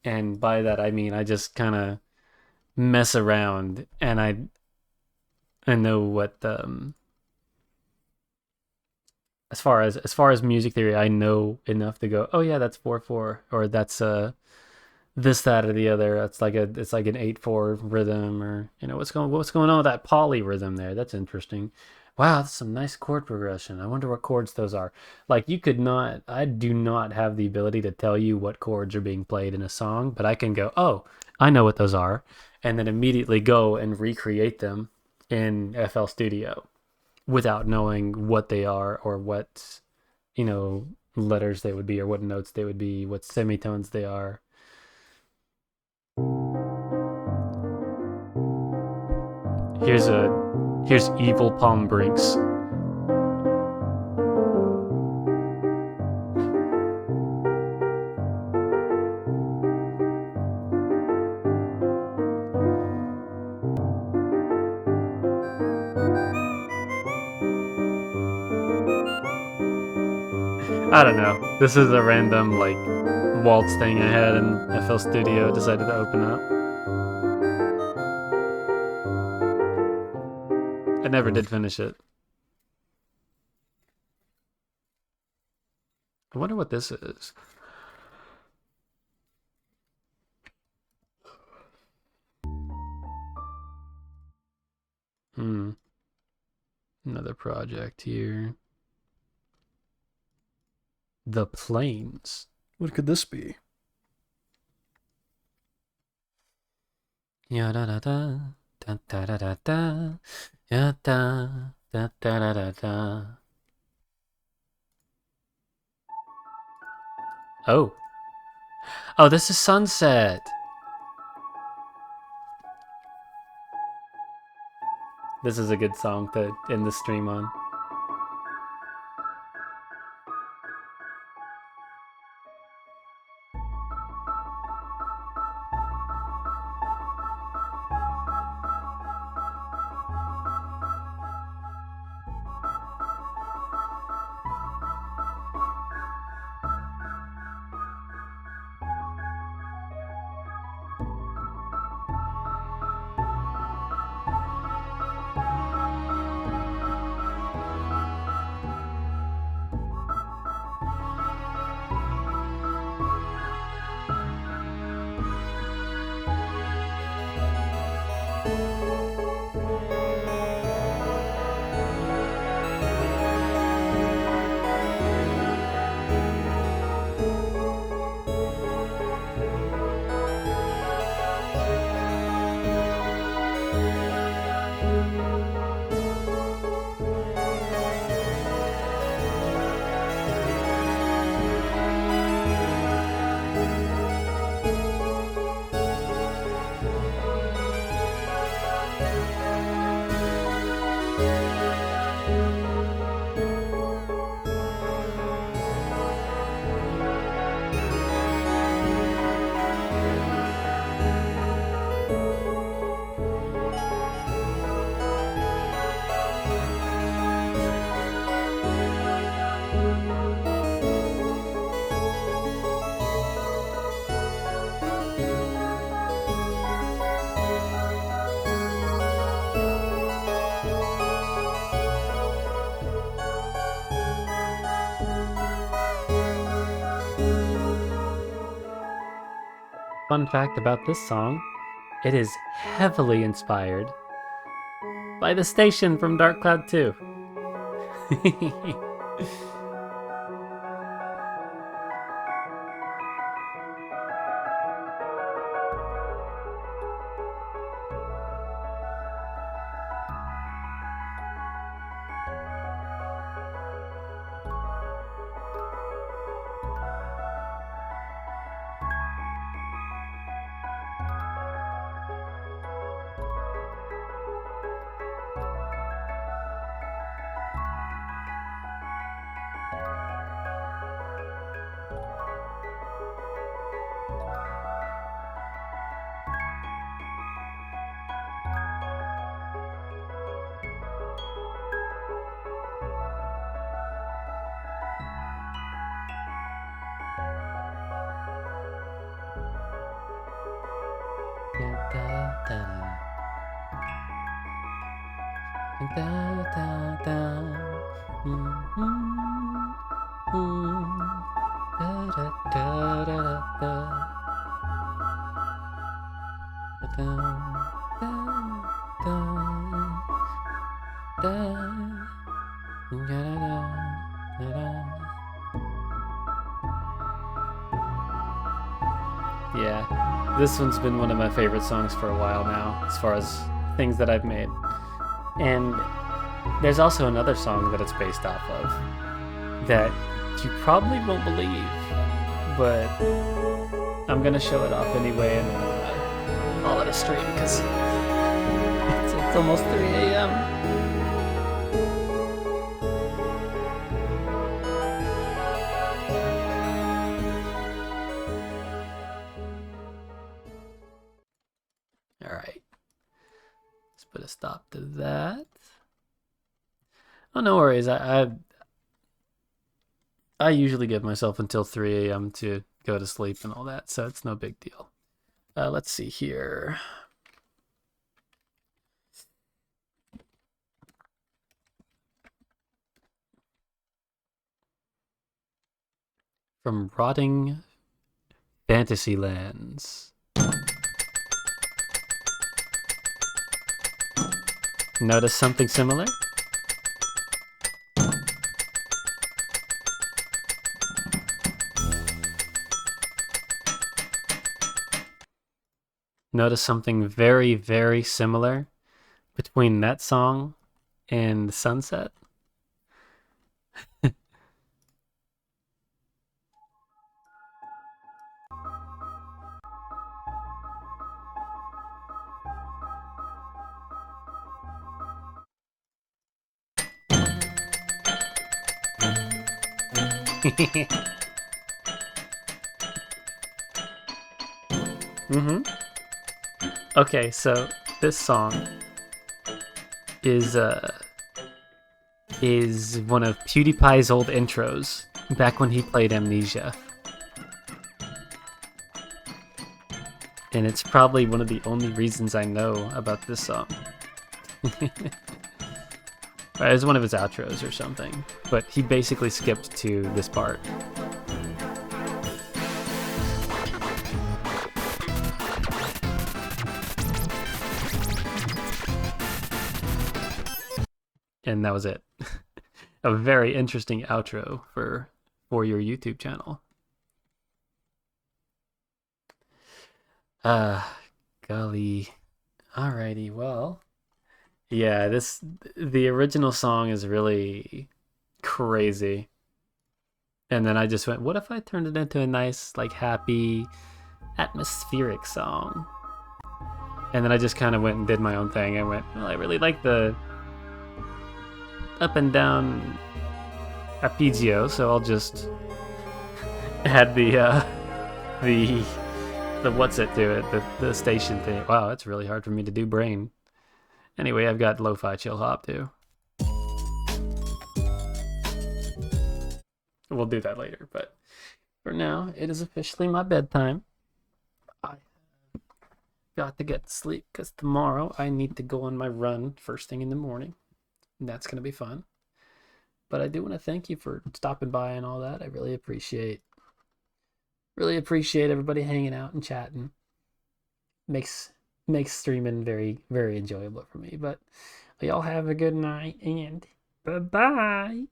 And by that I mean I just kind of mess around and I know what as far as music theory, I know enough to go, oh yeah, that's 4/4, or that's this, that, or the other. It's like an 8/4 rhythm, or what's going on with that polyrhythm there. That's interesting. Wow, that's some nice chord progression. I wonder what chords those are. Like I do not have the ability to tell you what chords are being played in a song, but I can go, oh, I know what those are, and then immediately go and recreate them in FL Studio without knowing what they are or what, letters they would be or what notes they would be, what semitones they are. Here's Evil Palm Brinks. I don't know. This is a random like waltz thing I had in FL Studio. Decided to open up. I never did finish it. I wonder what this is. Another project here. The Plains. What could this be? Ya da da da da da da da da ya da da da da da da. Oh. Oh, this is Sunset. This is a good song to end the stream on. Fun fact about this song, it is heavily inspired By the station from Dark Cloud 2. Yeah, this one's been one of my favorite songs for a while now, as far as things that I've made. And there's also another song that it's based off of that you probably won't believe, but I'm gonna show it off anyway and call it a stream because it's almost 3 a.m. Alright. Let's put a stop to that. Oh, no worries. I usually give myself until 3 a.m. to go to sleep and all that, so it's no big deal. Let's see here. From Rotting Fantasylands. Notice something similar? Notice something very, very similar between that song and Sunset? Okay, so this song is one of PewDiePie's old intros back when he played Amnesia. And it's probably one of the only reasons I know about this song. It was one of his outros or something, but he basically skipped to this part. And that was it. A very interesting outro for your YouTube channel. Golly. Alrighty, well. Yeah, the original song is really crazy. And then I just went, what if I turned it into a nice, like, happy, atmospheric song? And then I just kind of went and did my own thing. I went, well, I really like the up and down arpeggio, so I'll just add the what's it to it, the station thing. Wow, that's really hard for me to do, brain. Anyway, I've got lo-fi chill hop too. We'll do that later, but for now, it is officially my bedtime. I got to get to sleep because tomorrow I need to go on my run first thing in the morning. And that's going to be fun. But I do want to thank you for stopping by and all that. I really appreciate everybody hanging out and chatting. Makes makes streaming very, very enjoyable for me. But y'all have a good night and bye bye.